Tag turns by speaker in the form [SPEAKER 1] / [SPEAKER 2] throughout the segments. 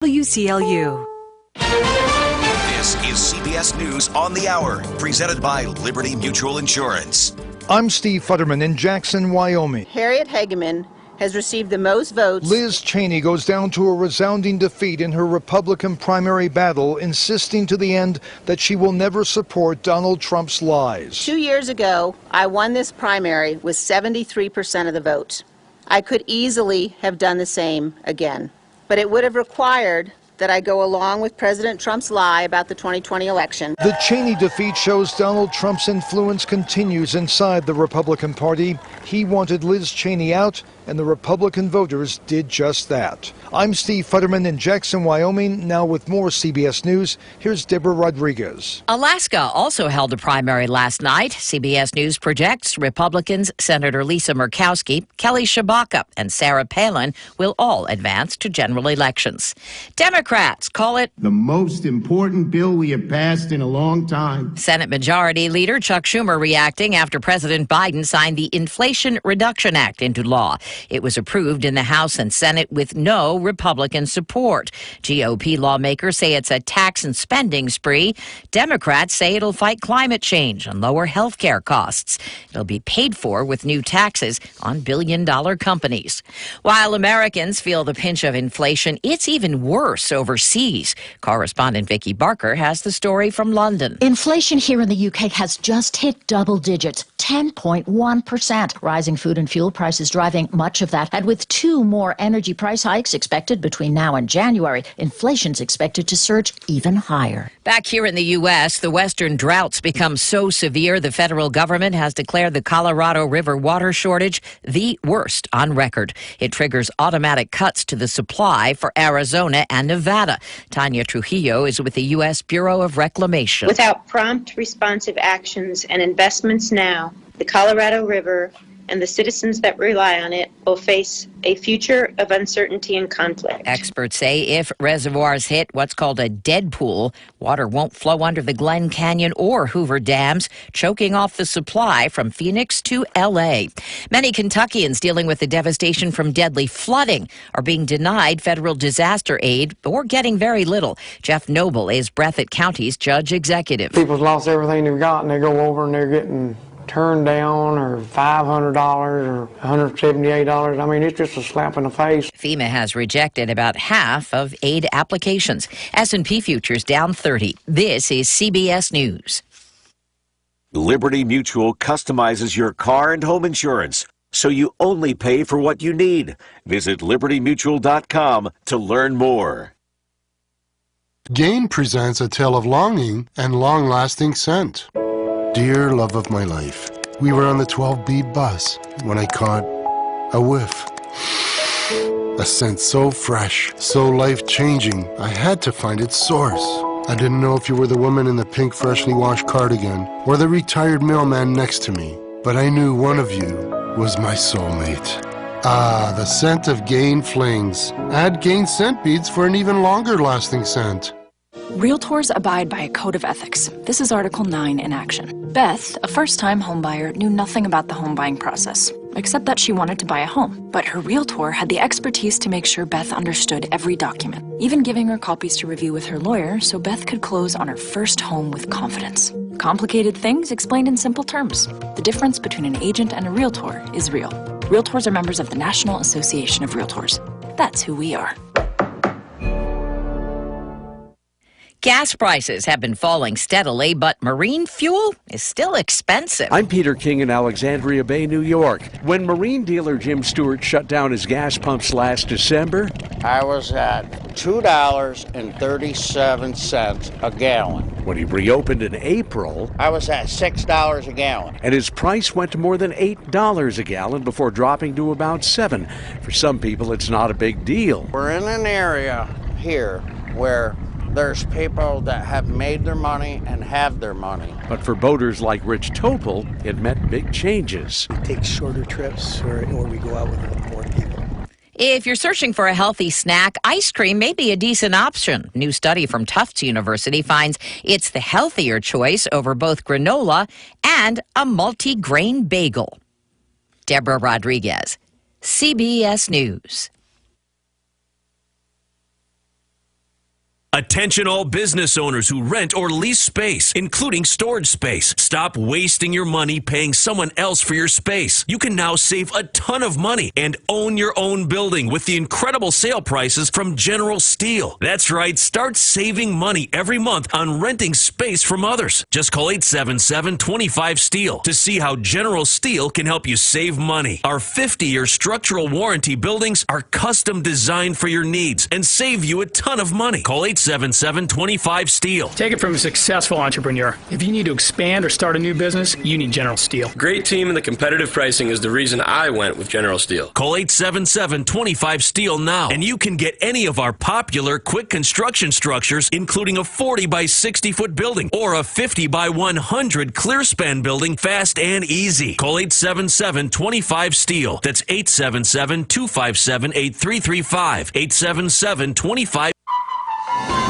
[SPEAKER 1] WCLU.
[SPEAKER 2] This is CBS News on the Hour, presented by Liberty Mutual Insurance.
[SPEAKER 3] I'm Steve Futterman in Jackson, Wyoming.
[SPEAKER 4] Harriet Hageman has received the most votes.
[SPEAKER 3] Liz Cheney goes down to a resounding defeat in her Republican primary battle, insisting to the end that she will never support Donald Trump's lies.
[SPEAKER 4] 2 years ago, I won this primary with 73% of the vote. I could easily have done the same again, but it would have required that I go along with President Trump's lie about the 2020 election.
[SPEAKER 3] The Cheney defeat shows Donald Trump's influence continues inside the Republican Party. He wanted Liz Cheney out, and the Republican voters did just that. I'm Steve Futterman in Jackson, Wyoming. Now with more CBS News, here's Deborah Rodriguez.
[SPEAKER 5] Alaska also held a primary last night. CBS News projects Republicans Senator Lisa Murkowski, Kelly Tshibaka, and Sarah Palin will all advance to general elections. Democrats call it
[SPEAKER 6] the most important bill we have passed in a long time.
[SPEAKER 5] Senate Majority Leader Chuck Schumer reacting after President Biden signed the Inflation Reduction Act into law. It was approved in the House and Senate with no Republican support. GOP lawmakers say it's a tax and spending spree. Democrats say it'll fight climate change and lower health care costs. It'll be paid for with new taxes on billion-dollar companies. While Americans feel the pinch of inflation, it's even worse overseas. Correspondent Vicky Barker has the story from London.
[SPEAKER 7] Inflation here in the UK has just hit double digits, 10.1%. Rising food and fuel prices driving much of that. And with 2 more energy price hikes expected between now and January, inflation's expected to surge even higher.
[SPEAKER 5] Back here in the U.S., the western droughts become so severe the federal government has declared the Colorado River water shortage the worst on record. It triggers automatic cuts to the supply for Arizona and Nevada. Tanya Trujillo is with the U.S. Bureau of Reclamation.
[SPEAKER 8] Without prompt, responsive actions and investments now, the Colorado River and the citizens that rely on it will face a future of uncertainty and conflict.
[SPEAKER 5] Experts say if reservoirs hit what's called a dead pool, water won't flow under the Glen Canyon or Hoover dams, choking off the supply from Phoenix to L.A. Many Kentuckians dealing with the devastation from deadly flooding are being denied federal disaster aid or getting very little. Jeff Noble is Breathitt County's judge executive.
[SPEAKER 9] People's lost everything they've got, and they go over and they're getting turned down, or $500 or $178. I mean, it's just a slap in the face.
[SPEAKER 5] FEMA has rejected about half of aid applications. S&P futures down 30. This is CBS News.
[SPEAKER 2] Liberty Mutual customizes your car and home insurance, so you only pay for what you need. Visit libertymutual.com to learn more.
[SPEAKER 10] Gain presents a tale of longing and long-lasting scent. Dear love of my life, we were on the 12B bus when I caught a whiff. A scent so fresh, so life-changing, I had to find its source. I didn't know if you were the woman in the pink freshly washed cardigan or the retired mailman next to me, but I knew one of you was my soulmate. Ah, the scent of Gain Flings. Add Gain scent beads for an even longer-lasting scent.
[SPEAKER 11] Realtors abide by a code of ethics. This is Article 9 in action. Beth, a first-time homebuyer, knew nothing about the home buying process, except that she wanted to buy a home. But her realtor had the expertise to make sure Beth understood every document, even giving her copies to review with her lawyer so Beth could close on her first home with confidence. Complicated things explained in simple terms. The difference between an agent and a realtor is real. Realtors are members of the National Association of Realtors. That's who we are.
[SPEAKER 5] Gas prices have been falling steadily, but marine fuel is still expensive.
[SPEAKER 12] I'm Peter King in Alexandria Bay, New York. When marine dealer Jim Stewart shut down his gas pumps last December,
[SPEAKER 13] I was at $2.37 a gallon.
[SPEAKER 12] When he reopened in April,
[SPEAKER 13] I was at $6 a gallon.
[SPEAKER 12] And his price went to more than $8 a gallon before dropping to about $7. For some people, it's not a big deal.
[SPEAKER 13] We're in an area here where there's people that have made their money and have their money.
[SPEAKER 12] But for boaters like Rich Topol, it meant big changes.
[SPEAKER 14] We take shorter trips or we go out with more people.
[SPEAKER 5] If you're searching for a healthy snack, ice cream may be a decent option. New study from Tufts University finds it's the healthier choice over both granola and a multi-grain bagel. Deborah Rodriguez, CBS News.
[SPEAKER 1] Attention all business owners who rent or lease space, including storage space. Stop wasting your money paying someone else for your space. You can now save a ton of money and own your own building with the incredible sale prices from General Steel. That's right, start saving money every month on renting space from others. Just call 877-25-STEEL to see how General Steel can help you save money. Our 50-year structural warranty buildings are custom designed for your needs and save you a ton of money. Call 877-25-STEEL.
[SPEAKER 15] Take it from a successful entrepreneur. If you need to expand or start a new business, you need General Steel.
[SPEAKER 16] Great team and the competitive pricing is the reason I went with General Steel.
[SPEAKER 1] Call 877-25-STEEL now, and you can get any of our popular quick construction structures, including a 40 by 60 foot building or a 50 by 100 clear span building, fast and easy. Call 877-25-STEEL. That's 877-257-8335. 877-25.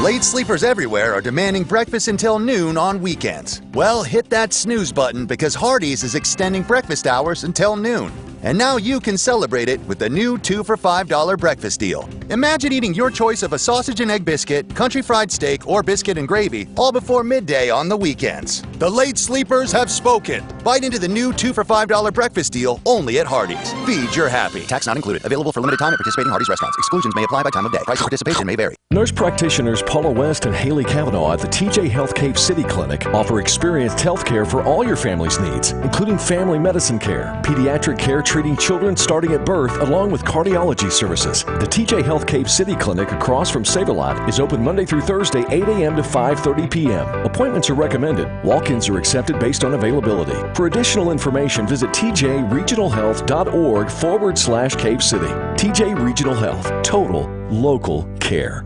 [SPEAKER 17] Late sleepers everywhere are demanding breakfast until noon on weekends. Well, hit that snooze button because Hardee's is extending breakfast hours until noon. And now you can celebrate it with the new 2 for $5 breakfast deal. Imagine eating your choice of a sausage and egg biscuit, country fried steak, or biscuit and gravy all before midday on the weekends. The late sleepers have spoken. Bite into the new 2 for $5 breakfast deal only at Hardee's. Feed your happy. Tax not included. Available for limited time at participating Hardee's restaurants. Exclusions may apply by time of day. Price of participation may vary.
[SPEAKER 18] Nurse practitioners Paula West and Haley Cavanaugh at the TJ Health Cave City Clinic offer experienced health care for all your family's needs, including family medicine care, pediatric care treating children starting at birth, along with cardiology services. The TJ Health Cave City Clinic across from Save-A-Lot is open Monday through Thursday, 8 a.m. to 5:30 p.m. Appointments are recommended. Walk-ins are accepted based on availability. For additional information, visit tjregionalhealth.org/Cave City. TJ Regional Health. Total local care.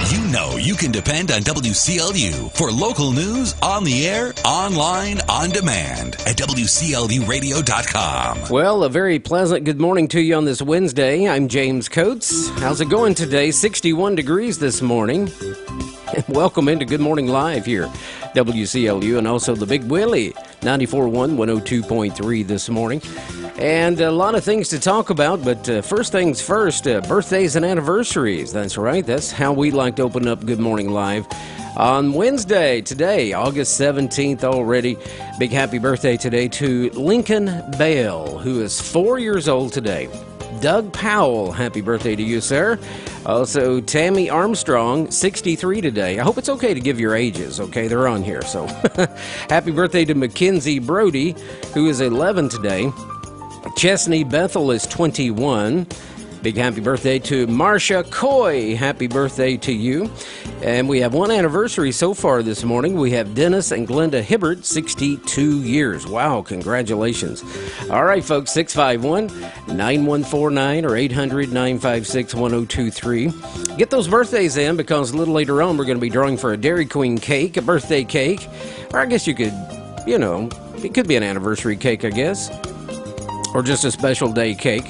[SPEAKER 19] You know you can depend on WCLU for local news on the air, online, on demand at WCLUradio.com.
[SPEAKER 20] Well, a very pleasant good morning to you on this Wednesday. I'm James Coates. How's it going today? 61 degrees this morning. Welcome into Good Morning Live here, WCLU, and also the Big Willie, 94.1, 102.3 this morning. And a lot of things to talk about, but first things first, birthdays and anniversaries. That's right. That's how we like to open up Good Morning Live on Wednesday. Today, August 17th already. Big happy birthday today to Lincoln Bale, who is 4 years old today. Doug Powell, happy birthday to you, sir. Also, Tammy Armstrong, 63 today. I hope it's okay to give your ages, okay? They're on here, so. Happy birthday to Mackenzie Brody, who is 11 today. Chesney Bethel is 21. Big happy birthday to Marcia Coy. Happy birthday to you. And we have one anniversary so far this morning. We have Dennis and Glenda Hibbert, 62 years. Wow, congratulations. All right, folks, 651-9149 or 800-956-1023. Get those birthdays in because a little later on we're going to be drawing for a Dairy Queen cake, a birthday cake. Or I guess you could, you know, it could be an anniversary cake, I guess. Or just a special day cake.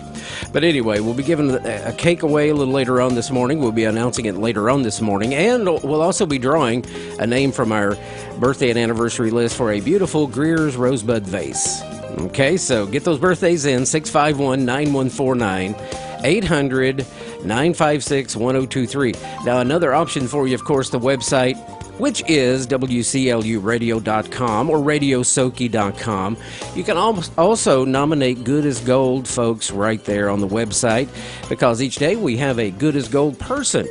[SPEAKER 20] But anyway, we'll be giving a cake away a little later on this morning. We'll be announcing it later on this morning. And we'll also be drawing a name from our birthday and anniversary list for a beautiful Greer's Rosebud vase. Okay, so get those birthdays in, 651-9149, 800-956-1023. Now, another option for you, of course, the website, which is WCLUradio.com or RadioSoki.com. You can also nominate Good as Gold folks right there on the website because each day we have a Good as Gold person.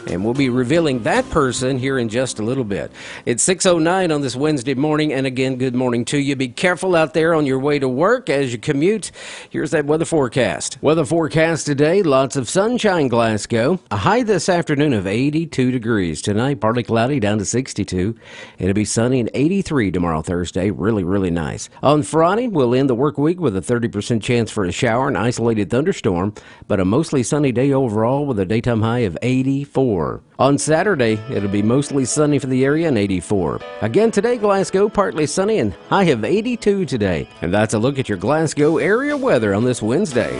[SPEAKER 20] And we'll be revealing that person here in just a little bit. It's 6:09 on this Wednesday morning, and again, good morning to you. Be careful out there on your way to work as you commute. Here's that weather forecast. Weather forecast today, lots of sunshine, Glasgow. A high this afternoon of 82 degrees. Tonight, partly cloudy, down to 62. It'll be sunny and 83 tomorrow, Thursday. Really, really nice. On Friday, we'll end the work week with a 30% chance for a shower and isolated thunderstorm, but a mostly sunny day overall with a daytime high of 84. On Saturday, it'll be mostly sunny for the area and 84. Again today, Glasgow, partly sunny and high of 82 today. And that's a look at your Glasgow area weather on this Wednesday.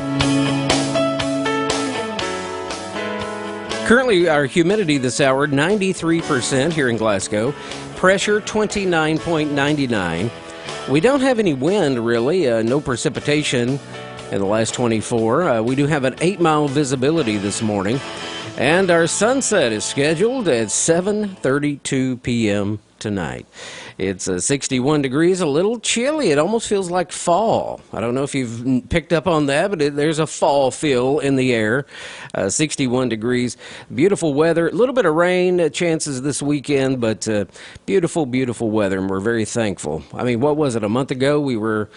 [SPEAKER 20] Currently, our humidity this hour, 93% here in Glasgow. Pressure, 29.99. We don't have any wind, really. No precipitation in the last 24. We do have an 8-mile visibility this morning. And our sunset is scheduled at 7:32 p.m. tonight. It's 61 degrees, a little chilly. It almost feels like fall. I don't know if you've picked up on that, but there's a fall feel in the air. 61 degrees, beautiful weather. A little bit of rain chances this weekend, but beautiful, beautiful weather, and we're very thankful. I mean, what was it, a month ago? We were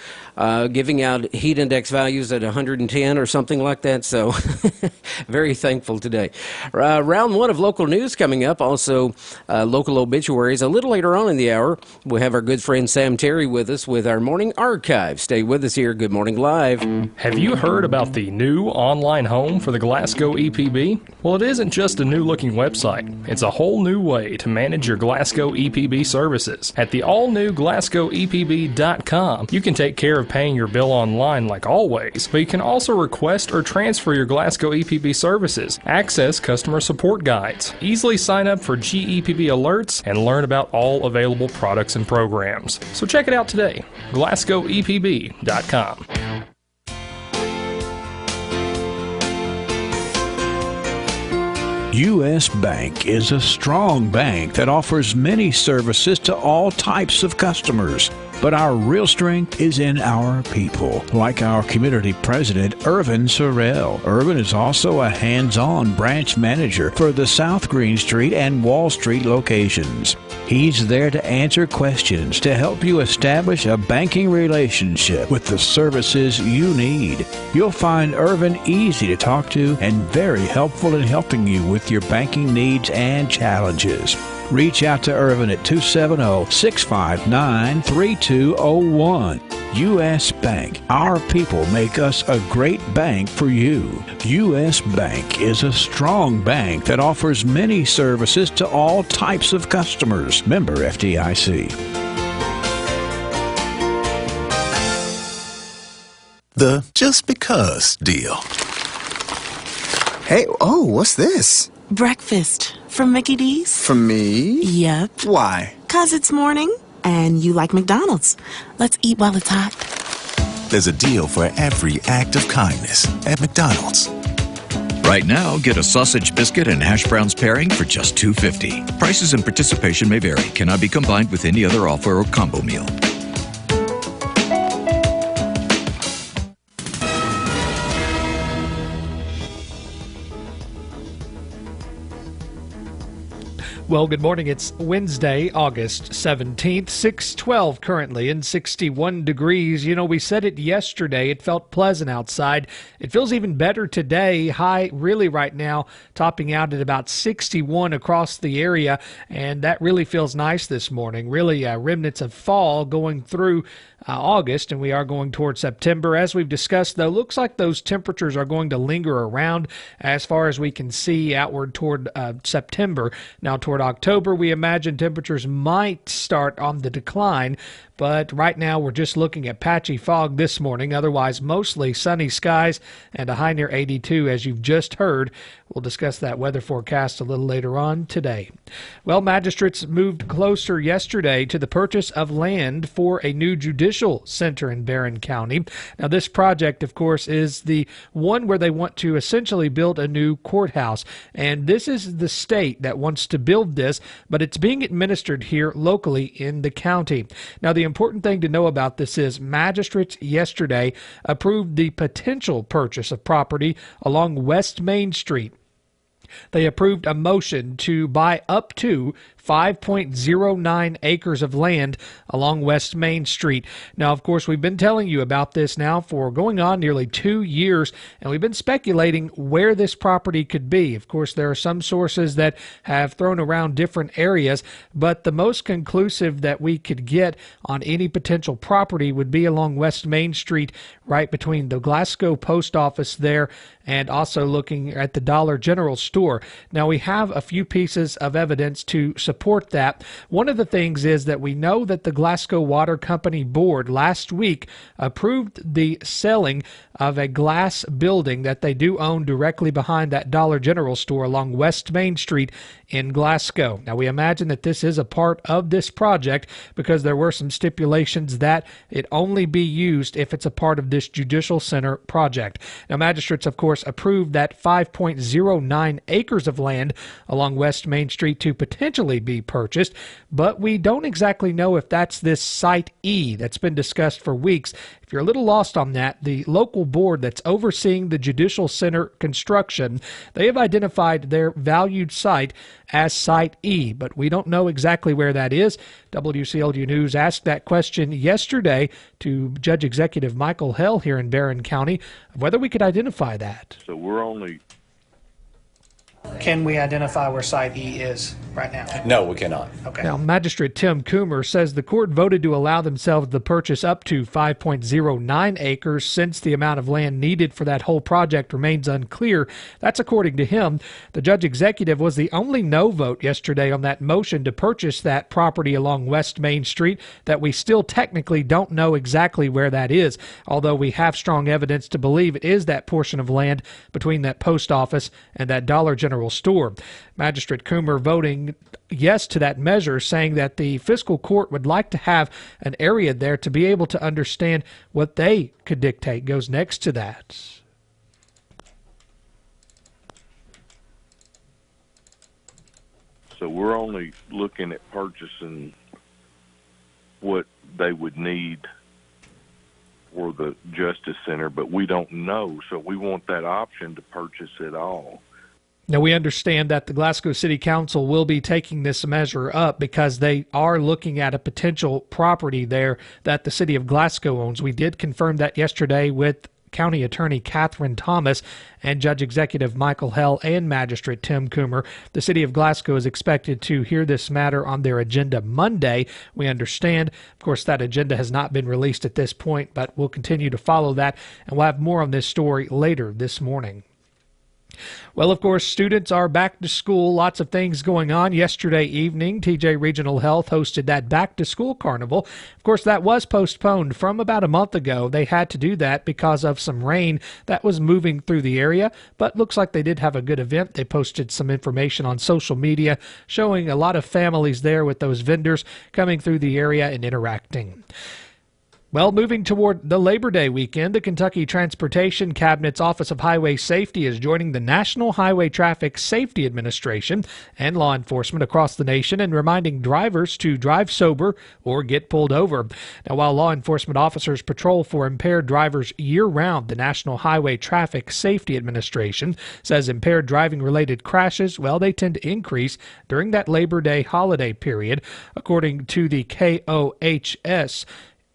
[SPEAKER 20] giving out heat index values at 110 or something like that, so very thankful today. Round one of local news coming up, also local obituaries. A little later on in the hour, we'll have our good friend Sam Terry with us with our Morning Archive. Stay with us here. Good Morning Live.
[SPEAKER 21] Have you heard about the new online home for the Glasgow EPB? Well, it isn't just a new-looking website. It's a whole new way to manage your Glasgow EPB services. At the all-new GlasgowEPB.com, you can take care of paying your bill online like always, but you can also request or transfer your Glasgow EPB services, access customer support guides, easily sign up for GEPB alerts, and learn about all available products and programs. So check it out today, GlasgowEPB.com.
[SPEAKER 22] U.S. Bank is a strong bank that offers many services to all types of customers. But our real strength is in our people, like our community president, Irvin Sorrell. Irvin is also a hands-on branch manager for the South Green Street and Wall Street locations. He's there to answer questions to help you establish a banking relationship with the services you need. You'll find Irvin easy to talk to and very helpful in helping you with your banking needs and challenges. Reach out to Irvin at 270-659-3201. U.S. Bank. Our people make us a great bank for you. U.S. Bank is a strong bank that offers many services to all types of customers. Member FDIC.
[SPEAKER 23] The Just Because deal. Hey, oh, what's this?
[SPEAKER 24] Breakfast from Mickey D's.
[SPEAKER 23] From me?
[SPEAKER 24] Yep.
[SPEAKER 23] Why?
[SPEAKER 24] 'Cause it's morning and you like McDonald's. Let's eat while it's hot.
[SPEAKER 23] There's a deal for every act of kindness at McDonald's.
[SPEAKER 25] Right now, get a sausage biscuit and hash browns pairing for just $2.50. Prices and participation may vary. Cannot be combined with any other offer or combo meal.
[SPEAKER 26] Well, good morning. It's Wednesday, August 17th, 6:12 currently and 61 degrees. You know, we said it yesterday. It felt pleasant outside. It feels even better today. High really right now topping out at about 61 across the area, and that really feels nice this morning. Really remnants of fall going through August, and we are going towards September. As we've discussed, though, looks like those temperatures are going to linger around as far as we can see outward toward September. Now, toward October, we imagine temperatures might start on the decline, but right now we're just looking at patchy fog this morning. Otherwise, mostly sunny skies and a high near 82, as you've just heard. We'll discuss that weather forecast a little later on today. Well, magistrates moved closer yesterday to the purchase of land for a new judicial center in Barron County. Now, this project, of course, is the one where they want to essentially build a new courthouse. And this is the state that wants to build this, but it's being administered here locally in the county. Now, the important thing to know about this is magistrates yesterday approved the potential purchase of property along West Main Street. They approved a motion to buy up to 5.09 acres of land along West Main Street. Now, of course, we've been telling you about this now for going on nearly 2 years, and we've been speculating where this property could be. Of course, there are some sources that have thrown around different areas, but the most conclusive that we could get on any potential property would be along West Main Street, right between the Glasgow Post Office there and also looking at the Dollar General store. Now, we have a few pieces of evidence to support that. One of the things is that we know that the Glasgow Water Company Board last week approved the selling of a glass building that they do own directly behind that Dollar General store along West Main Street in Glasgow. Now, we imagine that this is a part of this project because there were some stipulations that it only be used if it's a part of this judicial center project. Now, magistrates, of course, approved that 5.09 acres of land along West Main Street to potentially be purchased, but we don't exactly know if that's this Site E that's been discussed for weeks. If you're a little lost on that, the local board that's overseeing the Judicial Center construction, they have identified their valued site as Site E, but we don't know exactly where that is. WCLU News asked that question yesterday to Judge Executive Michael Hell here in Barron County of whether we could identify that.
[SPEAKER 3] So we're only...
[SPEAKER 4] Can we identify where Site E is right now?
[SPEAKER 6] No, we cannot.
[SPEAKER 4] Okay.
[SPEAKER 26] Now, Magistrate Tim Coomer says the court voted to allow themselves the purchase up to 5.09 acres since the amount of land needed for that whole project remains unclear. That's according to him. The judge executive was the only no vote yesterday on that motion to purchase that property along West Main Street that we still technically don't know exactly where that is, although we have strong evidence to believe it is that portion of land between that post office and that Dollar General store. Magistrate Coomer voting yes to that measure, saying that the fiscal court would like to have an area there to be able to understand what they could dictate goes next to that.
[SPEAKER 3] So we're only looking at purchasing what they would need for the Justice Center, but we don't know, so we want that option to purchase it all.
[SPEAKER 26] Now, we understand that the Glasgow City Council will be taking this measure up because they are looking at a potential property there that the city of Glasgow owns. We did confirm that yesterday with County Attorney Catherine Thomas and Judge Executive Michael Hell and Magistrate Tim Coomer. The city of Glasgow is expected to hear this matter on their agenda Monday. We understand, of course, that agenda has not been released at this point, but we'll continue to follow that, and we'll have more on this story later this morning. Well, of course, students are back to school. Lots of things going on. Yesterday evening, TJ Regional Health hosted that back-to-school carnival. Of course, that was postponed from about a month ago. They had to do that because of some rain that was moving through the area, but looks like they did have a good event. They posted some information on social media showing a lot of families there with those vendors coming through the area and interacting. Well, moving toward the Labor Day weekend, the Kentucky Transportation Cabinet's Office of Highway Safety is joining the National Highway Traffic Safety Administration and law enforcement across the nation and reminding drivers to drive sober or get pulled over. Now, while law enforcement officers patrol for impaired drivers year-round, the National Highway Traffic Safety Administration says impaired driving-related crashes, well, they tend to increase during that Labor Day holiday period, according to the KOHS.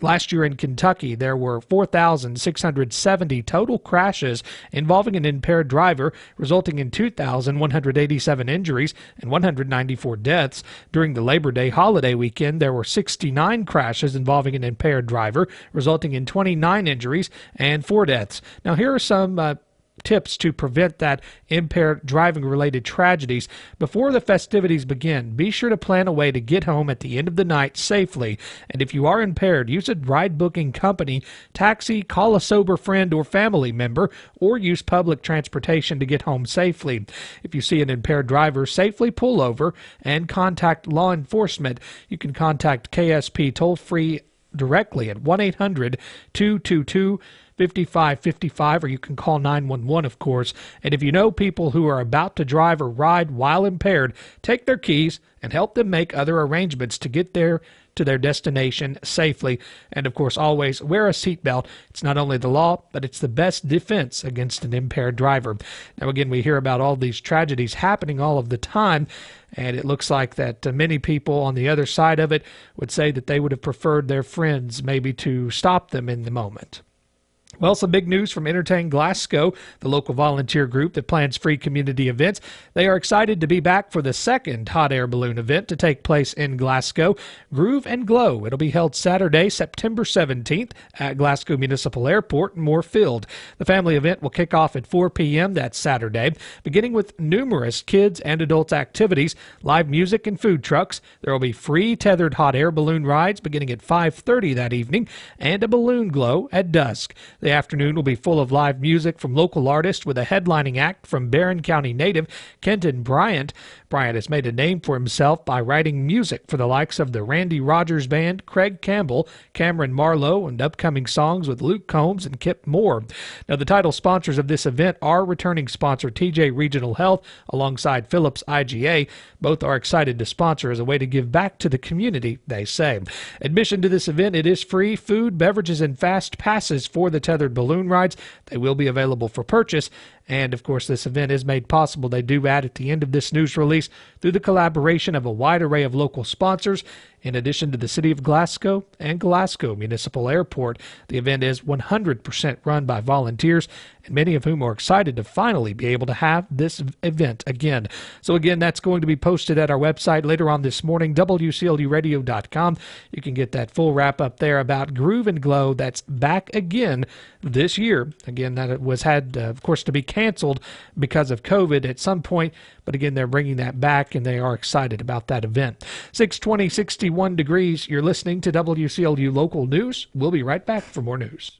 [SPEAKER 26] Last year in Kentucky, there were 4,670 total crashes involving an impaired driver, resulting in 2,187 injuries and 194 deaths. During the Labor Day holiday weekend, there were 69 crashes involving an impaired driver, resulting in 29 injuries and 4 deaths. Now, here are some tips to prevent that impaired driving-related tragedies. Before the festivities begin, be sure to plan a way to get home at the end of the night safely. And if you are impaired, use a ride-booking company, taxi, call a sober friend or family member, or use public transportation to get home safely. If you see an impaired driver, safely pull over and contact law enforcement. You can contact KSP toll-free directly at 1-800-222-5555, or you can call 911, of course. And if you know people who are about to drive or ride while impaired, take their keys and help them make other arrangements to get there to their destination safely. And, of course, always wear a seatbelt. It's not only the law, but it's the best defense against an impaired driver. Now, again, we hear about all these tragedies happening all of the time, and it looks like that many people on the other side of it would say that they would have preferred their friends maybe to stop them in the moment. Well, some big news from Entertain Glasgow, the local volunteer group that plans free community events. They are excited to be back for the second hot air balloon event to take place in Glasgow, Groove and Glow. It'll be held Saturday, September 17th at Glasgow Municipal Airport in Moorfield. The family event will kick off at 4 p.m. that Saturday, beginning with numerous kids and adults activities, live music and food trucks. There will be free tethered hot air balloon rides beginning at 5:30 that evening and a balloon glow at dusk. The afternoon will be full of live music from local artists with a headlining act from Barron County native Kenton Bryant. Bryant has made a name for himself by writing music for the likes of the Randy Rogers Band, Craig Campbell, Cameron Marlowe, and upcoming songs with Luke Combs and Kip Moore. Now, the title sponsors of this event are returning sponsor TJ Regional Health alongside Phillips IGA. Both are excited to sponsor as a way to give back to the community, they say. Admission to this event, it is free. Food, beverages, and fast passes for the tethered balloon rides. They will be available for purchase. And, of course, this event is made possible, they do add at the end of this news release, through the collaboration of a wide array of local sponsors. In addition to the City of Glasgow and Glasgow Municipal Airport, the event is 100% run by volunteers, and many of whom are excited to finally be able to have this event again. So again, that's going to be posted at our website later on this morning, WCLUradio.com. You can get that full wrap-up there about Groove and Glow. That's back again this year. Again, that was had, of course, to be canceled because of COVID at some point, but again, they're bringing that back, and they are excited about that event. 620, 61 degrees. You're listening to WCLU Local News. We'll be right back for more news.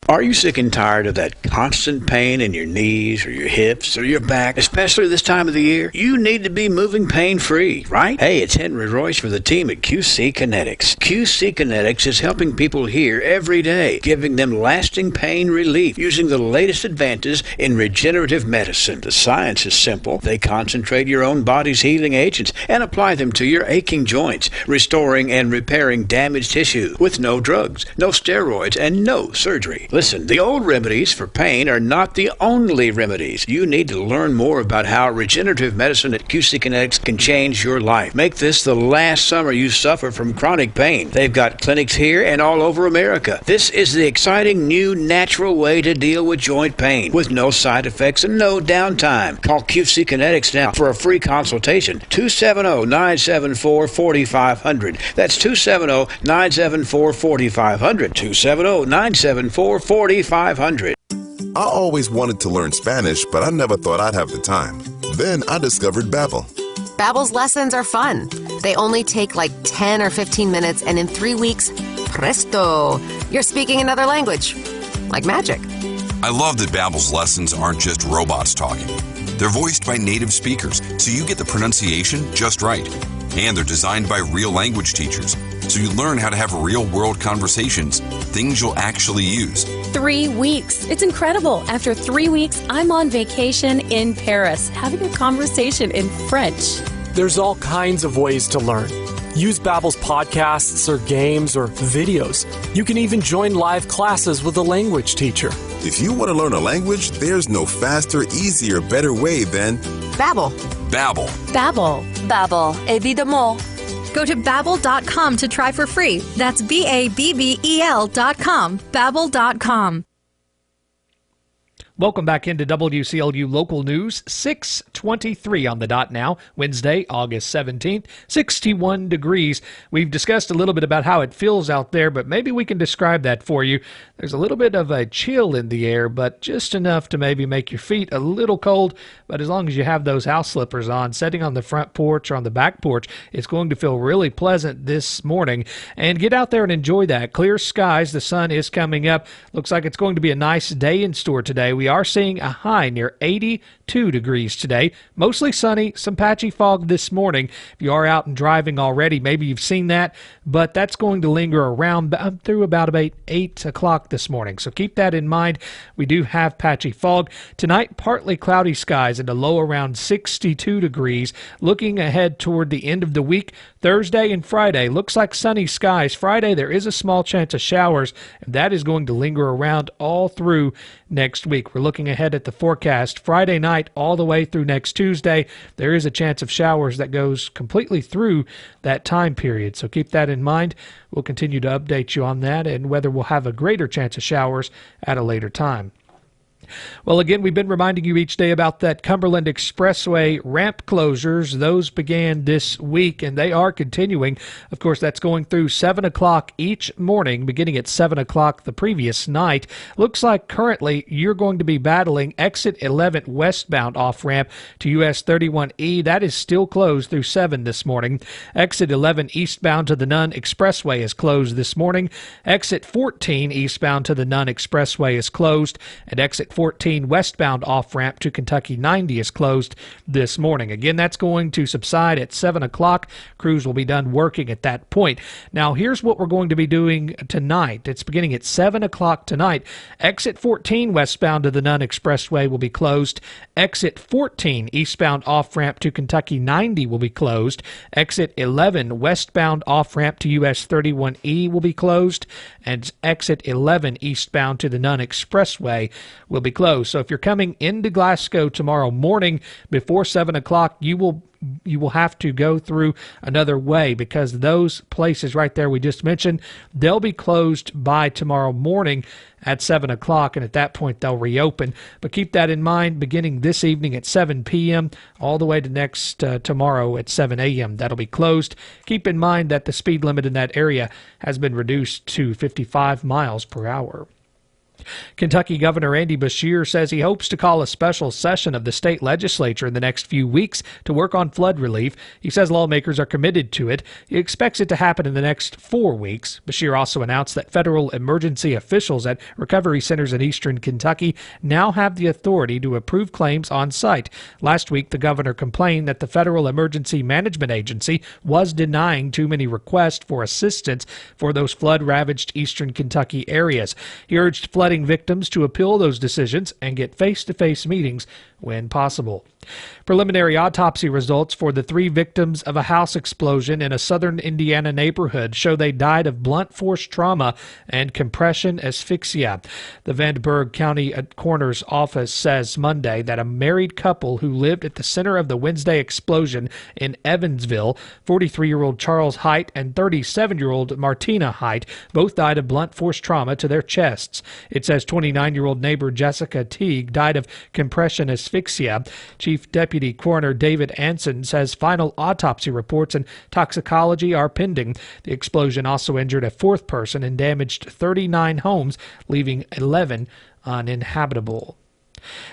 [SPEAKER 22] Are you sick and tired of that constant pain in your knees or your hips or your back, especially this time of the year? You need to be moving pain-free, right? Hey, it's Henry Royce for the team at QC Kinetics. QC Kinetics is helping people here every day, giving them lasting pain relief using the latest advances in regenerative medicine. The science is simple. They concentrate your own body's healing agents and apply them to your aching joints, restoring and repairing damaged tissue with no drugs, no steroids, and no surgery. Listen, the old remedies for pain are not the only remedies. You need to learn more about how regenerative medicine at QC Kinetics can change your life. Make this the last summer you suffer from chronic pain. They've got clinics here and all over America. This is the exciting new natural way to deal with joint pain with no side effects and no downtime. Call QC Kinetics now for a free consultation. 270-974-4500. That's 270-974-4500. 270-974-4500. I
[SPEAKER 2] always wanted to learn Spanish, but I never thought I'd have the time. Then I discovered Babbel.
[SPEAKER 6] Babbel's lessons are fun. They only take like 10 or 15 minutes, and in 3 weeks, presto, you're speaking another language. Like magic.
[SPEAKER 7] I love that Babbel's lessons aren't just robots talking. They're voiced by native speakers, so you get the pronunciation just right. And they're designed by real language teachers, so you learn how to have real-world conversations, things you'll actually use.
[SPEAKER 8] 3 weeks. It's incredible. After 3 weeks, I'm on vacation in Paris, having a conversation in French.
[SPEAKER 9] There's all kinds of ways to learn. Use Babbel's podcasts or games or videos. You can even join live classes with a language teacher.
[SPEAKER 2] If you want to learn a language, there's no faster, easier, better way than
[SPEAKER 6] Babbel.
[SPEAKER 7] Babbel.
[SPEAKER 8] Babbel.
[SPEAKER 6] Babbel. Évidemment.
[SPEAKER 10] Go to Babbel.com to try for free. That's Babbel.com. Babbel.com.
[SPEAKER 26] Welcome back into WCLU Local News, 6:23 on the dot now, Wednesday, August 17th, 61 degrees. We've discussed a little bit about how it feels out there, but maybe we can describe that for you. There's a little bit of a chill in the air, but just enough to maybe make your feet a little cold. But as long as you have those house slippers on, sitting on the front porch or on the back porch, it's going to feel really pleasant this morning. And get out there and enjoy that. Clear skies, the sun is coming up. Looks like it's going to be a nice day in store today. We are seeing a high near 82 degrees today. Mostly sunny, some patchy fog this morning. If you are out and driving already, maybe you've seen that, but that's going to linger around through about 8 o'clock this morning. So keep that in mind. We do have patchy fog. Tonight, partly cloudy skies and a low around 62 degrees. Looking ahead toward the end of the week, Thursday and Friday, looks like sunny skies. Friday, there is a small chance of showers, and that is going to linger around all through next week. We're looking ahead at the forecast. Friday night all the way through next Tuesday, there is a chance of showers that goes completely through that time period. So keep that in mind. We'll continue to update you on that and whether we'll have a greater chance of showers at a later time. Well, again, we've been reminding you each day about that Cumberland Expressway ramp closures. Those began this week, and they are continuing. Of course, that's going through 7 o'clock each morning, beginning at 7 o'clock the previous night. Looks like currently you're going to be battling exit 11 westbound off-ramp to US 31E. That is still closed through 7 this morning. Exit 11 eastbound to the Nunn Expressway is closed this morning. Exit 14 eastbound to the Nunn Expressway is closed, and exit 14 westbound off-ramp to Kentucky 90 is closed this morning. Again, that's going to subside at 7 o'clock. Crews will be done working at that point. Now, here's what we're going to be doing tonight. It's beginning at 7 o'clock tonight. Exit 14 westbound to the Nunn Expressway will be closed. Exit 14 eastbound off-ramp to Kentucky 90 will be closed. Exit 11 westbound off-ramp to US 31E will be closed. And exit 11 eastbound to the Nunn Expressway will be closed. So if you're coming into Glasgow tomorrow morning before 7 o'clock, you will have to go through another way, because those places right there we just mentioned, they'll be closed by tomorrow morning at 7 o'clock, and at that point they'll reopen. But keep that in mind, beginning this evening at 7 p.m. all the way to next tomorrow at 7 a.m. That'll be closed. Keep in mind that the speed limit in that area has been reduced to 55 miles per hour. Kentucky Governor Andy Beshear says he hopes to call a special session of the state legislature in the next few weeks to work on flood relief. He says lawmakers are committed to it. He expects it to happen in the next 4 weeks. Beshear also announced that federal emergency officials at recovery centers in eastern Kentucky now have the authority to approve claims on site. Last week, the governor complained that the Federal Emergency Management Agency was denying too many requests for assistance for those flood-ravaged eastern Kentucky areas. He urged flooding victims to appeal those decisions and get face-to-face meetings when possible. Preliminary autopsy results for the 3 victims of a house explosion in a southern Indiana neighborhood show they died of blunt force trauma and compression asphyxia. The Vandenberg County Coroner's Office says Monday that a married couple who lived at the center of the Wednesday explosion in Evansville, 43-year-old Charles Height and 37-year-old Martina Height, both died of blunt force trauma to their chests. It says 29-year-old neighbor Jessica Teague died of compression asphyxia. Chief Deputy Coroner David Anson says final autopsy reports and toxicology are pending. The explosion also injured a 4th person and damaged 39 homes, leaving 11 uninhabitable.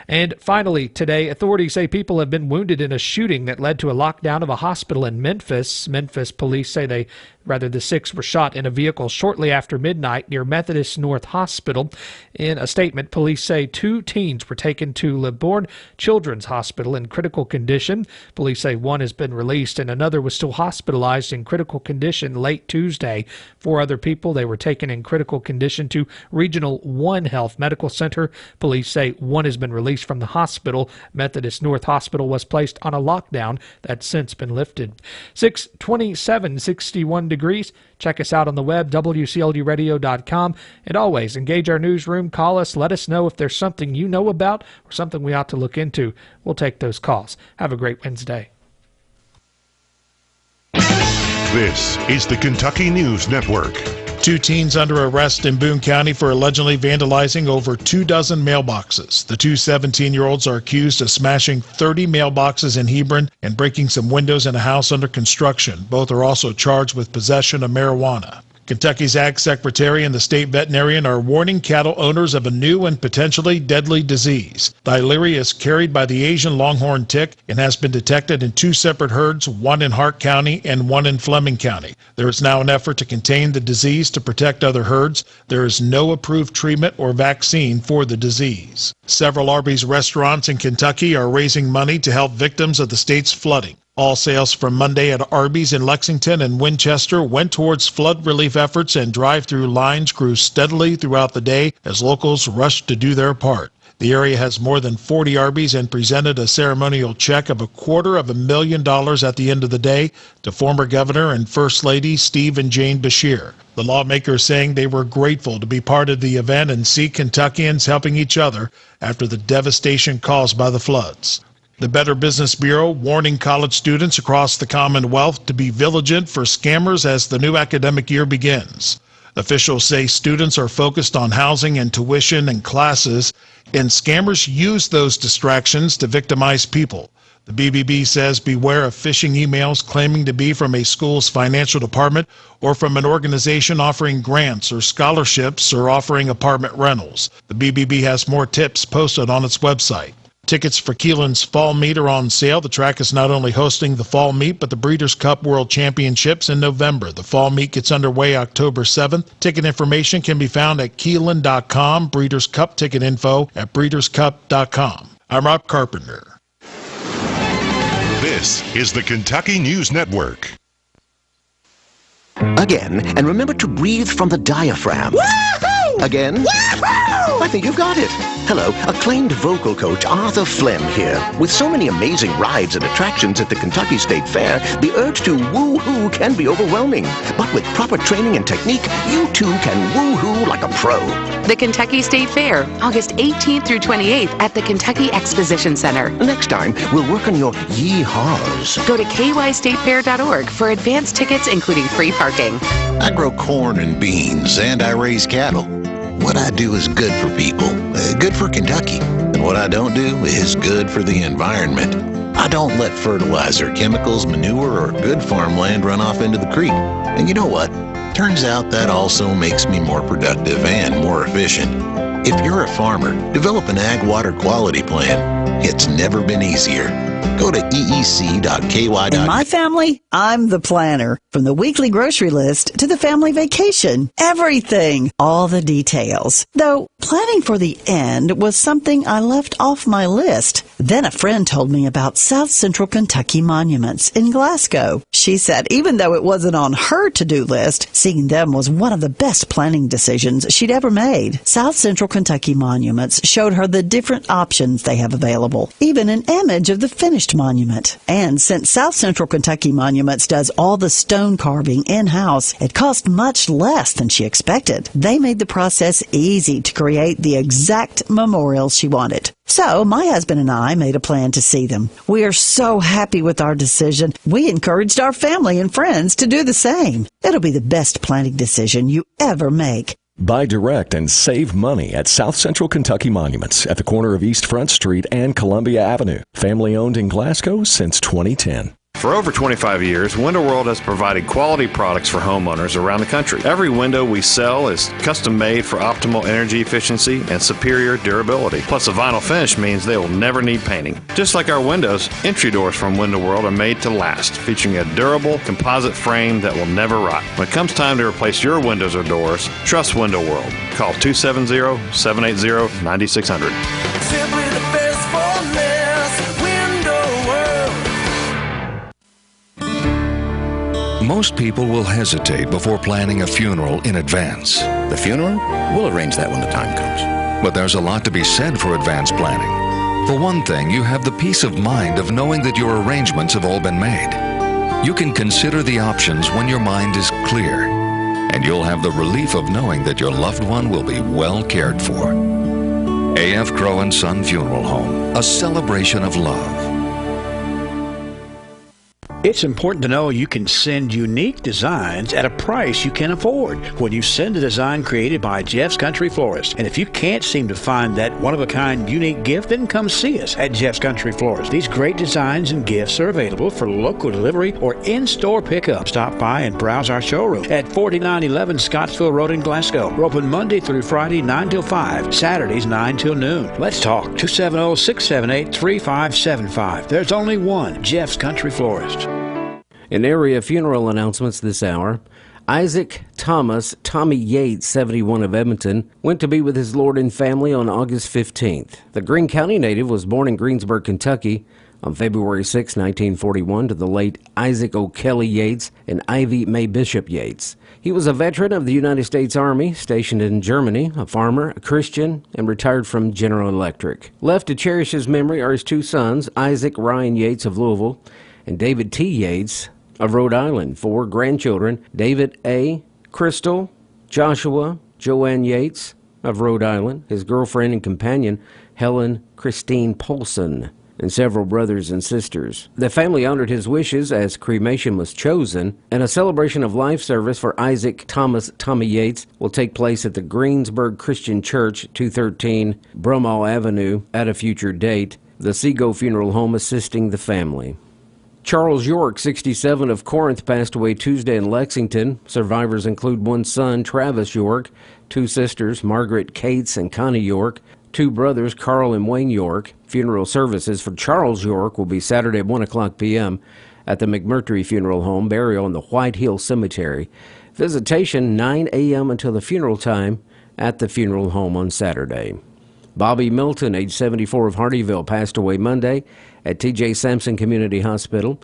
[SPEAKER 26] And finally, today, authorities say people have been wounded in a shooting that led to a lockdown of a hospital in Memphis. Memphis police say the 6 were shot in a vehicle shortly after midnight near Methodist North Hospital. In a statement, police say 2 teens were taken to LeBourne Children's Hospital in critical condition. Police say 1 has been released and another was still hospitalized in critical condition late Tuesday. 4 other people, they were taken in critical condition to Regional One Health Medical Center. Police say 1 has been released from the hospital. Methodist North Hospital was placed on a lockdown that's since been lifted. 627, 61 degrees. Check us out on the web, WCLUradio.com. And always engage our newsroom. Call us. Let us know if there's something you know about or something we ought to look into. We'll take those calls. Have a great Wednesday.
[SPEAKER 5] This is the Kentucky News Network.
[SPEAKER 11] 2 teens under arrest in Boone County for allegedly vandalizing over 24 mailboxes. The 2 17-year-olds are accused of smashing 30 mailboxes in Hebron and breaking some windows in a house under construction. Both are also charged with possession of marijuana. Kentucky's Ag Secretary and the state veterinarian are warning cattle owners of a new and potentially deadly disease. Theileria is carried by the Asian longhorn tick and has been detected in 2 separate herds, one in Hart County and one in Fleming County. There is now an effort to contain the disease to protect other herds. There is no approved treatment or vaccine for the disease. Several Arby's restaurants in Kentucky are raising money to help victims of the state's flooding. All sales from Monday at Arby's in Lexington and Winchester went towards flood relief efforts, and drive-through lines grew steadily throughout the day as locals rushed to do their part. The area has more than 40 Arby's and presented a ceremonial check of $250,000 at the end of the day to former Governor and First Lady Steve and Jane Beshear. The lawmakers saying they were grateful to be part of the event and see Kentuckians helping each other after the devastation caused by the floods. The Better Business Bureau warning college students across the Commonwealth to be vigilant for scammers as the new academic year begins. Officials say students are focused on housing and tuition and classes, and scammers use those distractions to victimize people. The BBB says beware of phishing emails claiming to be from a school's financial department or from an organization offering grants or scholarships or offering apartment rentals. The BBB has more tips posted on its website. Tickets for Keeneland's Fall Meet are on sale. The track is not only hosting the Fall Meet, but the Breeders' Cup World Championships in November. The Fall Meet gets underway October 7th. Ticket information can be found at Keeneland.com. Breeders' Cup ticket info at BreedersCup.com. I'm Rob Carpenter.
[SPEAKER 5] This is the Kentucky News Network.
[SPEAKER 1] Again, and remember to breathe from the diaphragm. Woo-hoo! Again. Woo-hoo! I think you've got it. Hello, acclaimed vocal coach Arthur Flem here. With so many amazing rides and attractions at the Kentucky State Fair, the urge to woo-hoo can be overwhelming. But with proper training and technique, you too can woo-hoo like a pro.
[SPEAKER 12] The Kentucky State Fair, August 18th through 28th at the Kentucky Exposition Center.
[SPEAKER 1] Next time, we'll work on your yee-haws.
[SPEAKER 12] Go to kystatefair.org for advance tickets, including free parking.
[SPEAKER 13] I grow corn and beans, and I raise cattle. What I do is good for people, good for Kentucky. And what I don't do is good for the environment. I don't let fertilizer, chemicals, manure, or good farmland run off into the creek. And you know what? Turns out that also makes me more productive and more efficient. If you're a farmer, develop an ag water quality plan. It's never been easier. Go to eec.ky.gov.
[SPEAKER 14] In my family, I'm the planner. From the weekly grocery list to the family vacation. Everything. All the details. Though planning for the end was something I left off my list. Then a friend told me about South Central Kentucky Monuments in Glasgow. She said even though it wasn't on her to-do list, seeing them was one of the best planning decisions she'd ever made. South Central Kentucky Monuments showed her the different options they have available. Even an image of the finished monument. And since South Central Kentucky Monuments does all the stone carving in-house, it cost much less than she expected. They made the process easy to create the exact memorial she wanted. So my husband and I made a plan to see them. We are so happy with our decision. We encouraged our family and friends to do the same. It'll be the best planning decision you ever make.
[SPEAKER 18] Buy direct and save money at South Central Kentucky Monuments at the corner of East Front Street and Columbia Avenue. Family owned in Glasgow since 2010.
[SPEAKER 15] For over 25 years, Window World has provided quality products for homeowners around the country. Every window we sell is custom made for optimal energy efficiency and superior durability. Plus, a vinyl finish means they will never need painting. Just like our windows, entry doors from Window World are made to last, featuring a durable composite frame that will never rot. When it comes time to replace your windows or doors, trust Window World. Call 270-780-9600.
[SPEAKER 16] Simply the best for less. Window World.
[SPEAKER 25] Most people will hesitate before planning a funeral in advance.
[SPEAKER 27] The funeral? We'll arrange that when the time comes.
[SPEAKER 25] But there's a lot to be said for advance planning. For one thing, you have the peace of mind of knowing that your arrangements have all been made. You can consider the options when your mind is clear, and you'll have the relief of knowing that your loved one will be well cared for. A.F. Crow & Son Funeral Home, a celebration of love.
[SPEAKER 22] It's important to know you can send unique designs at a price you can afford when you send a design created by Jeff's Country Florist. And if you can't seem to find that one-of-a-kind unique gift, then come see us at Jeff's Country Florist. These great designs and gifts are available for local delivery or in-store pickup. Stop by and browse our showroom at 4911 Scottsville Road in Glasgow. We're open Monday through Friday 9 till 5, Saturdays 9 till noon. Let's talk. 270-678-3575. There's only one Jeff's Country Florist.
[SPEAKER 20] In area funeral announcements this hour, Isaac Thomas Tommy Yates, 71 of Edmonton, went to be with his Lord and family on August 15th. The Greene County native was born in Greensburg, Kentucky on February 6, 1941 to the late Isaac O'Kelly Yates and Ivy Mae Bishop Yates. He was a veteran of the United States Army, stationed in Germany, a farmer, a Christian, and retired from General Electric. Left to cherish his memory are his two sons, Isaac Ryan Yates of Louisville and David T. Yates of Rhode Island. 4 grandchildren, David A., Crystal, Joshua, Joanne Yates of Rhode Island, his girlfriend and companion, Helen Christine Polson. and several brothers and sisters. The family honored his wishes as cremation was chosen, and a celebration of life service for Isaac Thomas Tommy Yates will take place at the Greensburg Christian Church, 213 Brummel Avenue, at a future date. The Seago Funeral Home assisting the family. Charles York, 67, of Corinth, passed away Tuesday in Lexington. Survivors include one son, Travis York, two sisters, Margaret Cates and Connie York, two brothers, Carl and Wayne York. Funeral services for Charles York will be Saturday at 1 o'clock p.m. at the McMurtry Funeral Home, burial in the White Hill Cemetery. Visitation 9 a.m. until the funeral time at the funeral home on Saturday. Bobby Milton, age 74, of Hardyville, passed away Monday at T.J. Sampson Community Hospital.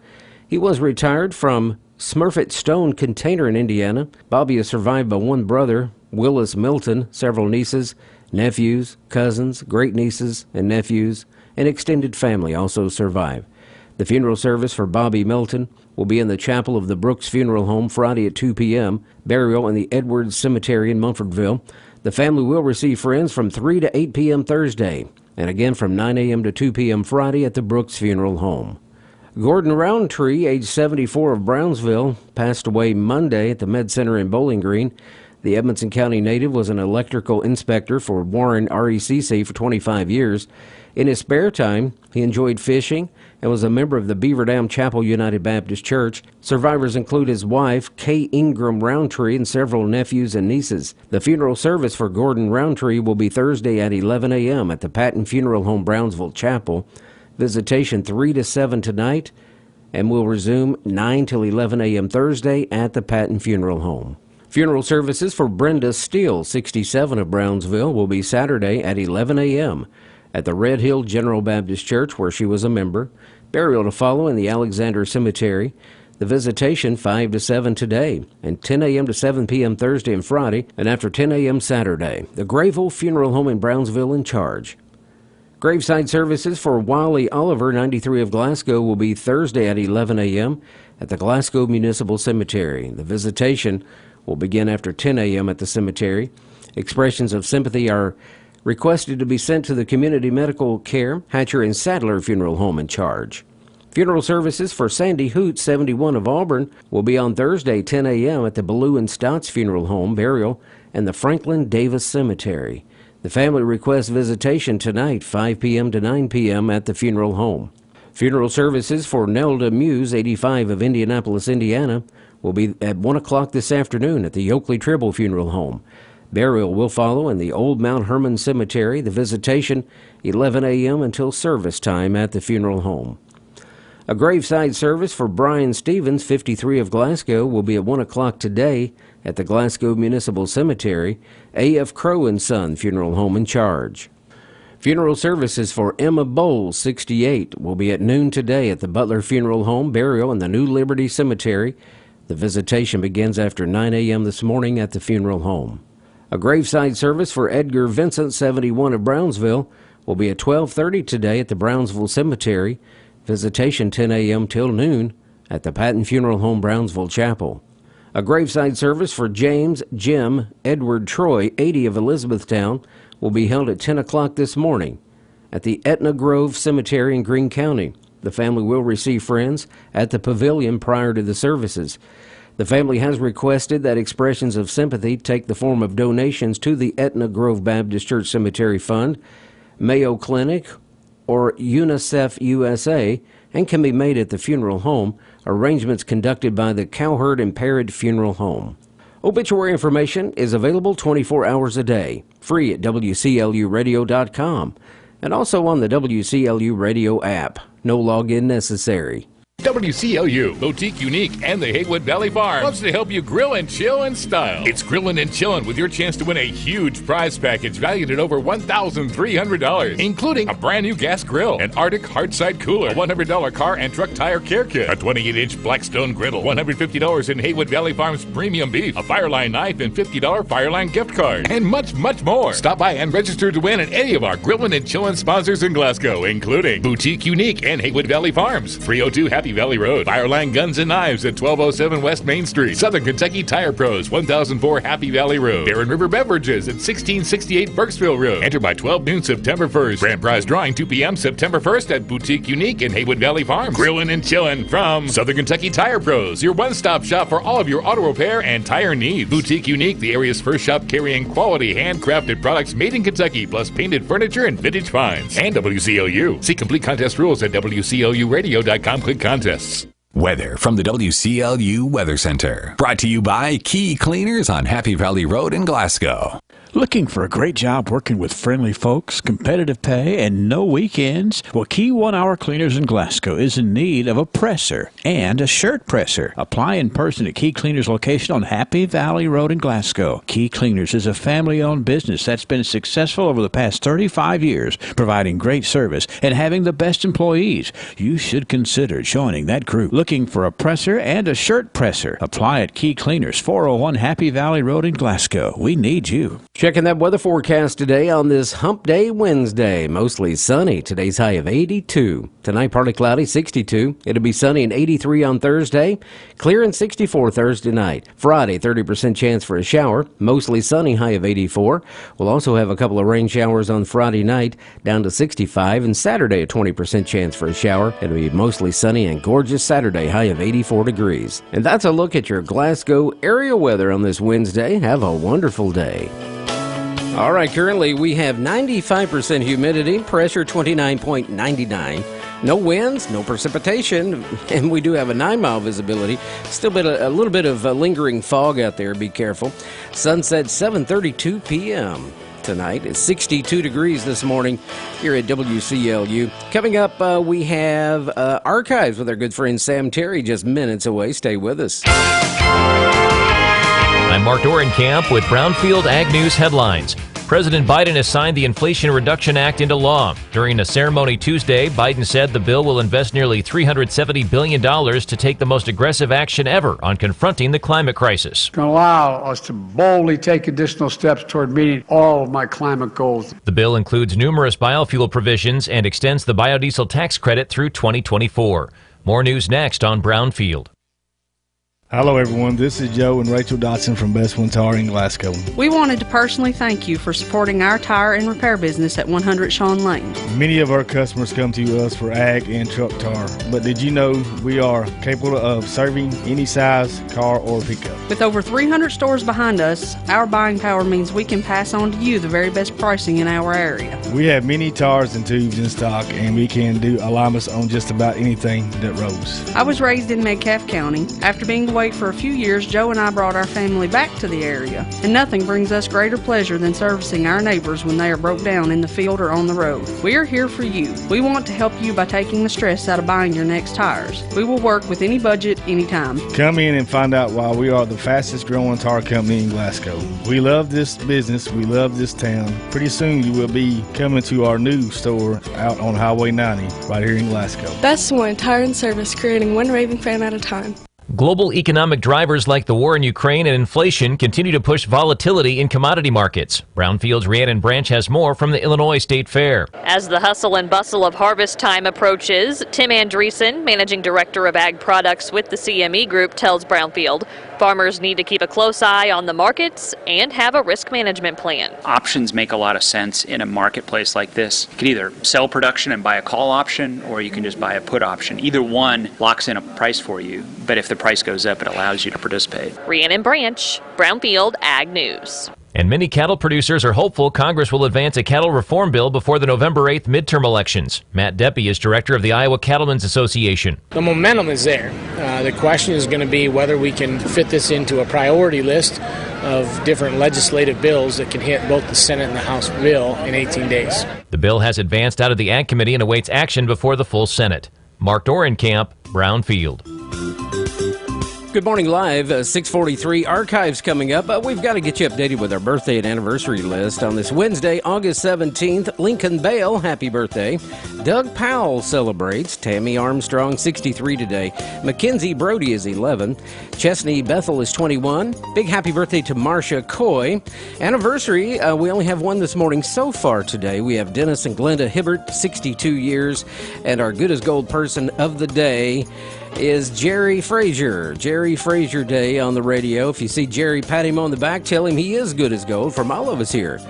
[SPEAKER 20] He was retired from Smurfett Stone Container in Indiana. Bobby is survived by one brother, Willis Milton, several nieces, nephews, cousins, great-nieces, and nephews, and extended family also survive. The funeral service for Bobby Milton will be in the chapel of the Brooks Funeral Home Friday at 2 p.m., burial in the Edwards Cemetery in Mumfordville. The family will receive friends from 3 to 8 p.m. Thursday, and again from 9 a.m. to 2 p.m. Friday at the Brooks Funeral Home. Gordon Roundtree, age 74, of Brownsville, passed away Monday at the Med Center in Bowling Green. The Edmonson County native was an electrical inspector for Warren RECC for 25 years. In his spare time, he enjoyed fishing and was a member of the Beaver Dam Chapel United Baptist Church. Survivors include his wife, Kay Ingram Roundtree, and several nephews and nieces. The funeral service for Gordon Roundtree will be Thursday at 11 a.m. at the Patton Funeral Home, Brownsville Chapel. Visitation 3 to 7 tonight, and will resume 9 till 11 a.m. Thursday at the Patton Funeral Home. Funeral services for Brenda Steele, 67, of Brownsville, will be Saturday at 11 a.m. at the Red Hill General Baptist Church, where she was a member. Burial to follow in the Alexander Cemetery. The visitation 5 to 7 today, and 10 a.m. to 7 p.m. Thursday and Friday, and after 10 a.m. Saturday. The Grayville Funeral Home in Brownsville in charge. Graveside services for Wally Oliver, 93, of Glasgow, will be Thursday at 11 a.m. at the Glasgow Municipal Cemetery. The visitation will begin after 10 a.m. at the cemetery. Expressions of sympathy are requested to be sent to the Community Medical Care Hatcher and Sadler Funeral Home in charge. Funeral services for Sandy Hoot, 71, of Auburn, will be on Thursday, 10 a.m. at the Ballou and Stotts Funeral Home, burial in the Franklin Davis Cemetery. The family requests visitation tonight, 5 p.m. to 9 p.m. at the funeral home. Funeral services for Nelda Muse, 85, of Indianapolis, Indiana, will be at 1 o'clock this afternoon at the Oakley Tribble Funeral Home. Burial will follow in the Old Mount Hermon Cemetery. The visitation 11 a.m. until service time at the funeral home. A graveside service for Brian Stevens, 53, of Glasgow, will be at 1 o'clock today at the Glasgow Municipal Cemetery. A.F. Crow and Son Funeral Home in charge. Funeral services for Emma Bowles, 68, will be at noon today at the Butler Funeral Home, burial in the New Liberty Cemetery. The visitation begins after 9 a.m. this morning at the funeral home. A graveside service for Edgar Vincent, 71, of Brownsville, will be at 12:30 today at the Brownsville Cemetery. Visitation 10 a.m. till noon at the Patton Funeral Home, Brownsville Chapel. A graveside service for James Jim Edward Troy, 80, of Elizabethtown, will be held at 10 o'clock this morning at the Etna Grove Cemetery in Greene County. The family will receive friends at the pavilion prior to the services. The family has requested that expressions of sympathy take the form of donations to the Etna Grove Baptist Church Cemetery Fund, Mayo Clinic, or UNICEF USA, and can be made at the funeral home. Arrangements conducted by the Cowherd and Parrott Funeral Home. Obituary information is available 24 hours a day, free at WCLUradio.com, and also on the WCLU Radio app. No login necessary.
[SPEAKER 3] WCLU, Boutique Unique, and the Haywood Valley Farm loves to help you grill and chill in style. It's Grillin' and Chillin' with your chance to win a huge prize package valued at over $1,300, including a brand new gas grill, an Arctic hardside cooler, a $100 car and truck tire care kit, a 28-inch Blackstone griddle, $150 in Haywood Valley Farms premium beef, a Fireline knife, and $50 Fireline gift card, and much, much more. Stop by and register to win at any of our Grillin' and Chillin' sponsors in Glasgow, including Boutique Unique and Haywood Valley Farms, 302 Happy Valley Road. Fireline Guns and Knives at 1207 West Main Street. Southern Kentucky Tire Pros, 1004 Happy Valley Road. Barren River Beverages at 1668 Burksville Road. Enter by 12 noon September 1st. Grand prize drawing 2 p.m. September 1st at Boutique Unique in Haywood Valley Farms. Grillin' and chillin' from Southern Kentucky Tire Pros, your one-stop shop for all of your auto repair and tire needs. Boutique Unique, the area's first shop carrying quality handcrafted products made in Kentucky, plus painted furniture and vintage finds. And WCLU. See complete contest rules at WCLUradio.com. Click contests.
[SPEAKER 4] Weather from the WCLU Weather Center. Brought to you by Key Cleaners on Happy Valley Road in Glasgow.
[SPEAKER 22] Looking for a great job working with friendly folks, competitive pay, and no weekends? Well, Key 1 Hour Cleaners in Glasgow is in need of a presser and a shirt presser. Apply in person at Key Cleaners location on Happy Valley Road in Glasgow. Key Cleaners is a family-owned business that's been successful over the past 35 years, providing great service and having the best employees. You should consider joining that group. Looking for a presser and a shirt presser? Apply at Key Cleaners, 401 Happy Valley Road in Glasgow. We need you.
[SPEAKER 20] Checking that weather forecast today on this Hump Day Wednesday. Mostly sunny. Today's high of 82. Tonight, partly cloudy, 62. It'll be sunny and 83 on Thursday. Clear and 64 Thursday night. Friday, 30% chance for a shower. Mostly sunny, high of 84. We'll also have a couple of rain showers on Friday night, down to 65. And Saturday, a 20% chance for a shower. It'll be mostly sunny and gorgeous Saturday, high of 84 degrees. And that's a look at your Glasgow area weather on this Wednesday. Have a wonderful day. All right, currently we have 95% humidity, pressure 29.99. No winds, no precipitation, and we do have a 9-mile visibility. Still a little bit of lingering fog out there. Be careful. Sunset 7:32 p.m. tonight. It's 62 degrees this morning here at WCLU. Coming up, we have Archives with our good friend Sam Terry just minutes away. Stay with us.
[SPEAKER 9] I'm Mark Dorenkamp with Brownfield Ag News headlines. President Biden has signed the Inflation Reduction Act into law. During a ceremony Tuesday, Biden said the bill will invest nearly $370 billion to take the most aggressive action ever on confronting the climate crisis.
[SPEAKER 17] It's going to allow us to boldly take additional steps toward meeting all of my climate goals.
[SPEAKER 9] The bill includes numerous biofuel provisions and extends the biodiesel tax credit through 2024. More news next on Brownfield.
[SPEAKER 19] Hello everyone, this is Joe and Rachel Dotson from Best One Tire in Glasgow.
[SPEAKER 21] We wanted to personally thank you for supporting our tire and repair business at 100 Shawn Lane.
[SPEAKER 19] Many of our customers come to us for ag and truck tire, but did you know we are capable of serving any size car or pickup?
[SPEAKER 21] With over 300 stores behind us, our buying power means we can pass on to you the very best pricing in our area.
[SPEAKER 19] We have many tires and tubes in stock, and we can do alignments on just about anything that rolls.
[SPEAKER 21] I was raised in Metcalfe County. After being away for a few years, Joe and I brought our family back to the area, and nothing brings us greater pleasure than servicing our neighbors when they are broke down in the field or on the road. We are here for you. We want to help you by taking the stress out of buying your next tires. We will work with any budget, anytime.
[SPEAKER 19] Come in and find out why we are the fastest growing tire company in Glasgow. We love this business. We love this town. Pretty soon you will be coming to our new store out on Highway 90 right here in Glasgow.
[SPEAKER 23] Best One Tire and Service, creating one raving fan at a time.
[SPEAKER 9] Global economic drivers like the war in Ukraine and inflation continue to push volatility in commodity markets. Brownfield's Rhiannon Branch has more from the Illinois State Fair.
[SPEAKER 24] As the hustle and bustle of harvest time approaches, Tim Andreessen, Managing Director of Ag Products with the CME Group, tells Brownfield farmers need to keep a close eye on the markets and have a risk management plan.
[SPEAKER 28] Options make a lot of sense in a marketplace like this. You can either sell production and buy a call option, or you can just buy a put option. Either one locks in a price for you, but if the price goes up, it allows you to participate.
[SPEAKER 24] Rhiannon Branch, Brownfield Ag News.
[SPEAKER 9] And many cattle producers are hopeful Congress will advance a cattle reform bill before the November 8th midterm elections. Matt Deppy is director of the Iowa Cattlemen's Association.
[SPEAKER 29] The momentum is there. The question is going to be whether we can fit this into a priority list of different legislative bills that can hit both the Senate and the House bill in 18 days.
[SPEAKER 9] The bill has advanced out of the Ag Committee and awaits action before the full Senate. Mark Dorenkamp, Brownfield.
[SPEAKER 20] Good morning live, 6:43 Archives coming up. We've got to get you updated with our birthday and anniversary list on this Wednesday, August 17th. Lincoln Bale, happy birthday. Doug Powell celebrates. Tammy Armstrong, 63 today. Mackenzie Brody is 11. Chesney Bethel is 21. Big happy birthday to Marcia Coy. Anniversary, we only have one this morning so far today. We have Dennis and Glenda Hibbert, 62 years. And our good as gold person of the day is Jerry Frazier. Jerry Frazier Day on the radio. If you see Jerry, pat him on the back. Tell him he is good as gold from all of us here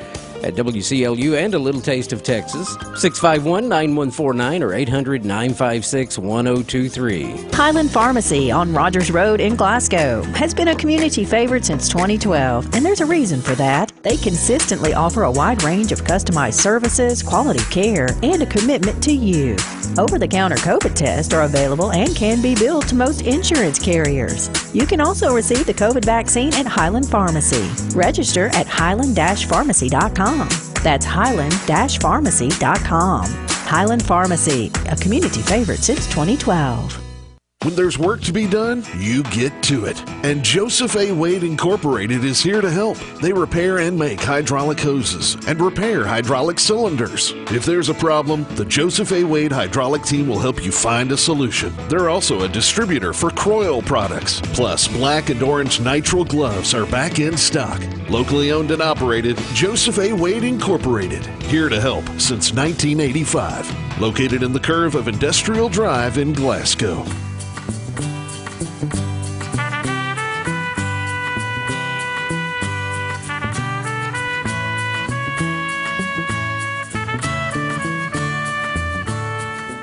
[SPEAKER 20] at WCLU and A Little Taste of Texas. 651-9149 or 800-956-1023.
[SPEAKER 1] Highland Pharmacy on Rogers Road in Glasgow has been a community favorite since 2012, and there's a reason for that. They consistently offer a wide range of customized services, quality care, and a commitment to you. Over-the-counter COVID tests are available and can be billed to most insurance carriers. You can also receive the COVID vaccine at Highland Pharmacy. Register at highland-pharmacy.com. That's highland-pharmacy.com. Highland Pharmacy, a community favorite since 2012.
[SPEAKER 2] When there's work to be done, you get to it. And Joseph A. Wade Incorporated is here to help. They repair and make hydraulic hoses and repair hydraulic cylinders. If there's a problem, the Joseph A. Wade hydraulic team will help you find a solution. They're also a distributor for Croyle products. Plus, black and orange nitrile gloves are back in stock. Locally owned and operated, Joseph A. Wade Incorporated. Here to help since 1985. Located in the curve of Industrial Drive in Glasgow.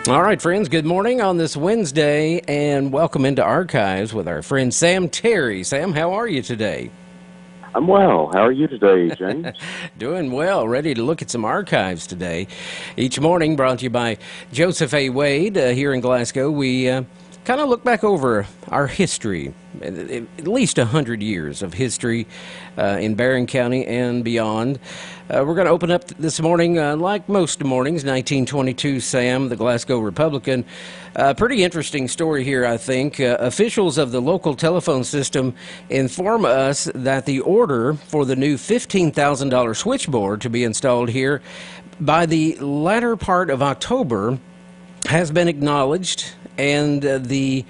[SPEAKER 20] All right, friends, good morning on this Wednesday, and welcome into Archives with our friend Sam Terry. Sam, how are you today?
[SPEAKER 5] I'm well. How are you today, James?
[SPEAKER 20] Doing well. Ready to look at some archives today. Each morning brought to you by Joseph A. Wade here in Glasgow. We kind of look back over our history, at least 100 years of history in Barron County and beyond. We're going to open up this morning, like most mornings, 1922, Sam, the Glasgow Republican. Pretty interesting story here, I think. Officials of the local telephone system inform us that the order for the new $15,000 switchboard to be installed here by the latter part of October has been acknowledged, and the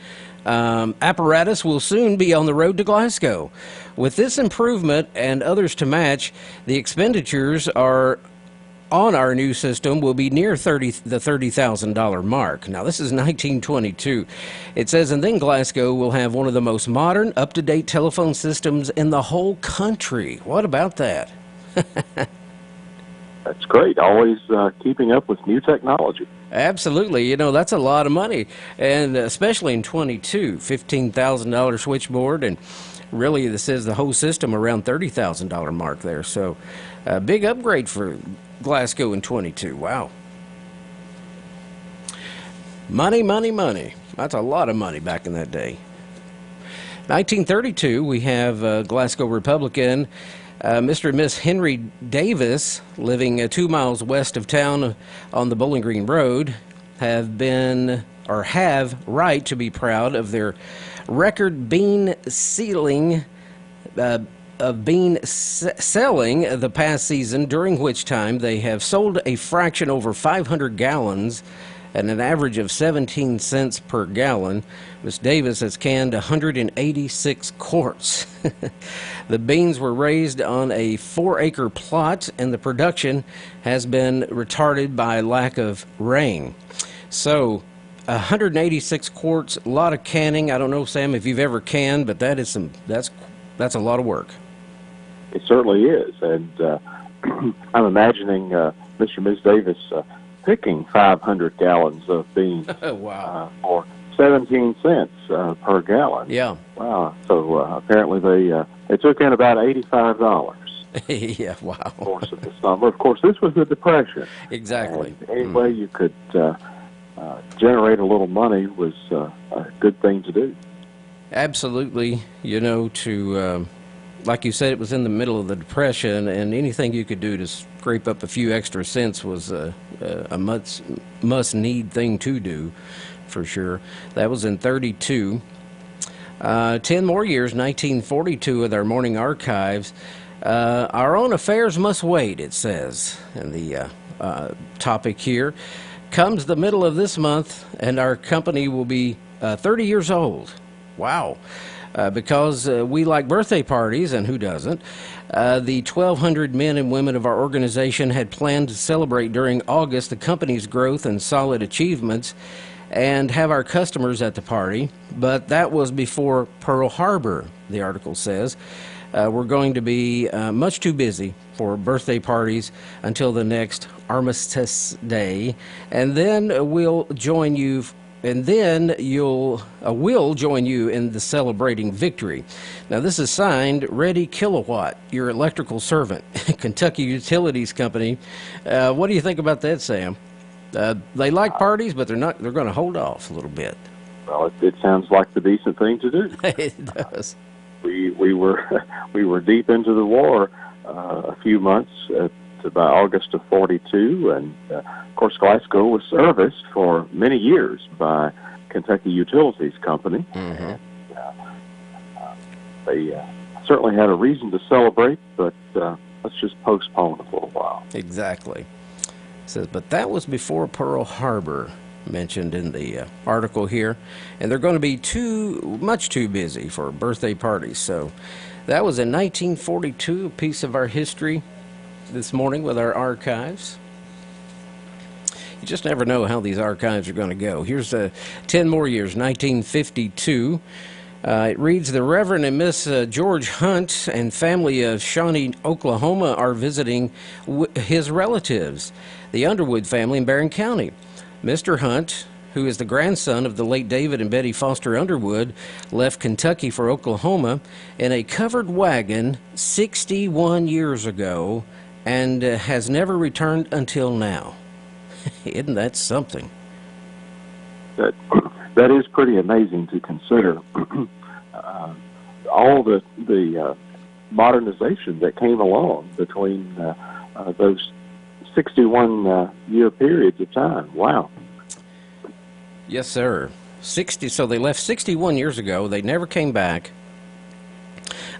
[SPEAKER 20] apparatus will soon be on the road to Glasgow. With this improvement and others to match, the expenditures are on our new system will be near the $30,000 mark. Now, this is 1922. It says, and then Glasgow will have one of the most modern, up-to-date telephone systems in the whole country. What about that?
[SPEAKER 5] That's great. Always keeping up with new technology.
[SPEAKER 20] Absolutely. You know, that's a lot of money, and especially in 22, $15,000 switchboard, and really this is the whole system around $30,000 mark there. So a big upgrade for Glasgow in 22. Wow. Money, money, money. That's a lot of money back in that day. 1932, we have Glasgow Republican Mr. and Miss Henry Davis, living 2 miles west of town on the Bowling Green Road, have right to be proud of their record bean selling the past season, during which time they have sold a fraction over 500 gallons at an average of 17 cents per gallon. Miss Davis has canned 186 quarts. The beans were raised on a 4-acre plot, and the production has been retarded by lack of rain. So 186 quarts, a lot of canning. I don't know, Sam, if you've ever canned, but that's a lot of work.
[SPEAKER 5] It certainly is, and I'm imagining Mr. and Ms. Davis picking 500 gallons of beans
[SPEAKER 20] wow.
[SPEAKER 5] For 17 cents per gallon.
[SPEAKER 20] Yeah.
[SPEAKER 5] Wow. So apparently they took in about $85.
[SPEAKER 20] Yeah, wow.
[SPEAKER 5] Of course, of the summer. Of course, this was the Depression.
[SPEAKER 20] Exactly.
[SPEAKER 5] And any way you could generate a little money was a good thing to do.
[SPEAKER 20] Absolutely. You know, like you said, it was in the middle of the Depression, and anything you could do to scrape up a few extra cents was a must-need thing to do, for sure. That was in 32. 10 more years, 1942, with our morning archives. Our own affairs must wait, it says, in the topic here. Comes the middle of this month, and our company will be 30 years old. Wow. Because we like birthday parties, and who doesn't? The 1,200 men and women of our organization had planned to celebrate during August the company's growth and solid achievements and have our customers at the party. But that was before Pearl Harbor, the article says. We're going to be much too busy for birthday parties until the next Armistice Day, and then we'll join you. And then we'll join you in the celebrating victory. Now, this is signed Ready Kilowatt, your electrical servant, Kentucky Utilities Company. What do you think about that, Sam? They like parties, but they're going to hold off a little bit.
[SPEAKER 5] Well, it sounds like the decent thing to do.
[SPEAKER 20] It does.
[SPEAKER 5] We were deep into the war a few months by August of '42, and of course Glasgow was serviced for many years by Kentucky Utilities Company.
[SPEAKER 20] Mm-hmm.
[SPEAKER 5] They certainly had a reason to celebrate, but let's just postpone it for a while.
[SPEAKER 20] Exactly. It says, but that was before Pearl Harbor, mentioned in the article here, and they're going to be much too busy for birthday parties. So that was in 1942, a piece of our history this morning with our archives. You just never know how these archives are going to go. Here's 10 more years, 1952. It reads, the Reverend and Miss George Hunt and family of Shawnee, Oklahoma are visiting his relatives, the Underwood family in Barron County. Mr. Hunt, who is the grandson of the late David and Betty Foster Underwood, left Kentucky for Oklahoma in a covered wagon 61 years ago and has never returned until now. Isn't that something?
[SPEAKER 5] That is pretty amazing to consider. All the modernization that came along between those 61 year periods of time. Wow.
[SPEAKER 20] Yes, sir. So they left 61 years ago. They never came back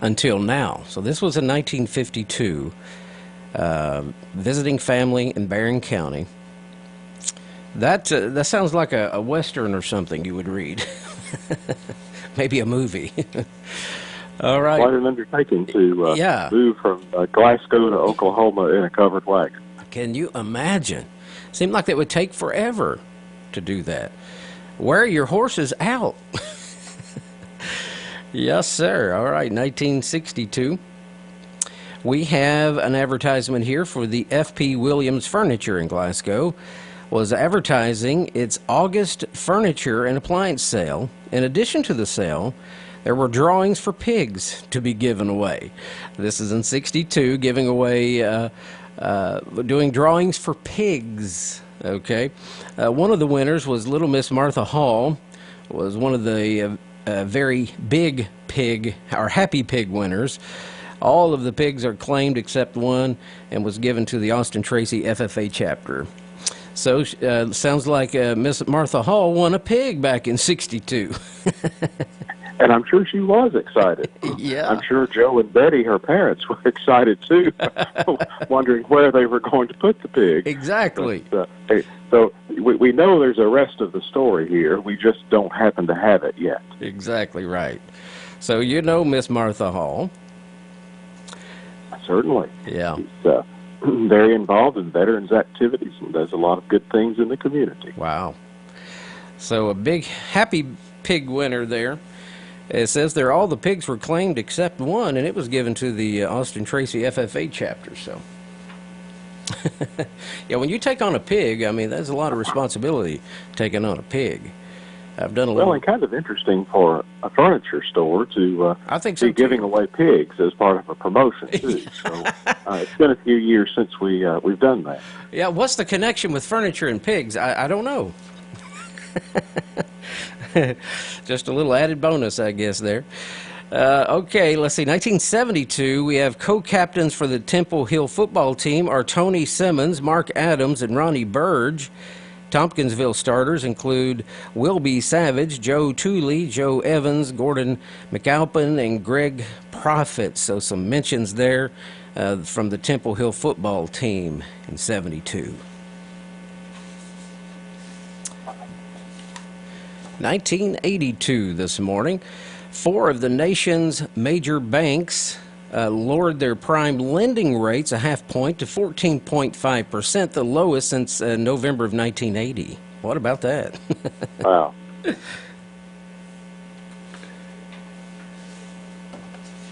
[SPEAKER 20] until now. So this was in 1952. Visiting family in Barron County. That sounds like a Western or something you would read. Maybe a movie. All right.
[SPEAKER 5] Quite an undertaking to move from Glasgow to Oklahoma in a covered wagon.
[SPEAKER 20] Can you imagine? Seemed like it would take forever to do that. Wear your horses out. Yes, sir. All right, 1962. We have an advertisement here for the F.P. Williams Furniture in Glasgow. Was advertising its August furniture and appliance sale. In addition to the sale, there were drawings for pigs to be given away. This is in 62, giving away, doing drawings for pigs. Okay. One of the winners was Little Miss Martha Hall, was one of the very big pig, or happy pig winners. All of the pigs are claimed except one and was given to the Austin Tracy FFA chapter. So, sounds like Miss Martha Hall won a pig back in 62.
[SPEAKER 5] And I'm sure she was excited.
[SPEAKER 20] Yeah.
[SPEAKER 5] I'm sure Joe and Betty, her parents, were excited too, wondering where they were going to put the pig.
[SPEAKER 20] Exactly.
[SPEAKER 5] But, so we know there's a rest of the story here. We just don't happen to have it yet.
[SPEAKER 20] Exactly right. So you know Miss Martha Hall.
[SPEAKER 5] Certainly.
[SPEAKER 20] Yeah.
[SPEAKER 5] She's very involved in veterans activities and does a lot of good things in the community.
[SPEAKER 20] Wow. So a big happy pig winner there. It says there all the pigs were claimed except one, and it was given to the Austin Tracy FFA chapter. So, yeah, when you take on a pig, I mean, that's a lot of responsibility taking on a pig. I've done a little.
[SPEAKER 5] Well, and kind of interesting for a furniture store to
[SPEAKER 20] I think so
[SPEAKER 5] be giving away pigs as part of a promotion too. So it's been a few years since we've done that.
[SPEAKER 20] Yeah, what's the connection with furniture and pigs? I don't know. Just a little added bonus, I guess, there. Okay, let's see. 1972, we have co-captains for the Temple Hill football team are Tony Simmons, Mark Adams, and Ronnie Burge. Tompkinsville starters include Wilby Savage, Joe Tooley, Joe Evans, Gordon McAlpin, and Greg Profit. So some mentions there from the Temple Hill football team in 72. 1982 this morning. 4 of the nation's major banks lowered their prime lending rates a half point to 14.5%, the lowest since November of 1980. What about that?
[SPEAKER 5] Wow.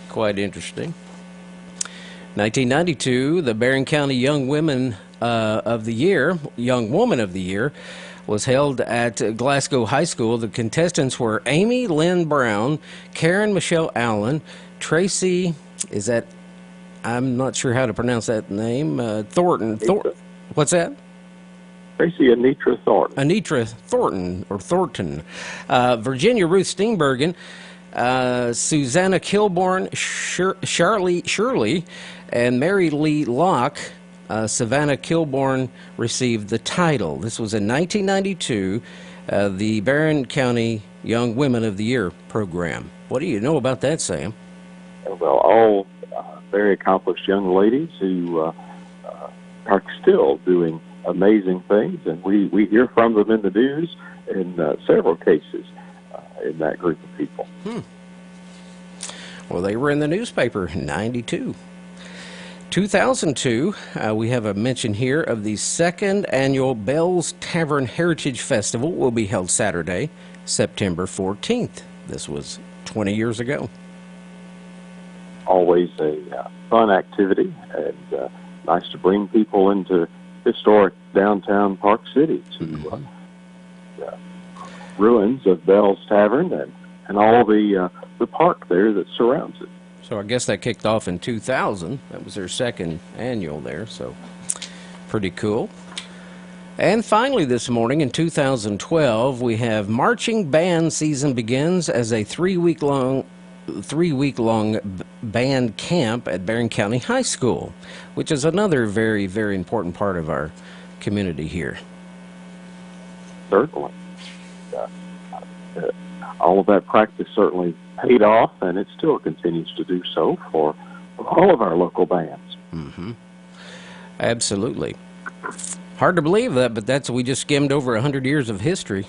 [SPEAKER 20] Quite interesting. 1992, the Barron County Young Woman of the Year was held at Glasgow High School. The contestants were Amy Lynn Brown, Karen Michelle Allen, Tracy, I'm not sure how to pronounce that name, Thornton. What's that?
[SPEAKER 5] Tracy Anitra Thornton.
[SPEAKER 20] Anitra Thornton, or Thornton. Virginia Ruth Steenbergen, Susanna Kilborn, Shirley, and Mary Lee Locke. Savannah Kilborn received the title. This was in 1992, the Barron County Young Women of the Year program. What do you know about that, Sam?
[SPEAKER 5] Well, all very accomplished young ladies who are still doing amazing things, and we hear from them in the news in several cases in that group of people.
[SPEAKER 20] Well, they were in the newspaper in 92. 2002, we have a mention here of the second annual Bell's Tavern Heritage Festival will be held Saturday, September 14th. This was 20 years ago.
[SPEAKER 5] Always a fun activity, and nice to bring people into historic downtown Park City to the ruins of Bell's Tavern and all the park there that surrounds it.
[SPEAKER 20] So I guess that kicked off in 2000. That was their second annual there, so pretty cool. And finally this morning in 2012, we have marching band season begins as a three-week-long band camp at Barron County High School, which is another very, very important part of our community here.
[SPEAKER 5] Certainly. All of that practice certainly paid off, and it still continues to do so for all of our local bands.
[SPEAKER 20] Absolutely. Hard to believe that, but we just skimmed over 100 years of history.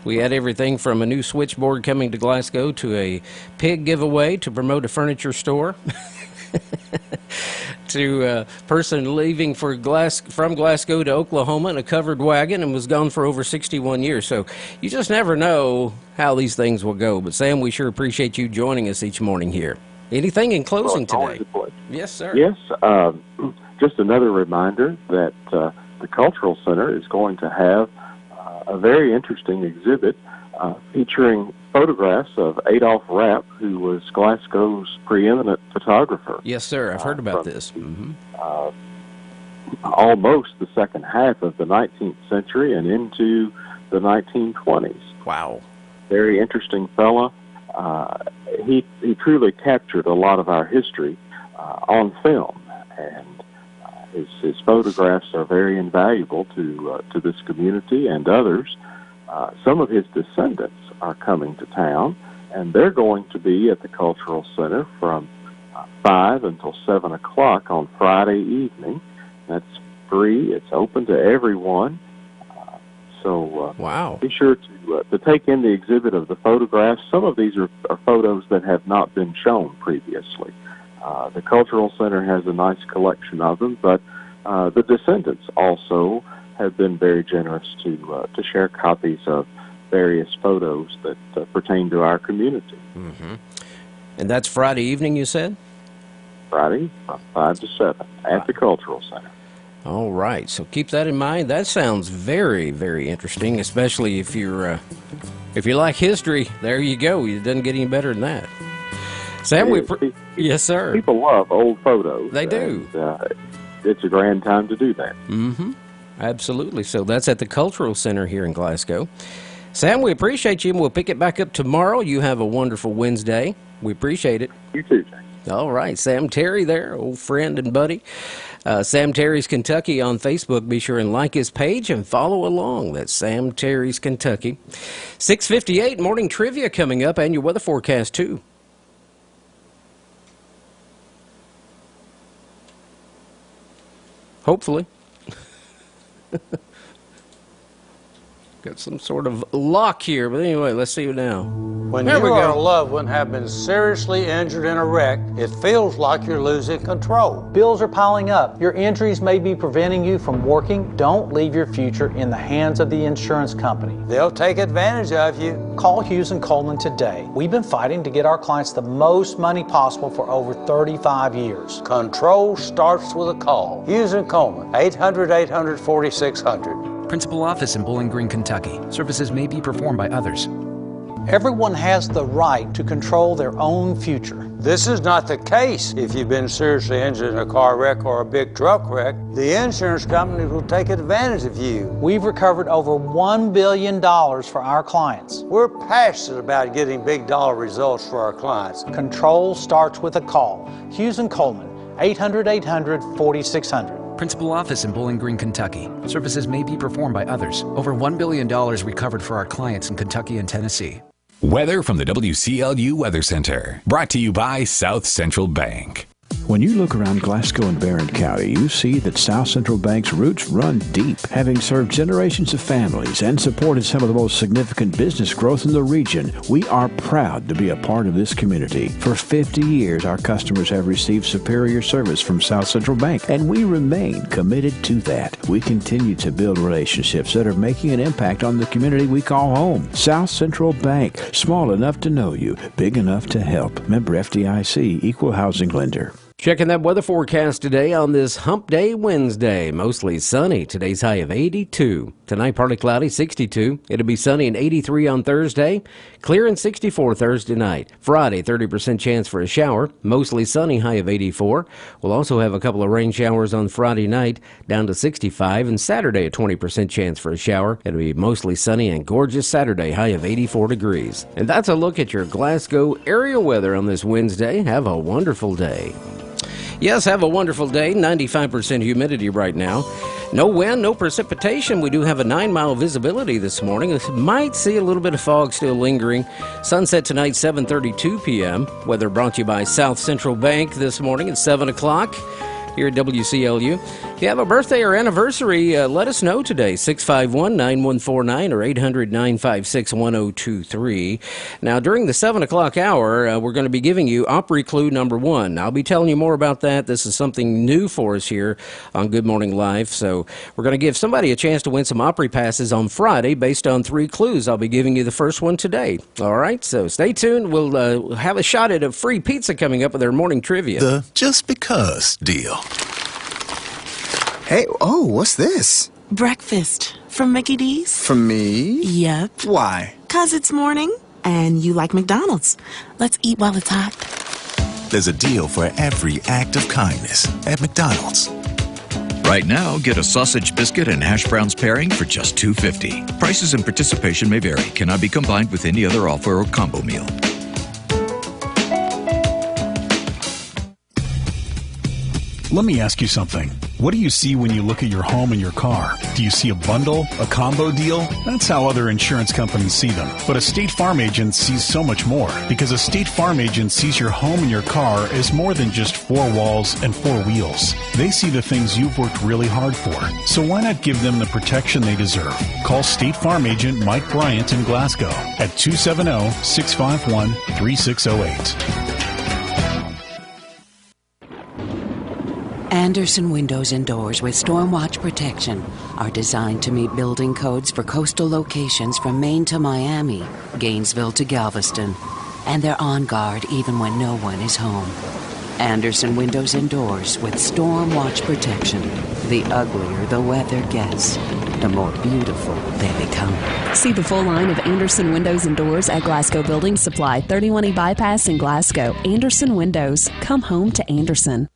[SPEAKER 20] We had everything from a new switchboard coming to Glasgow to a pig giveaway to promote a furniture store to a person leaving from Glasgow to Oklahoma in a covered wagon and was gone for over 61 years. So you just never know how these things will go. But Sam, we sure appreciate you joining us each morning here. Anything in closing today? Yes, sir.
[SPEAKER 5] Yes. Just another reminder that the Cultural Center is going to have a very interesting exhibit featuring photographs of Adolph Rapp, who was Glasgow's preeminent photographer.
[SPEAKER 20] Yes, sir. I've heard about this.
[SPEAKER 5] Almost the second half of the 19th century and into the 1920s.
[SPEAKER 20] Wow.
[SPEAKER 5] Very interesting fella. He truly captured a lot of our history on film, and his photographs are very invaluable to this community and others. Some of his descendants are coming to town, and they're going to be at the Cultural Center from 5 until 7 o'clock on Friday evening. That's free. It's open to everyone.
[SPEAKER 20] Wow.
[SPEAKER 5] Be sure to take in the exhibit of the photographs. Some of these are photos that have not been shown previously. The Cultural Center has a nice collection of them, but the descendants also have been very generous to share copies of various photos that pertain to our community.
[SPEAKER 20] And that's Friday evening, you said?
[SPEAKER 5] Friday from 5 to 7 at the Cultural Center.
[SPEAKER 20] All right, so keep that in mind. That sounds very, very interesting, especially if you like history. There you go. It doesn't get any better than that. Sam, yes, sir.
[SPEAKER 5] People love old photos.
[SPEAKER 20] They do.
[SPEAKER 5] And, it's a grand time to do that.
[SPEAKER 20] Absolutely. So that's at the Cultural Center here in Glasgow. Sam, we appreciate you, and we'll pick it back up tomorrow. You have a wonderful Wednesday. We appreciate it.
[SPEAKER 5] You too, James.
[SPEAKER 20] All right. Sam Terry there, old friend and buddy. Sam Terry's Kentucky on Facebook. Be sure and like his page and follow along. That's Sam Terry's Kentucky. 6:58, morning trivia coming up, and your weather forecast, too. Hopefully. Got some sort of lock here, but anyway, let's see it now.
[SPEAKER 6] When
[SPEAKER 20] There
[SPEAKER 6] you
[SPEAKER 20] we
[SPEAKER 6] or
[SPEAKER 20] go.
[SPEAKER 6] a loved one have been seriously injured in a wreck, it feels like you're losing control. Bills are piling up. Your injuries may be preventing you from working. Don't leave your future in the hands of the insurance company. They'll take advantage of you. Call Hughes & Coleman today. We've been fighting to get our clients the most money possible for over 35 years. Control starts with a call. Hughes & Coleman, 800-800-4600.
[SPEAKER 7] Principal office in Bowling Green, Kentucky. Services may be performed by others.
[SPEAKER 6] Everyone has the right to control their own future. This is not the case if you've been seriously injured in a car wreck or a big truck wreck. The insurance company will take advantage of you. We've recovered over $1 billion for our clients. We're passionate about getting big dollar results for our clients. Control starts with a call. Hughes & Coleman, 800-800-4600.
[SPEAKER 7] Principal office in Bowling Green, Kentucky. Services may be performed by others. Over $1 billion recovered for our clients in Kentucky and Tennessee.
[SPEAKER 4] Weather from the WCLU Weather Center. Brought to you by South Central Bank.
[SPEAKER 22] When you look around Glasgow and Barron County, you see that South Central Bank's roots run deep. Having served generations of families and supported some of the most significant business growth in the region, we are proud to be a part of this community. For 50 years, our customers have received superior service from South Central Bank, and we remain committed to that. We continue to build relationships that are making an impact on the community we call home. South Central Bank, small enough to know you, big enough to help. Member FDIC, Equal Housing Lender.
[SPEAKER 20] Checking that weather forecast today on this Hump Day Wednesday. Mostly sunny. Today's high of 82. Tonight, partly cloudy, 62. It'll be sunny and 83 on Thursday. Clear and 64 Thursday night. Friday, 30% chance for a shower. Mostly sunny, high of 84. We'll also have a couple of rain showers on Friday night, down to 65. And Saturday, a 20% chance for a shower. It'll be mostly sunny and gorgeous Saturday, high of 84 degrees. And that's a look at your Glasgow area weather on this Wednesday. Have a wonderful day. Yes, have a wonderful day. 95% humidity right now. No wind, no precipitation. We do have a 9-mile visibility this morning. Might see a little bit of fog still lingering. Sunset tonight, 7:32 p.m. Weather brought to you by South Central Bank this morning at 7 o'clock here at WCLU. If you have a birthday or anniversary, let us know today. 651-9149 or 800-956-1023. Now, during the 7 o'clock hour, we're going to be giving you Opry Clue number 1. I'll be telling you more about that. This is something new for us here on Good Morning Live. So we're going to give somebody a chance to win some Opry passes on Friday based on 3 clues. I'll be giving you the first one today. All right, so stay tuned. We'll have a shot at a free pizza coming up with our morning trivia.
[SPEAKER 8] The Just Because deal. Hey, oh, what's this?
[SPEAKER 10] Breakfast from Mickey D's.
[SPEAKER 8] From me?
[SPEAKER 10] Yep.
[SPEAKER 8] Why?
[SPEAKER 10] 'Cause it's morning and you like McDonald's. Let's eat while it's hot.
[SPEAKER 8] There's a deal for every act of kindness at McDonald's.
[SPEAKER 11] Right now, get a sausage biscuit and hash browns pairing for just $2.50. Prices and participation may vary. Cannot be combined with any other offer or combo meal.
[SPEAKER 12] Let me ask you something. What do you see when you look at your home and your car? Do you see a bundle, a combo deal? That's how other insurance companies see them. But a State Farm agent sees so much more, because a State Farm agent sees your home and your car as more than just 4 walls and 4 wheels. They see the things you've worked really hard for. So why not give them the protection they deserve? Call State Farm agent Mike Bryant in Glasgow at 270-651-3608.
[SPEAKER 13] Andersen Windows and Doors with Stormwatch protection are designed to meet building codes for coastal locations from Maine to Miami, Gainesville to Galveston, and they're on guard even when no one is home. Andersen Windows and Doors with Stormwatch protection. The uglier the weather gets, the more beautiful they become.
[SPEAKER 14] See the full line of Andersen Windows and Doors at Glasgow Building Supply, 31E Bypass in Glasgow. Andersen Windows. Come home to Andersen.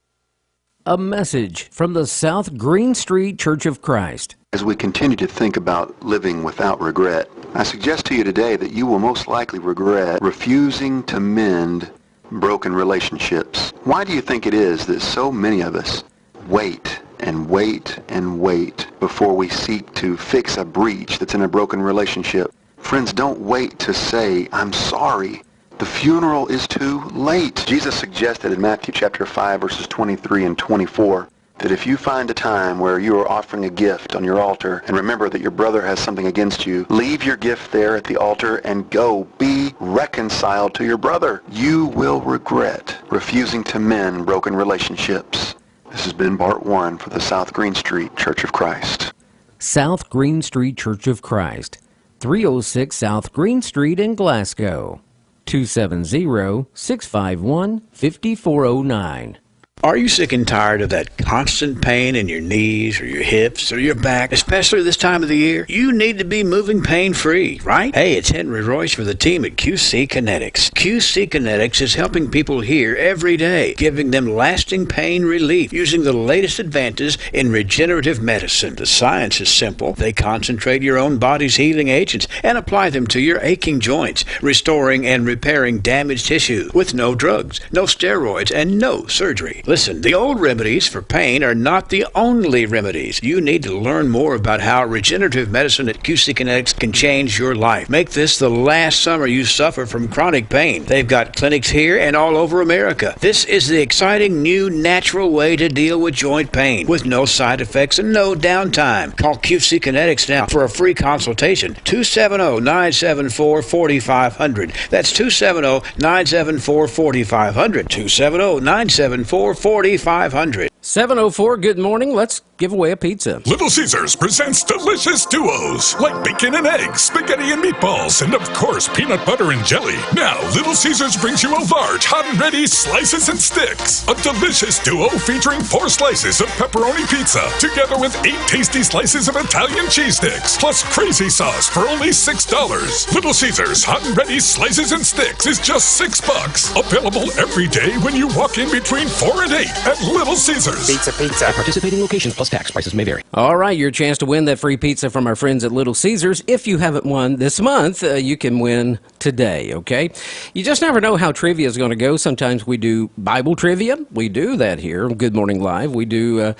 [SPEAKER 20] A message from the South Green Street Church of Christ.
[SPEAKER 26] As we continue to think about living without regret, I suggest to you today that you will most likely regret refusing to mend broken relationships. Why do you think it is that so many of us wait and wait and wait before we seek to fix a breach that's in a broken relationship? Friends, don't wait to say, I'm sorry. The funeral is too late. Jesus suggested in Matthew chapter 5, verses 23 and 24, that if you find a time where you are offering a gift on your altar and remember that your brother has something against you, leave your gift there at the altar and go be reconciled to your brother. You will regret refusing to mend broken relationships. This has been Bart Warren for the South Green Street Church of Christ.
[SPEAKER 20] South Green Street Church of Christ, 306 South Green Street in Glasgow, 270-651-5409.
[SPEAKER 22] Are you sick and tired of that constant pain in your knees or your hips or your back, especially this time of the year? You need to be moving pain-free, right? Hey, it's Henry Royce for the team at QC Kinetics. QC Kinetics is helping people here every day, giving them lasting pain relief using the latest advances in regenerative medicine. The science is simple. They concentrate your own body's healing agents and apply them to your aching joints, restoring and repairing damaged tissue with no drugs, no steroids, and no surgery. Listen, the old remedies for pain are not the only remedies. You need to learn more about how regenerative medicine at QC Kinetics can change your life. Make this the last summer you suffer from chronic pain. They've got clinics here and all over America. This is the exciting new natural way to deal with joint pain with no side effects and no downtime. Call QC Kinetics now for a free consultation. 270-974-4500. That's 270-974-4500. 270-974-4500. 704,
[SPEAKER 20] good morning. Let's give away a pizza.
[SPEAKER 3] Little Caesars presents delicious duos like bacon and eggs, spaghetti and meatballs, and of course peanut butter and jelly. Now, Little Caesars brings you a large, hot and ready slices and sticks. A delicious duo featuring 4 slices of pepperoni pizza, together with 8 tasty slices of Italian cheese sticks, plus crazy sauce for only $6. Little Caesars hot and ready slices and sticks is just $6. Available every day when you walk in between 4 and 8 at Little Caesars.
[SPEAKER 7] Pizza. At participating locations plus tax. Prices may vary.
[SPEAKER 20] All right, your chance to win that free pizza from our friends at Little Caesars. If you haven't won this month, you can win today, okay? You just never know how trivia is going to go. Sometimes we do Bible trivia. We do that here on Good Morning Live. We do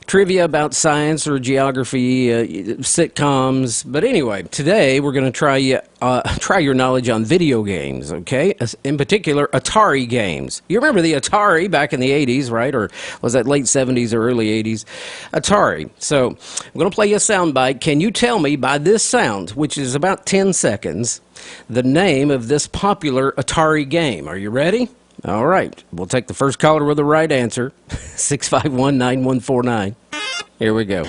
[SPEAKER 20] trivia about science or geography, sitcoms. But anyway, today we're going to try your knowledge on video games, okay? In particular, Atari games. You remember the Atari back in the 80s, right? Or was that late 70s or early 80s? Atari. So I'm going to play you a sound bite. Can you tell me by this sound, which is about 10 seconds, the name of this popular Atari game? Are you ready? All right. We'll take the first caller with the right answer. 651-9149. Here we go.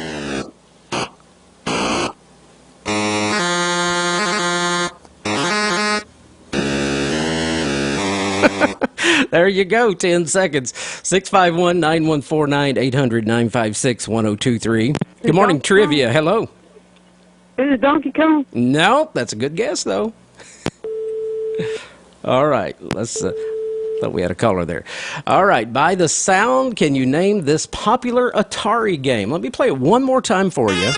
[SPEAKER 20] There you go, 10 seconds. 651-9149, 800-956-1023. Good morning, Trivia. Hello.
[SPEAKER 15] Is it Donkey Kong?
[SPEAKER 20] No, that's a good guess, though. All right, let's... thought we had a caller there. All right, by the sound, can you name this popular Atari game? Let me play it one more time for you.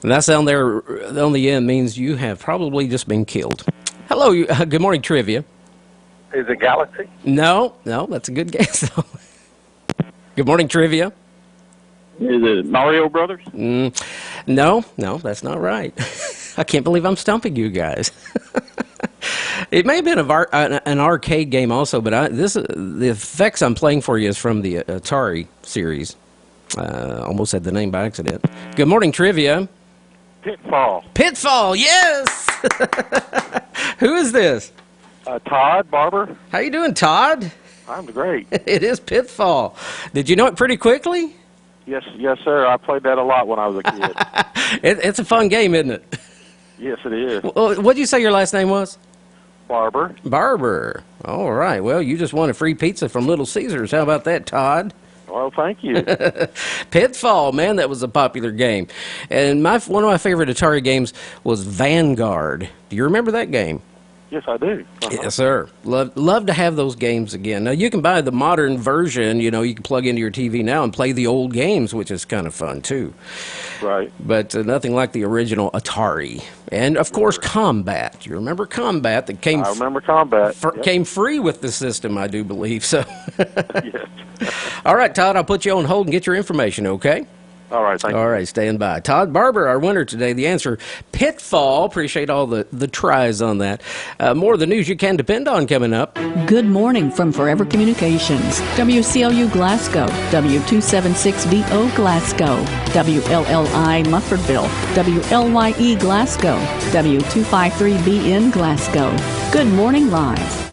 [SPEAKER 20] And that sound there on the end means you have probably just been killed. Hello, good morning, Trivia.
[SPEAKER 16] Is it Galaxy?
[SPEAKER 20] No, that's a good guess, though. Good morning, Trivia.
[SPEAKER 16] Is it Mario Brothers?
[SPEAKER 20] No, that's not right. I can't believe I'm stumping you guys. It may have been an arcade game also, but the effects I'm playing for you is from the Atari series. Almost said the name by accident. Good morning, Trivia. Pitfall, yes! Who is this?
[SPEAKER 16] Todd Barber.
[SPEAKER 20] How you doing, Todd?
[SPEAKER 16] I'm great.
[SPEAKER 20] It is Pitfall. Did you know it pretty quickly?
[SPEAKER 16] Yes, sir. I played that a lot when I was a kid.
[SPEAKER 20] It's a fun game, isn't it?
[SPEAKER 16] Yes, it is.
[SPEAKER 20] Well, what did you say your last name was?
[SPEAKER 16] Barber.
[SPEAKER 20] All right. Well, you just won a free pizza from Little Caesars. How about that, Todd?
[SPEAKER 16] Well, thank you.
[SPEAKER 20] Pitfall, man, that was a popular game. And one of my favorite Atari games was Vanguard. Do you remember that game?
[SPEAKER 16] Yes, I do.
[SPEAKER 20] Yes, sir. Love to have those games again. Now, you can buy the modern version. You can plug into your TV now and play the old games, which is kind of fun, too.
[SPEAKER 16] Right.
[SPEAKER 20] But nothing like the original Atari. And, of course, Combat. You remember Combat?
[SPEAKER 16] I remember Combat.
[SPEAKER 20] Came free with the system, I do believe. So.
[SPEAKER 16] Yes.
[SPEAKER 20] All right, Todd, I'll put you on hold and get your information, okay?
[SPEAKER 16] All right, thank you.
[SPEAKER 20] All right, stand by. Todd Barber, our winner today. The answer, pitfall. Appreciate all the tries on that. More of the news you can depend on coming up.
[SPEAKER 17] Good morning from Forever Communications. WCLU Glasgow, W276VO Glasgow, WLLI Muffordville, WLYE Glasgow, W253BN Glasgow. Good morning live.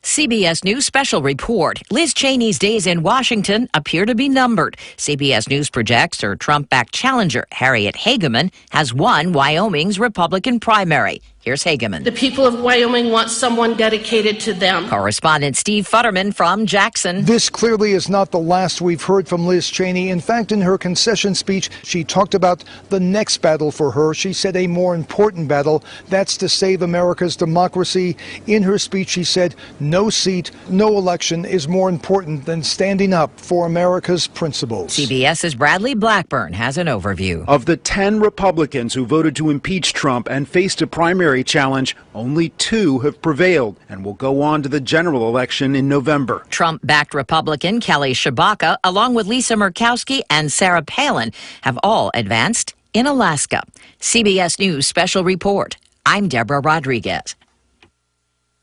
[SPEAKER 18] CBS News special report. Liz Cheney's days in Washington appear to be numbered. CBS News projects her Trump-backed challenger, Harriet Hageman, has won Wyoming's Republican primary. Here's Hageman.
[SPEAKER 19] The people of Wyoming want someone dedicated to them.
[SPEAKER 18] Correspondent Steve Futterman from Jackson.
[SPEAKER 21] This clearly is not the last we've heard from Liz Cheney. In fact, in her concession speech, she talked about the next battle for her. She said a more important battle. That's to save America's democracy. In her speech, she said, no seat, no election is more important than standing up for America's principles.
[SPEAKER 18] CBS's Bradley Blackburn has an overview.
[SPEAKER 23] Of the 10 Republicans who voted to impeach Trump and faced a primary challenge, only 2 have prevailed and will go on to the general election in November.
[SPEAKER 18] Trump-backed Republican Kelly Tshibaka, along with Lisa Murkowski and Sarah Palin, have all advanced in Alaska. CBS News special report. I'm Deborah Rodriguez.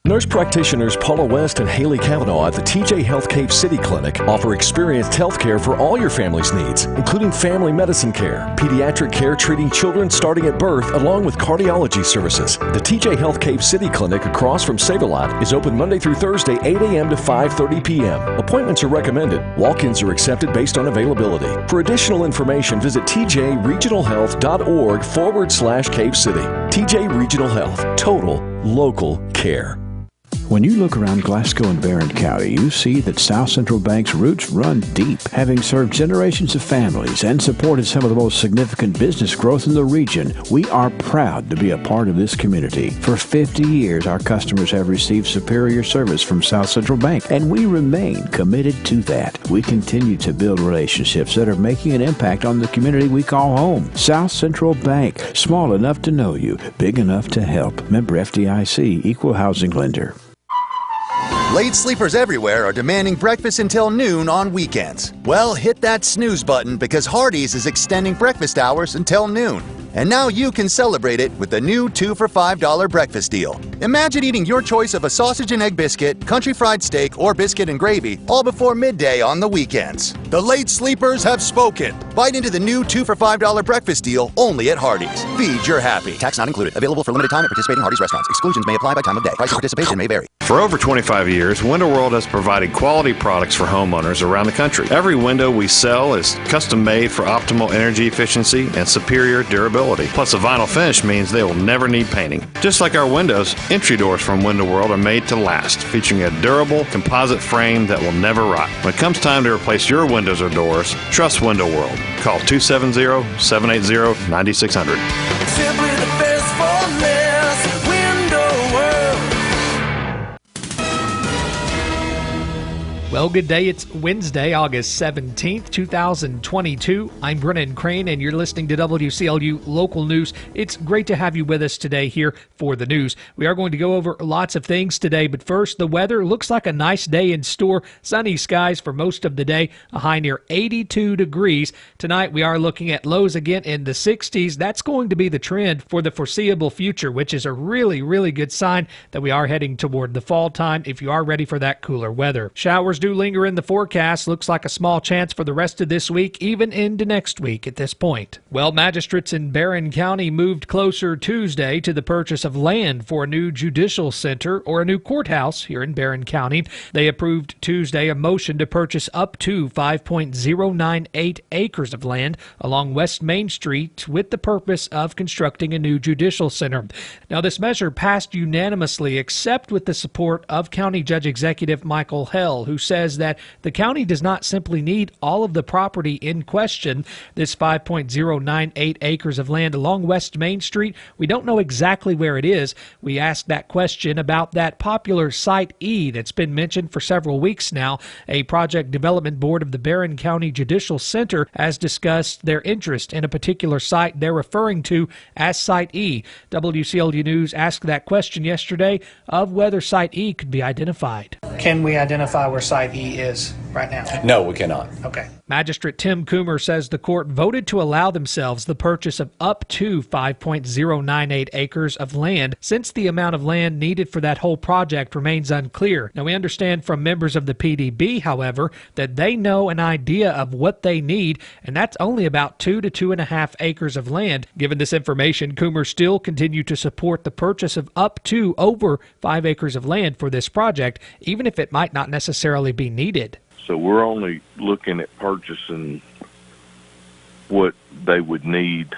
[SPEAKER 24] Nurse practitioners Paula West and Haley Cavanaugh at the TJ Health Cave City Clinic offer experienced health care for all your family's needs, including family medicine care, pediatric care treating children starting at birth, along with cardiology services. The TJ Health Cave City Clinic across from Save-A-Lot is open Monday through Thursday, 8 a.m. to 5:30 p.m. Appointments are recommended. Walk-ins are accepted based on availability. For additional information, visit tjregionalhealth.org/Cave City. TJ Regional Health. Total local care.
[SPEAKER 22] When you look around Glasgow and Barron County, you see that South Central Bank's roots run deep. Having served generations of families and supported some of the most significant business growth in the region, we are proud to be a part of this community. For 50 years, our customers have received superior service from South Central Bank, and we remain committed to that. We continue to build relationships that are making an impact on the community we call home. South Central Bank, small enough to know you, big enough to help. Member FDIC, Equal Housing Lender.
[SPEAKER 25] Late sleepers everywhere are demanding breakfast until noon on weekends. Well, hit that snooze button because Hardee's is extending breakfast hours until noon. And now you can celebrate it with the new 2 for $5 breakfast deal. Imagine eating your choice of a sausage and egg biscuit, country fried steak, or biscuit and gravy all before midday on the weekends. The late sleepers have spoken. Bite into the new 2 for $5 breakfast deal only at Hardee's. Feed your happy. Tax not included. Available for limited time at participating Hardee's restaurants. Exclusions may apply by time of day. Price of participation may vary.
[SPEAKER 27] For over 25 years, Window World has provided quality products for homeowners around the country. Every window we sell is custom made for optimal energy efficiency and superior durability. Plus, a vinyl finish means they will never need painting. Just like our windows, entry doors from Window World are made to last, featuring a durable composite frame that will never rot. When it comes time to replace your windows or doors, trust Window World. Call 270-780-9600.
[SPEAKER 28] Simply the best for less. Window World.
[SPEAKER 30] Well, good day. It's Wednesday, August 17th, 2022. I'm Brennan Crane, and you're listening to WCLU Local News. It's great to have you with us today here for the news. We are going to go over lots of things today, but first, the weather looks like a nice day in store. Sunny skies for most of the day, a high near 82 degrees. Tonight, we are looking at lows again in the 60s. That's going to be the trend for the foreseeable future, which is a really, really good sign that we are heading toward the fall time if you are ready for that cooler weather. Showers do linger in the forecast. Looks like a small chance for the rest of this week, even into next week at this point. Well, magistrates in Barron County moved closer Tuesday to the purchase of land for a new judicial center or a new courthouse here in Barron County. They approved Tuesday a motion to purchase up to 5.098 acres of land along West Main Street with the purpose of constructing a new judicial center. Now, this measure passed unanimously except with the support of County Judge Executive Michael Hell, who says that the county does not simply need all of the property in question. This 5.098 acres of land along West Main Street, we don't know exactly where it is. We asked that question about that popular Site E that's been mentioned for several weeks now. A project development board of the Barron County Judicial Center has discussed their interest in a particular site they're referring to as Site E. WCLU News asked that question yesterday of whether Site E could be identified.
[SPEAKER 31] Can we identify where Site E is?
[SPEAKER 1] right now?
[SPEAKER 2] No, we cannot.
[SPEAKER 1] Okay.
[SPEAKER 30] Magistrate Tim Coomer says the court voted to allow themselves the purchase of up to 5.098 acres of land, since the amount of land needed for that whole project remains unclear. Now, we understand from members of the PDB, however, that they know an idea of what they need, and that's only about 2 to 2.5 acres of land. Given this information, Coomer still continue to support the purchase of up to over 5 acres of land for this project, even if it might not necessarily be needed.
[SPEAKER 4] So we're only looking at purchasing what they would need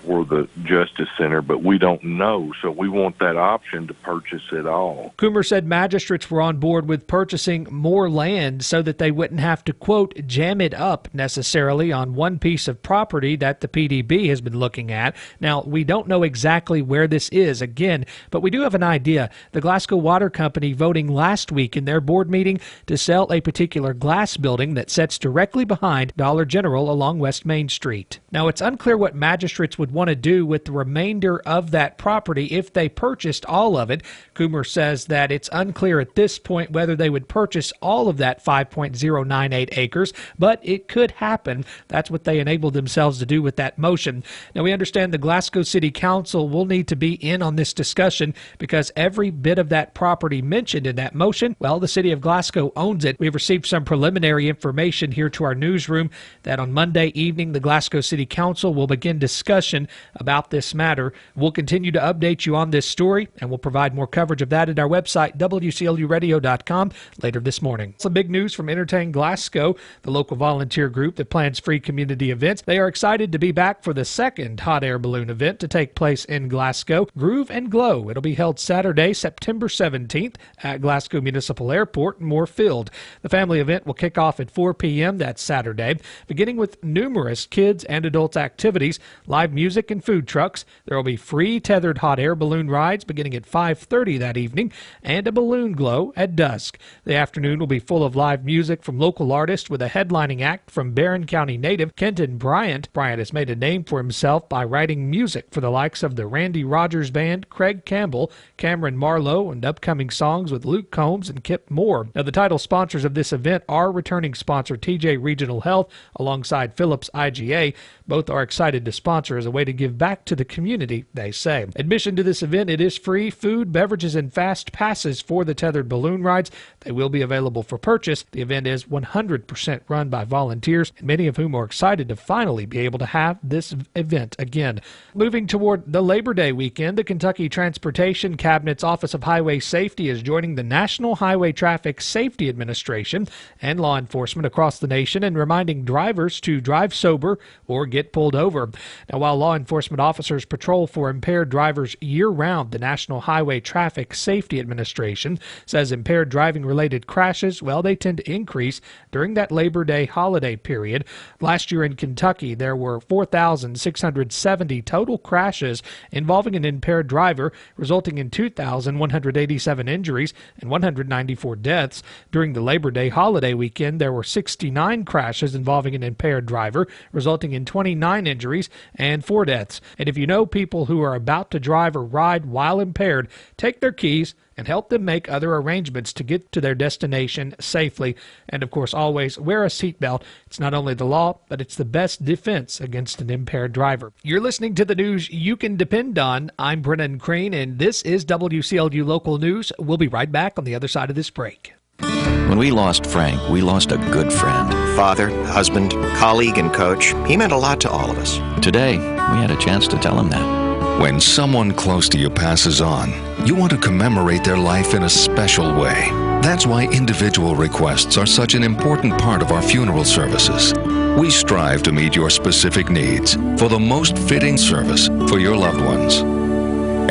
[SPEAKER 4] for the Justice Center, but we don't know, so we want that option to purchase it all.
[SPEAKER 30] Coomer said magistrates were on board with purchasing more land so that they wouldn't have to, quote, jam it up necessarily on one piece of property that the PDB has been looking at. Now, we don't know exactly where this is, again, but we do have an idea. The Glasgow Water Company voting last week in their board meeting to sell a particular glass building that sits directly behind Dollar General along West Main Street. Now, it's unclear what magistrates would want to do with the remainder of that property if they purchased all of it. Coomer says that it's unclear at this point whether they would purchase all of that 5.098 acres, but it could happen. That's what they enabled themselves to do with that motion. Now, we understand the Glasgow City Council will need to be in on this discussion because every bit of that property mentioned in that motion, well, the city of Glasgow owns it. We've received some preliminary information here to our newsroom that on Monday evening, the Glasgow City Council will begin discussion about this matter. We'll continue to update you on this story, and we'll provide more coverage of that at our website, WCLUradio.com, later this morning. Some big news from Entertain Glasgow, the local volunteer group that plans free community events. They are excited to be back for the second hot air balloon event to take place in Glasgow, Groove and Glow. It'll be held Saturday, September 17th at Glasgow Municipal Airport in Moorfield. The family event will kick off at 4 p.m. that Saturday, beginning with numerous kids and adults activities, live music and food trucks. There will be free tethered hot air balloon rides beginning at 5:30 that evening and a balloon glow at dusk. The afternoon will be full of live music from local artists with a headlining act from Barron County native Kenton Bryant. Bryant has made a name for himself by writing music for the likes of the Randy Rogers Band, Craig Campbell, Cameron Marlowe, and upcoming songs with Luke Combs and Kip Moore. Now, the title sponsors of this event are returning sponsor TJ Regional Health alongside Phillips IGA. Both are excited to sponsor as a way to give back to the community, they say. Admission to this event, it is free. Food, beverages, and fast passes for the tethered balloon rides. They will be available for purchase. The event is 100% run by volunteers, and many of whom are excited to finally be able to have this event again. Moving toward the Labor Day weekend, the Kentucky Transportation Cabinet's Office of Highway Safety is joining the National Highway Traffic Safety Administration and law enforcement across the nation and reminding drivers to drive sober or get pulled over. Now, while law enforcement officers patrol for impaired drivers year-round, the National Highway Traffic Safety Administration says impaired driving-related crashes, well, they tend to increase during that Labor Day holiday period. Last year in Kentucky, there were 4,670 total crashes involving an impaired driver, resulting in 2,187 injuries and 194 deaths. During the Labor Day holiday weekend, there were 69 crashes involving an impaired driver, resulting in 29 injuries and 4 deaths. And if you know people who are about to drive or ride while impaired, take their keys and help them make other arrangements to get to their destination safely. And of course, always wear a seatbelt. It's not only the law, but it's the best defense against an impaired driver. You're listening to the news you can depend on. I'm Brennan Crane, and this is WCLU Local News. We'll be right back on the other side of this break.
[SPEAKER 5] When we lost Frank, we lost a good friend.
[SPEAKER 6] Father, husband, colleague, and coach. He meant a lot to all of us.
[SPEAKER 5] Today, we had a chance to tell him that.
[SPEAKER 8] When someone close to you passes on, you want to commemorate their life in a special way. That's why individual requests are such an important part of our funeral services. We strive to meet your specific needs for the most fitting service for your loved ones.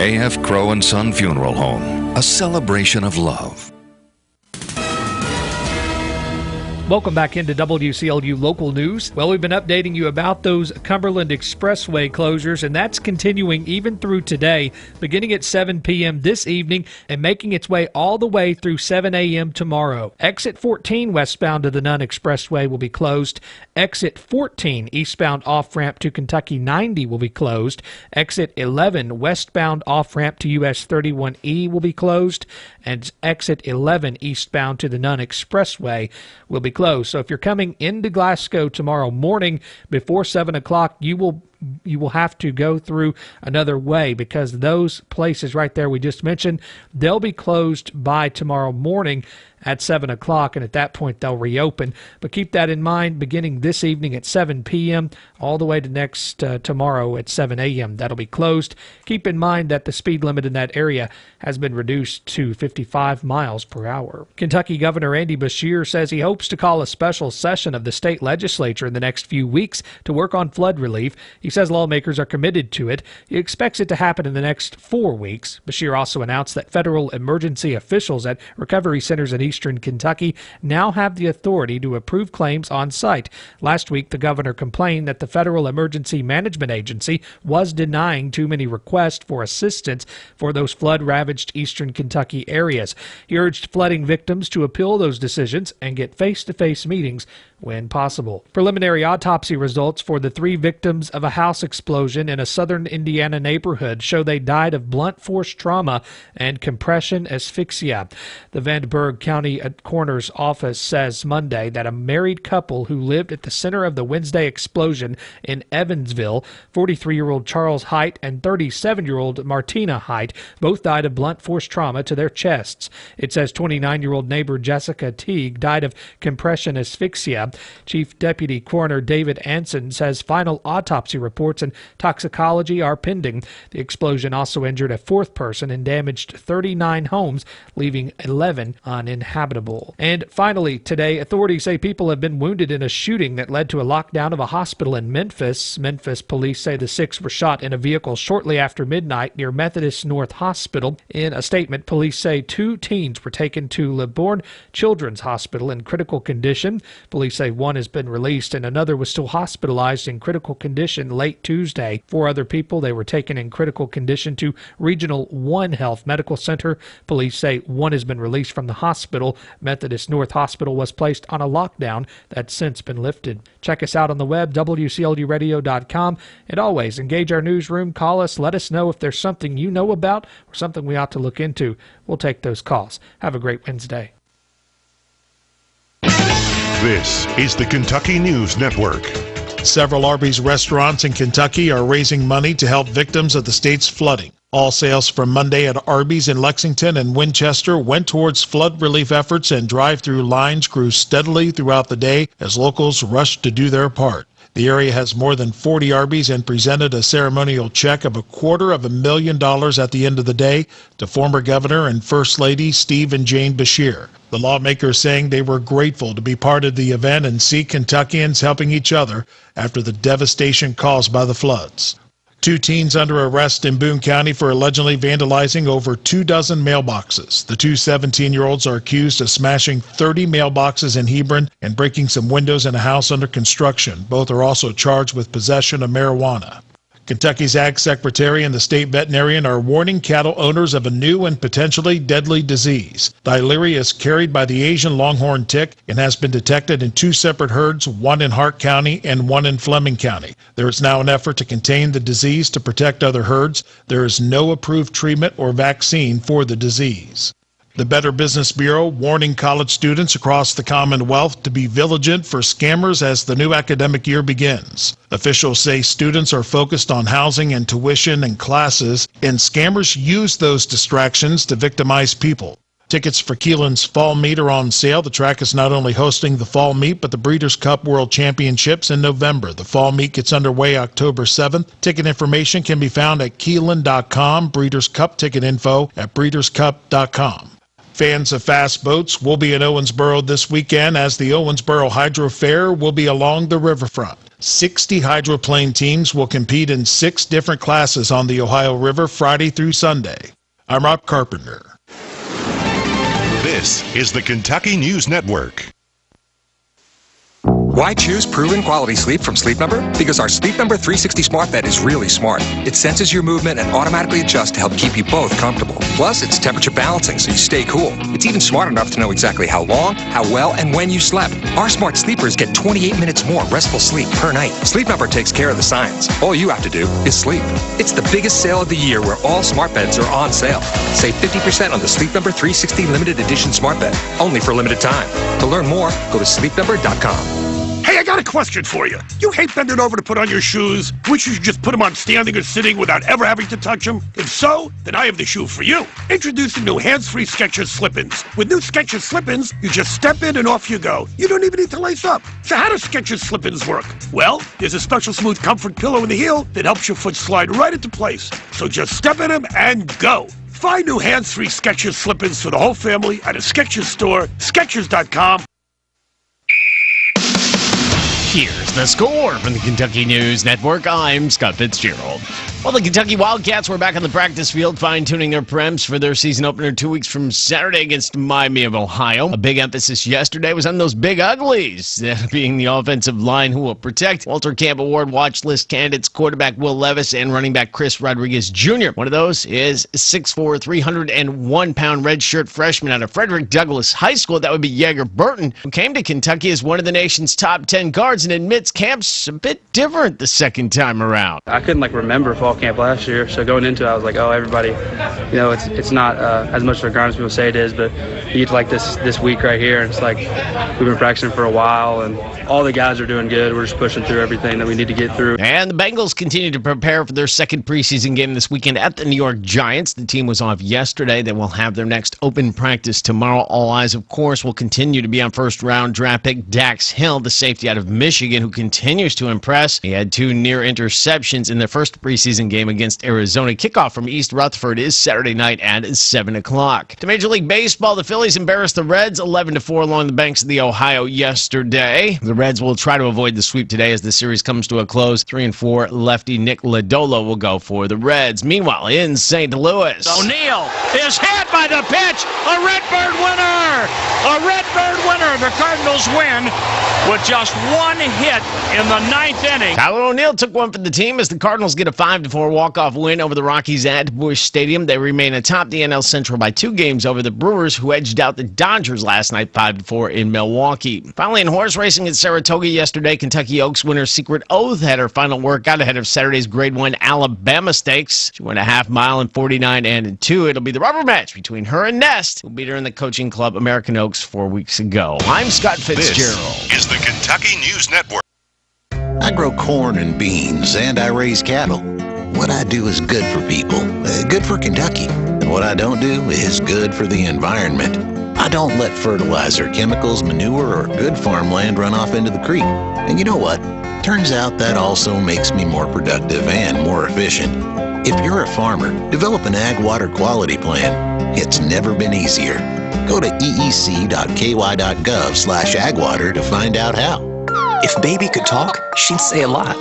[SPEAKER 8] A.F. Crow & Son Funeral Home, a celebration of love.
[SPEAKER 30] Welcome back into WCLU Local News. Well, we've been updating you about those Cumberland Expressway closures, and that's continuing even through today, beginning at 7 p.m. this evening and making its way all the way through 7 a.m. tomorrow. Exit 14 westbound to the Nunn Expressway will be closed. Exit 14 eastbound off-ramp to Kentucky 90 will be closed. Exit 11 westbound off-ramp to US 31E will be closed. And exit 11 eastbound to the Nunn Expressway will be closed. So if you're coming into Glasgow tomorrow morning before 7 o'clock, you will have to go through another way, because those places right there we just mentioned, they'll be closed by tomorrow morning at 7 o'clock, and at that point they'll reopen. But keep that in mind, beginning this evening at 7 p.m. all the way to next tomorrow at 7 a.m. That'll be closed. Keep in mind that the speed limit in that area has been reduced to 55 miles per hour. Kentucky Governor Andy Beshear says he hopes to call a special session of the state legislature in the next few weeks to work on flood relief. He says lawmakers are committed to it. He expects it to happen in the next 4 weeks. Beshear also announced that federal emergency officials at recovery centers in Eastern Kentucky now have the authority to approve claims on site. Last week, the governor complained that the Federal Emergency Management Agency was denying too many requests for assistance for those flood-ravaged Eastern Kentucky areas. He urged flooding victims to appeal those decisions and get face-to-face meetings when possible. Preliminary autopsy results for the 3 victims of a house explosion in a southern Indiana neighborhood show they died of blunt force trauma and compression asphyxia. The Vandenberg County Coroner's Office says Monday that a married couple who lived at the center of the Wednesday explosion in Evansville, 43-year-old Charles Height and 37-year-old Martina Height, both died of blunt force trauma to their chests. It says 29-year-old neighbor Jessica Teague died of compression asphyxia. Chief Deputy Coroner David Anson says final autopsy reports and toxicology are pending. The explosion also injured a 4th person and damaged 39 homes, leaving 11 uninhabitable. And finally, today, authorities say people have been wounded in a shooting that led to a lockdown of a hospital in Memphis. Memphis police say the 6 were shot in a vehicle shortly after midnight near Methodist North Hospital. In a statement, police say 2 teens were taken to LeBourne Children's Hospital in critical condition. Police say 1 has been released and another was still hospitalized in critical condition late Tuesday. 4 other people, they were taken in critical condition to Regional One Health Medical Center. Police say 1 has been released from the hospital. Methodist North Hospital was placed on a lockdown that's since been lifted. Check us out on the web, WCLUradio.com, and always engage our newsroom. Call us. Let us know if there's something you know about or something we ought to look into. We'll take those calls. Have a great Wednesday.
[SPEAKER 1] This is the Kentucky News Network.
[SPEAKER 2] Several Arby's restaurants in Kentucky are raising money to help victims of the state's flooding. All sales from Monday at Arby's in Lexington and Winchester went towards flood relief efforts, and drive-through lines grew steadily throughout the day as locals rushed to do their part. The area has more than 40 Arby's and presented a ceremonial check of $250,000 at the end of the day to former Governor and First Lady Steve and Jane Beshear. The lawmakers saying they were grateful to be part of the event and see Kentuckians helping each other after the devastation caused by the floods. 2 teens under arrest in Boone County for allegedly vandalizing over 24 mailboxes. The 2 17-year-olds are accused of smashing 30 mailboxes in Hebron and breaking some windows in a house under construction. Both are also charged with possession of marijuana. Kentucky's Ag Secretary and the state veterinarian are warning cattle owners of a new and potentially deadly disease. Diarrhea is carried by the Asian longhorn tick and has been detected in 2 separate herds, 1 in Hart County and 1 in Fleming County. There is now an effort to contain the disease to protect other herds. There is no approved treatment or vaccine for the disease. The Better Business Bureau warning college students across the Commonwealth to be vigilant for scammers as the new academic year begins. Officials say students are focused on housing and tuition and classes, and scammers use those distractions to victimize people. Tickets for Keeneland's Fall Meet are on sale. The track is not only hosting the Fall Meet, but the Breeders' Cup World Championships in November. The Fall Meet gets underway October 7th. Ticket information can be found at Keeneland.com. Breeders' Cup ticket info at BreedersCup.com. Fans of fast boats will be in Owensboro this weekend, as the Owensboro Hydro Fair will be along the riverfront. 60 hydroplane teams will compete in 6 different classes on the Ohio River Friday through Sunday. I'm Rob Carpenter.
[SPEAKER 1] This is the Kentucky News Network.
[SPEAKER 3] Why choose proven quality sleep from Sleep Number? Because our Sleep Number 360 smart bed is really smart. It senses your movement and automatically adjusts to help keep you both comfortable. Plus, it's temperature balancing so you stay cool. It's even smart enough to know exactly how long, how well, and when you slept. Our smart sleepers get 28 minutes more restful sleep per night. Sleep Number takes care of the science. All you have to do is sleep. It's the biggest sale of the year where all smart beds are on sale. Save 50% on the Sleep Number 360 limited edition smart bed, only for a limited time. To learn more, go to sleepnumber.com.
[SPEAKER 7] Hey, I got a question for you. You hate bending over to put on your shoes? Wish you should just put them on standing or sitting without ever having to touch them? If so, then I have the shoe for you. Introducing new hands-free Skechers Slip-ins. With new Skechers Slip-ins, you just step in and off you go. You don't even need to lace up. So how do Skechers Slip-ins work? Well, there's a special smooth comfort pillow in the heel that helps your foot slide right into place. So just step in them and go. Find new hands-free Skechers Slip-ins for the whole family at a Skechers store, Skechers.com.
[SPEAKER 9] Here's the score from the Kentucky News Network. I'm Scott Fitzgerald. Well, the Kentucky Wildcats were back on the practice field, fine-tuning their prems for their season opener 2 weeks from Saturday against Miami of Ohio. A big emphasis yesterday was on those big uglies, that being the offensive line who will protect Walter Camp Award watch list candidates quarterback Will Levis and running back Chris Rodriguez Jr. One of those is 6'4", 301-pound redshirt freshman out of Frederick Douglass High School. That would be Yeager Burton, who came to Kentucky as one of the nation's top 10 guards and admits camp's a bit different the second time around.
[SPEAKER 10] I couldn't remember fall camp last year, so going into it, I was like, oh, everybody, it's not as much of a grind as people say it is, but you get to this week right here, and it's like we've been practicing for a while, and all the guys are doing good. We're just pushing through everything that we need to get through.
[SPEAKER 9] And the Bengals continue to prepare for their second preseason game this weekend at the New York Giants. The team was off yesterday. They will have their next open practice tomorrow. All eyes, of course, will continue to be on first-round draft pick Dax Hill, the safety out of Michigan, who continues to impress. He had 2 near interceptions in their first preseason game against Arizona. Kickoff from East Rutherford is Saturday night at 7 o'clock. To Major League Baseball, the Phillies embarrassed the Reds 11-4 along the banks of the Ohio yesterday. The Reds will try to avoid the sweep today as the series comes to a close. 3-4 lefty Nick Lodolo will go for the Reds. Meanwhile, in St. Louis,
[SPEAKER 11] O'Neill is hit by the pitch. A Redbird winner! A Redbird winner! The Cardinals win with just 1 hit in the 9th inning.
[SPEAKER 9] Tyler O'Neill took one for the team as the Cardinals get a 5-4 walk-off win over the Rockies at Busch Stadium. They remain atop the NL Central by 2 games over the Brewers, who edged out the Dodgers last night 5-4 in Milwaukee. Finally, in horse racing at Saratoga yesterday, Kentucky Oaks winner Secret Oath had her final workout ahead of Saturday's Grade 1 Alabama Stakes. She won a half mile in 49 and 2. It'll be the rubber match between her and Nest, who beat her in the coaching club American Oaks 4 weeks ago. I'm Scott Fitzgerald.
[SPEAKER 1] This is the Kentucky News Network.
[SPEAKER 12] I grow corn and beans, and I raise cattle. What I do is good for people, good for Kentucky. And what I don't do is good for the environment. I don't let fertilizer, chemicals, manure, or good farmland run off into the creek. And you know what? Turns out that also makes me more productive and more efficient. If you're a farmer, develop an ag water quality plan. It's never been easier. Go to eec.ky.gov/agwater to find out how.
[SPEAKER 6] If Baby could talk, she'd say a lot.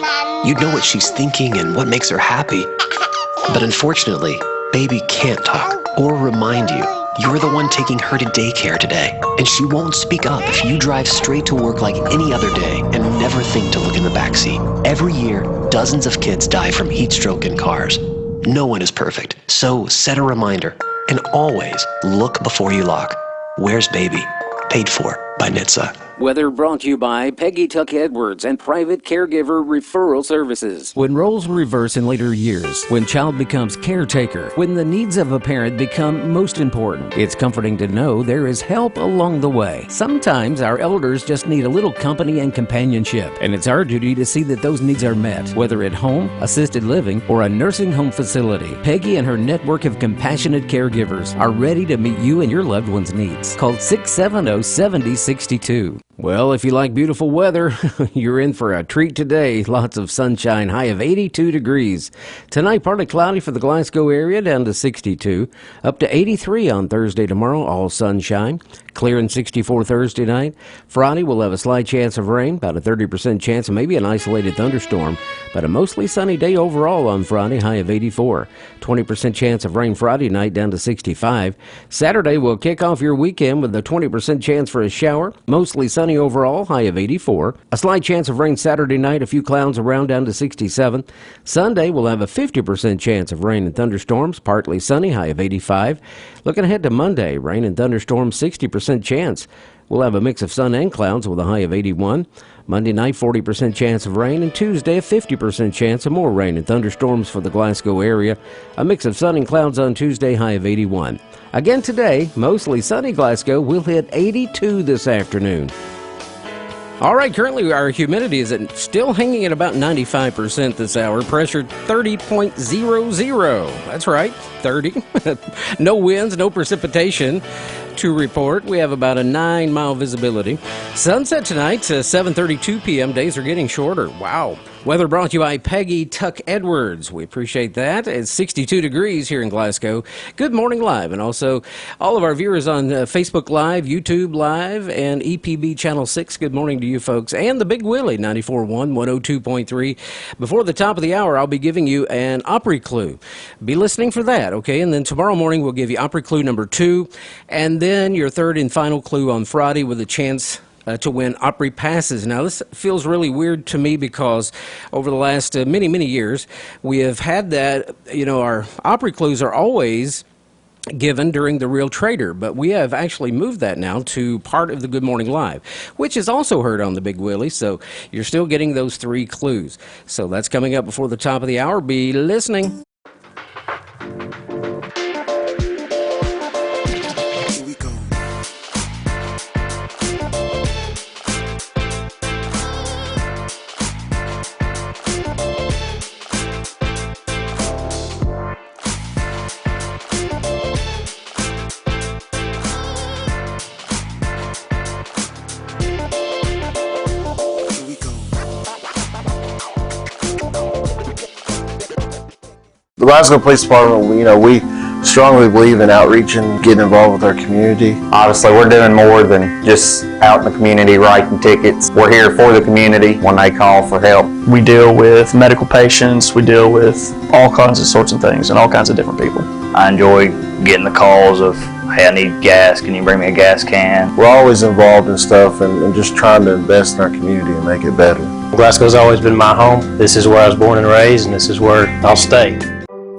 [SPEAKER 6] You'd know what she's thinking and what makes her happy. But unfortunately, Baby can't talk or remind you. You're the one taking her to daycare today, and she won't speak up if you drive straight to work like any other day and never think to look in the backseat. Every year, dozens of kids die from heat stroke in cars. No one is perfect, so set a reminder, and always look before you lock. Where's Baby? Paid for by NHTSA.
[SPEAKER 20] Weather brought to you by Peggy Tuck Edwards and Private Caregiver Referral Services. When roles reverse in later years, when child becomes caretaker, when the needs of a parent become most important, it's comforting to know there is help along the way. Sometimes our elders just need a little company and companionship, and it's our duty to see that those needs are met, whether at home, assisted living, or a nursing home facility. Peggy and her network of compassionate caregivers are ready to meet you and your loved one's needs. Call 670-7062. Well, if you like beautiful weather, you're in for a treat today. Lots of sunshine, high of 82 degrees. Tonight, partly cloudy for the Glasgow area, down to 62. Up to 83 on Thursday tomorrow, all sunshine. Clear and 64 Thursday night. Friday, we'll have a slight chance of rain, about a 30% chance of maybe an isolated thunderstorm, but a mostly sunny day overall on Friday, high of 84. 20% chance of rain Friday night, down to 65. Saturday, we'll kick off your weekend with a 20% chance for a shower, mostly sunny overall, high of 84. A slight chance of rain Saturday night, a few clouds around, down to 67. Sunday, we'll have a 50% chance of rain and thunderstorms, partly sunny, high of 85. Looking ahead to Monday, rain and thunderstorms, 60% chance. We'll have a mix of sun and clouds with a high of 81. Monday night, 40% chance of rain, and Tuesday, a 50% chance of more rain and thunderstorms for the Glasgow area. A mix of sun and clouds on Tuesday, high of 81. Again today, mostly sunny Glasgow. We'll hit 82 this afternoon. All right, currently our humidity is still hanging at about 95% this hour. Pressure 30.00. That's right, 30. No winds, no precipitation to report. We have about a 9-mile visibility. Sunset tonight to 7:32 p.m. Days are getting shorter. Wow. Weather brought to you by Peggy Tuck Edwards. We appreciate that. It's 62 degrees here in Glasgow. Good Morning Live. And also all of our viewers on Facebook Live, YouTube Live, and EPB Channel 6. Good morning to you folks. And the Big Willie, 94.1, 102.3. Before the top of the hour, I'll be giving you an Opry clue. Be listening for that, okay? And then tomorrow morning, we'll give you Opry clue number 2. And then your third and final clue on Friday with a chance to win Opry passes. Now, this feels really weird to me because over the last many, many years, we have had that, our Opry clues are always given during the Real Trader, but we have actually moved that now to part of the Good Morning Live, which is also heard on the Big Willie, so you're still getting those 3 clues. So that's coming up before the top of the hour. Be listening.
[SPEAKER 13] The Glasgow Police Department, we strongly believe in outreach and getting involved with our community.
[SPEAKER 14] Honestly, we're doing more than just out in the community writing tickets. We're here for the community when they call for help.
[SPEAKER 15] We deal with medical patients, we deal with all kinds of sorts of things and all kinds of different people.
[SPEAKER 14] I enjoy getting the calls of, hey, I need gas, can you bring me a gas can?
[SPEAKER 13] We're always involved in stuff and just trying to invest in our community and make it better.
[SPEAKER 15] Glasgow's always been my home. This is where I was born and raised, and this is where I'll stay.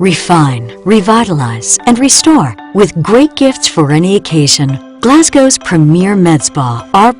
[SPEAKER 16] Refine, revitalize, and restore with great gifts for any occasion. Glasgow's premier med spa, R+,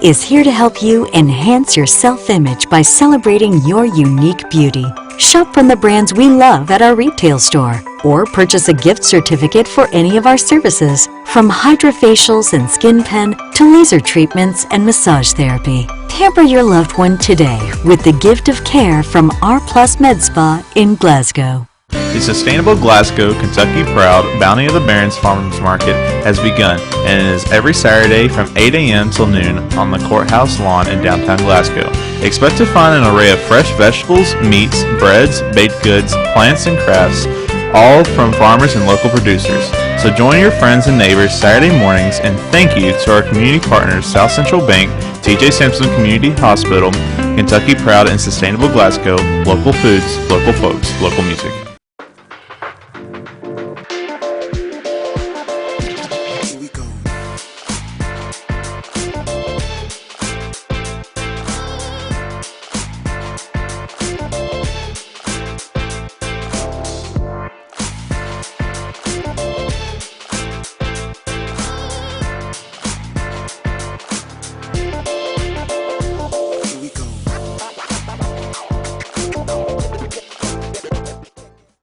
[SPEAKER 16] is here to help you enhance your self-image by celebrating your unique beauty. Shop from the brands we love at our retail store, or purchase a gift certificate for any of our services, from hydrofacials and skin pen to laser treatments and massage therapy. Pamper your loved one today with the gift of care from R+ Med Spa in Glasgow.
[SPEAKER 17] The Sustainable Glasgow, Kentucky Proud Bounty of the Barons Farmers Market has begun and is every Saturday from 8 a.m. till noon on the courthouse lawn in downtown Glasgow. Expect to find an array of fresh vegetables, meats, breads, baked goods, plants, and crafts, all from farmers and local producers. So join your friends and neighbors Saturday mornings, and thank you to our community partners South Central Bank, T.J. Simpson Community Hospital, Kentucky Proud and Sustainable Glasgow, local foods, local folks, local music.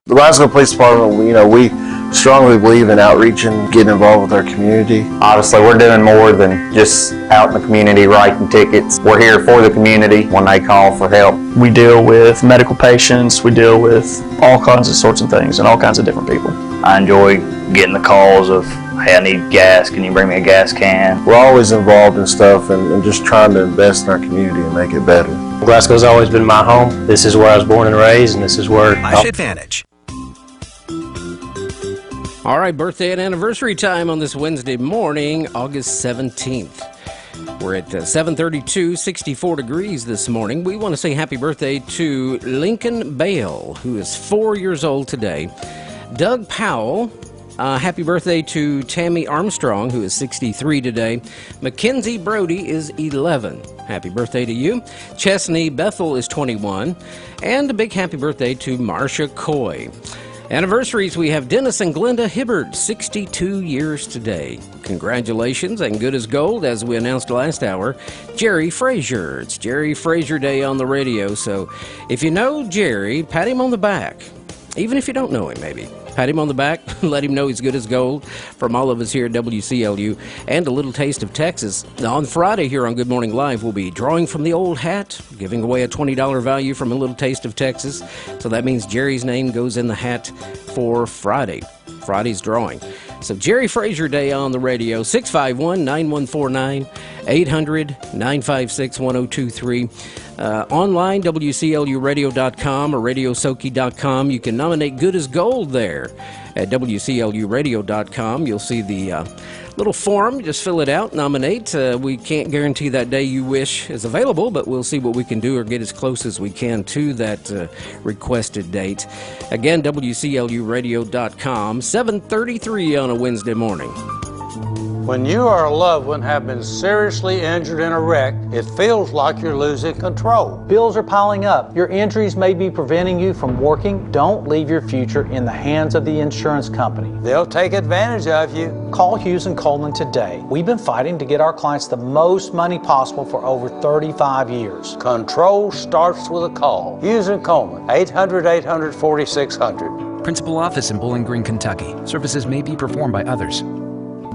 [SPEAKER 13] The Glasgow Police Department, we strongly believe in outreach and getting involved with our community.
[SPEAKER 14] Honestly, we're doing more than just out in the community writing tickets. We're here for the community when they call for help.
[SPEAKER 15] We deal with medical patients, we deal with all kinds of sorts of things and all kinds of different people.
[SPEAKER 14] I enjoy getting the calls of, hey, I need gas, can you bring me a gas can?
[SPEAKER 13] We're always involved in stuff and just trying to invest in our community and make it better.
[SPEAKER 15] Glasgow's always been my home. This is where I was born and raised, and this is where
[SPEAKER 19] Advantage.
[SPEAKER 20] All right, birthday and anniversary time on this Wednesday morning, August 17th. We're at 7:32, 64 degrees this morning. We want to say happy birthday to Lincoln Bale, who is 4 years old today. Doug Powell, happy birthday to Tammy Armstrong, who is 63 today. Mackenzie Brody is 11. Happy birthday to you. Chesney Bethel is 21. And a big happy birthday to Marcia Coy. Anniversaries, we have Dennis and Glenda Hibbard, 62 years today. Congratulations, and good as gold, as we announced last hour, Jerry Frazier. It's Jerry Frazier Day on the radio, so if you know Jerry, pat him on the back. Even if you don't know him, maybe. Pat him on the back, let him know he's good as gold. From all of us here at WCLU, and a little taste of Texas. On Friday here on Good Morning Live, we'll be drawing from the old hat, giving away a $20 value from a little taste of Texas. So that means Jerry's name goes in the hat for Friday's drawing. So Jerry Frazier Day on the radio, 651-9149, 800-956-1023. Online, WCLUradio.com or RadioSoki.com. You can nominate Good as Gold there at WCLUradio.com. You'll see the little form. Just fill it out, nominate. We can't guarantee that day you wish is available, but we'll see what we can do or get as close as we can to that requested date. Again, WCLUradio.com, 7:33 on a Wednesday morning.
[SPEAKER 18] When you or a loved one have been seriously injured in a wreck, it feels like you're losing control.
[SPEAKER 19] Bills are piling up. Your injuries may be preventing you from working. Don't leave your future in the hands of the insurance company.
[SPEAKER 18] They'll take advantage of you.
[SPEAKER 19] Call Hughes & Coleman today. We've been fighting to get our clients the most money possible for over 35 years.
[SPEAKER 18] Control starts with a call. Hughes & Coleman, 800-800-4600.
[SPEAKER 21] Principal office in Bowling Green, Kentucky. Services may be performed by others.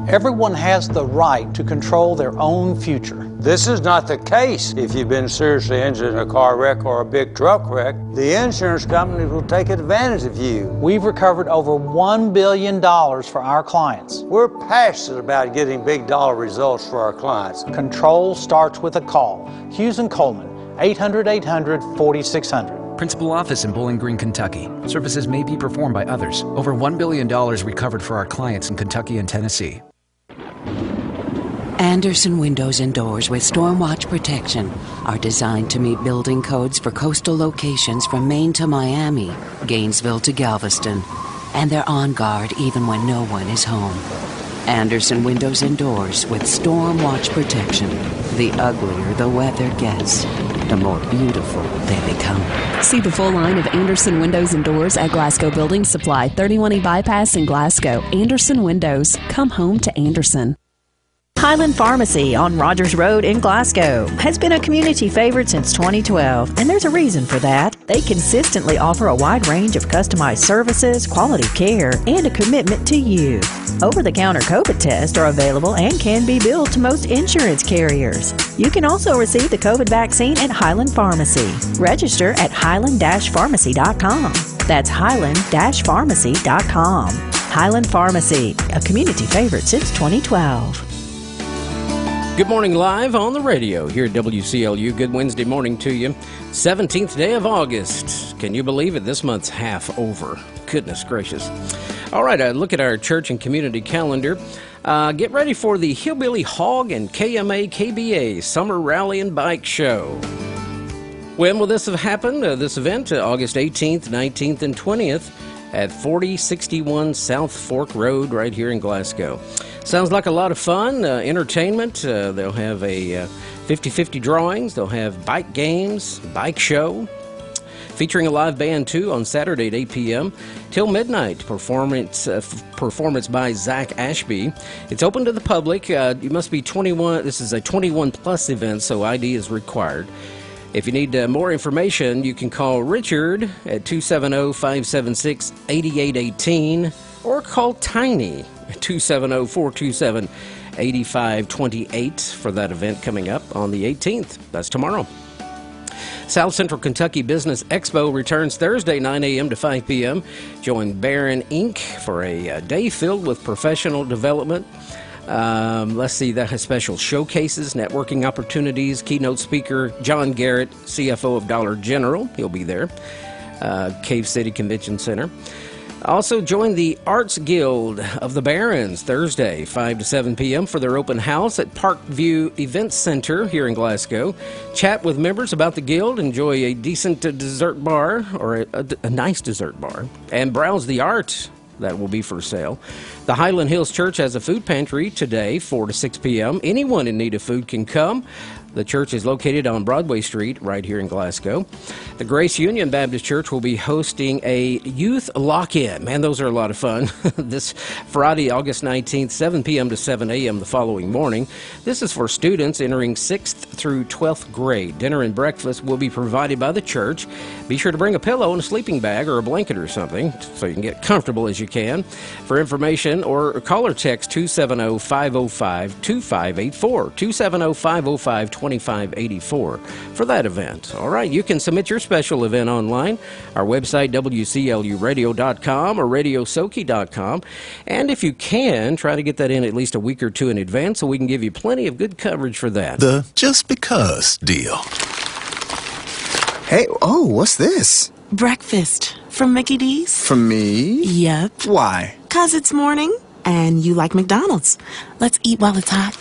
[SPEAKER 19] Everyone has the right to control their own future.
[SPEAKER 18] This is not the case if you've been seriously injured in a car wreck or a big truck wreck. The insurance company will take advantage of you.
[SPEAKER 19] We've recovered over $1 billion for our clients.
[SPEAKER 18] We're passionate about getting big dollar results for our clients.
[SPEAKER 19] Control starts with a call. Hughes & Coleman, 800-800-4600.
[SPEAKER 21] Principal office in Bowling Green, Kentucky. Services may be performed by others. Over $1 billion recovered for our clients in Kentucky and Tennessee.
[SPEAKER 22] Andersen Windows and Doors with Stormwatch protection are designed to meet building codes for coastal locations from Maine to Miami, Gainesville to Galveston, and they're on guard even when no one is home. Andersen Windows and Doors with Stormwatch protection. The uglier the weather gets, the more beautiful they become.
[SPEAKER 23] See the full line of Andersen Windows and Doors at Glasgow Building Supply, 31E Bypass in Glasgow. Andersen Windows. Come home to Andersen.
[SPEAKER 24] Highland Pharmacy on Rogers Road in Glasgow has been a community favorite since 2012, and there's a reason for that. They consistently offer a wide range of customized services, quality care, and a commitment to you. Over-the-counter COVID tests are available and can be billed to most insurance carriers. You can also receive the COVID vaccine at Highland Pharmacy. Register at highland-pharmacy.com. That's highland-pharmacy.com. Highland Pharmacy, a community favorite since 2012.
[SPEAKER 20] Good morning live on the radio here at WCLU. Good Wednesday morning to you. 17th day of August. Can you believe it? This month's half over. Goodness gracious. All right, look at our church and community calendar. Get ready for the Hillbilly Hog and KMA KBA Summer Rally and Bike Show. When will this have happened? This event, August 18th, 19th, and 20th at 4061 South Fork Road right here in Glasgow. Sounds like a lot of fun, entertainment. They'll have a 50-50 drawings. They'll have bike games, bike show, featuring a live band, too, on Saturday at 8 p.m. till midnight. Performance by Zach Ashby. It's open to the public. You must be 21. This is a 21-plus event, so ID is required. If you need more information, you can call Richard at 270-576-8818 or call Tiny at 270-427-8528 for that event coming up on the 18th. That's tomorrow. South Central Kentucky Business Expo returns Thursday, 9 a.m. to 5 p.m. Join Barron Inc. for a day filled with professional development. Let's see, that has special showcases, networking opportunities. Keynote speaker John Garrett, CFO of Dollar General. He'll be there. Cave City Convention Center. Also, join the Arts Guild of the Barons Thursday, 5 to 7 p.m. for their open house at Parkview Events Center here in Glasgow. Chat with members about the Guild, enjoy a decent dessert bar, or a nice dessert bar, and browse the art that will be for sale. The Highland Hills Church has a food pantry today, 4 to 6 p.m. Anyone in need of food can come. The church is located on Broadway Street right here in Glasgow. The Grace Union Baptist Church will be hosting a youth lock-in. Man, those are a lot of fun. This Friday, August 19th, 7 p.m. to 7 a.m. the following morning. This is for students entering 6th through 12th grade. Dinner and breakfast will be provided by the church. Be sure to bring a pillow and a sleeping bag or a blanket or something so you can get comfortable as you can. For information, or call or text 270-505-2584. 270-505-2584 for that event. All right, you can submit your special event online. Our website, WCLUradio.com or RadioSoki.com. And if you can, try to get that in at least a week or two in advance so we can give you plenty of good coverage for that.
[SPEAKER 2] The Just Because deal. Hey, oh, what's this?
[SPEAKER 4] Breakfast from Mickey D's.
[SPEAKER 2] From me?
[SPEAKER 4] Yep.
[SPEAKER 2] Why?
[SPEAKER 4] 'Cause it's morning and you like McDonald's. Let's eat while it's hot.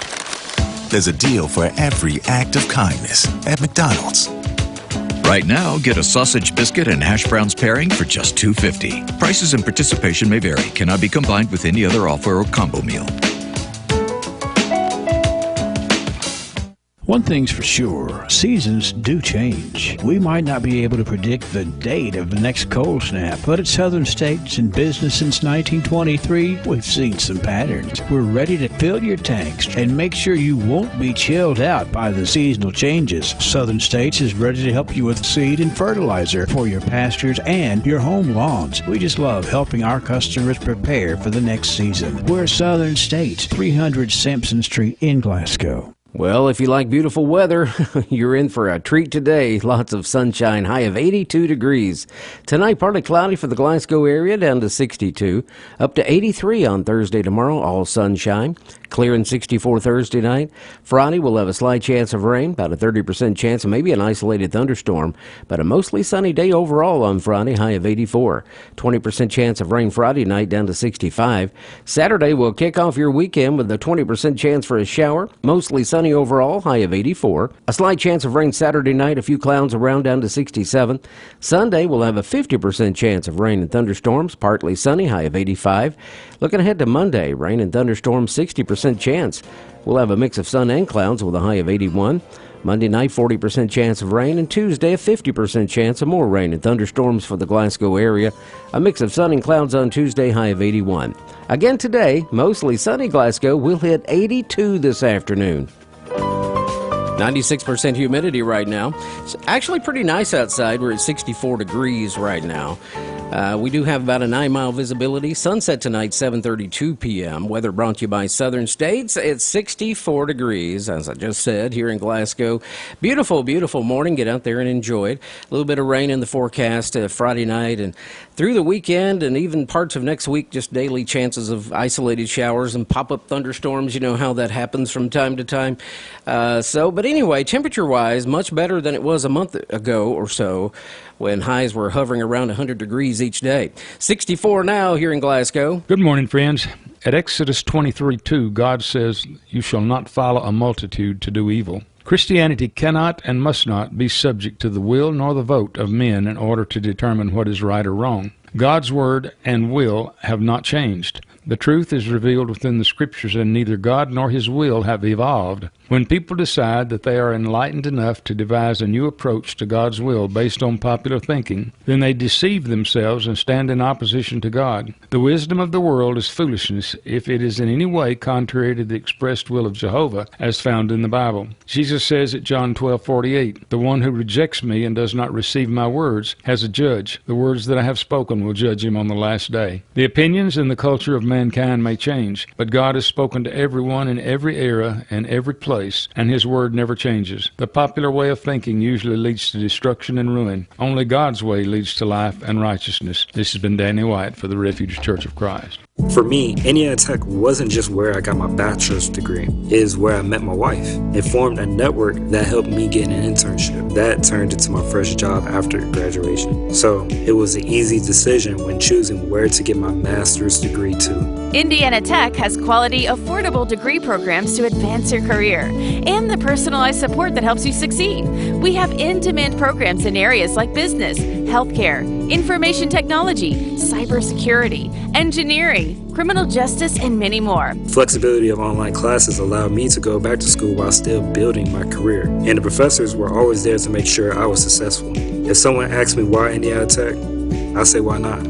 [SPEAKER 2] There's a deal for every act of kindness at McDonald's.
[SPEAKER 5] Right now, get a sausage biscuit and hash browns pairing for just $2.50. Prices and participation may vary. Cannot be combined with any other offer or combo meal.
[SPEAKER 8] One thing's for sure, seasons do change. We might not be able to predict the date of the next cold snap, but at Southern States, in business since 1923, we've seen some patterns. We're ready to fill your tanks and make sure you won't be chilled out by the seasonal changes. Southern States is ready to help you with seed and fertilizer for your pastures and your home lawns. We just love helping our customers prepare for the next season. We're Southern States, 300 Sampson Street in Glasgow.
[SPEAKER 20] Well, if you like beautiful weather, you're in for a treat today. Lots of sunshine, high of 82 degrees. Tonight, partly cloudy for the Glasgow area, down to 62. Up to 83 on Thursday tomorrow, all sunshine. Clear and 64 Thursday night. Friday, we'll have a slight chance of rain, about a 30% chance of maybe an isolated thunderstorm, but a mostly sunny day overall on Friday, high of 84. 20% chance of rain Friday night, down to 65. Saturday, we'll kick off your weekend with a 20% chance for a shower, mostly sunny overall, high of 84. A slight chance of rain Saturday night, a few clouds around, down to 67. Sunday, we'll have a 50% chance of rain and thunderstorms, partly sunny, high of 85. Looking ahead to Monday, rain and thunderstorms, 60% chance. We'll have a mix of sun and clouds with a high of 81. Monday night, 40% chance of rain, and Tuesday, a 50% chance of more rain and thunderstorms for the Glasgow area. A mix of sun and clouds on Tuesday, high of 81. Again today, mostly sunny Glasgow. We'll hit 82 this afternoon. 96% humidity right now. It's actually pretty nice outside. We're at 64 degrees right now. We do have about a 9-mile visibility. Sunset tonight, 7:32 p.m. Weather brought to you by Southern States. It's 64 degrees, as I just said, here in Glasgow. Beautiful, beautiful morning. Get out there and enjoy it. A little bit of rain in the forecast Friday night and through the weekend and even parts of next week, just daily chances of isolated showers and pop-up thunderstorms. You know how that happens from time to time. But anyway, temperature-wise, much better than it was a month ago or so when highs were hovering around 100 degrees each day. 64 now here in Glasgow.
[SPEAKER 25] Good morning, friends. At Exodus 23:2, God says, "You shall not follow a multitude to do evil." Christianity cannot and must not be subject to the will nor the vote of men in order to determine what is right or wrong. God's word and will have not changed. The truth is revealed within the Scriptures, and neither God nor His will have evolved. When people decide that they are enlightened enough to devise a new approach to God's will based on popular thinking, then they deceive themselves and stand in opposition to God. The wisdom of the world is foolishness if it is in any way contrary to the expressed will of Jehovah as found in the Bible. Jesus says at John 12:48, "The one who rejects me and does not receive my words has a judge. The words that I have spoken will judge him on the last day." The opinions and the culture of mankind may change, but God has spoken to everyone in every era and every place, and His word never changes. The popular way of thinking usually leads to destruction and ruin. Only God's way leads to life and righteousness. This has been Danny White for the Refuge Church of Christ.
[SPEAKER 3] For me, Indiana Tech wasn't just where I got my bachelor's degree, it is where I met my wife. It formed a network that helped me get an internship. That turned into my first job after graduation. So it was an easy decision when choosing where to get my master's degree to.
[SPEAKER 7] Indiana Tech has quality, affordable degree programs to advance your career and the personalized support that helps you succeed. We have in-demand programs in areas like business, healthcare, information technology, cybersecurity, engineering, criminal justice, and many more.
[SPEAKER 3] Flexibility of online classes allowed me to go back to school while still building my career. And the professors were always there to make sure I was successful. If someone asks me why Indiana Tech, I say why not.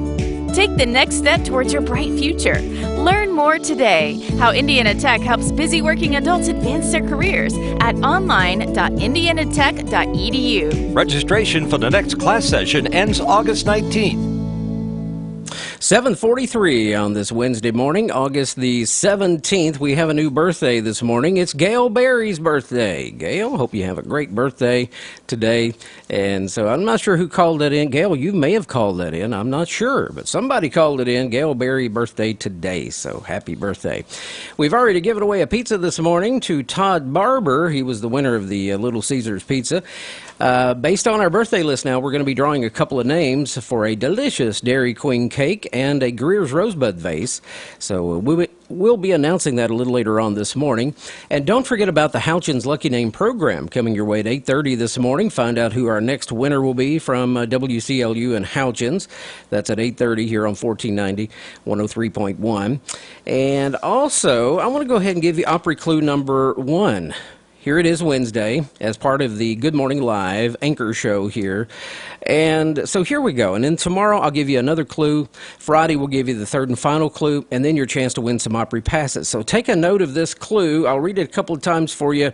[SPEAKER 7] Take the next step towards your bright future. Learn more today how Indiana Tech helps busy working adults advance their careers at online.indianatech.edu.
[SPEAKER 9] Registration for the next class session ends August 19th.
[SPEAKER 20] 7:43 on this Wednesday morning, August the 17th. We have a new birthday this morning. It's Gail Berry's birthday. Gail, hope you have a great birthday today. And so I'm not sure who called that in. Gail, you may have called that in. I'm not sure, but somebody called it in. Gail Berry birthday today, so happy birthday. We've already given away a pizza this morning to Todd Barber. He was the winner of the Little Caesars pizza. Based on our birthday list now, we're going to be drawing a couple of names for a delicious Dairy Queen cake and a Greer's Rosebud vase. So we'll be announcing that a little later on this morning. And don't forget about the Houchins Lucky Name program coming your way at 8:30 this morning. Find out who our next winner will be from WCLU and Houchins. That's at 8:30 here on 1490, 103.1. And also, I want to go ahead and give you Opry clue number 1. Here it is Wednesday as part of the Good Morning Live anchor show here. And so here we go. And then tomorrow I'll give you another clue. Friday we'll give you the third and final clue, and then your chance to win some Opry passes. So take a note of this clue. I'll read it a couple of times for you.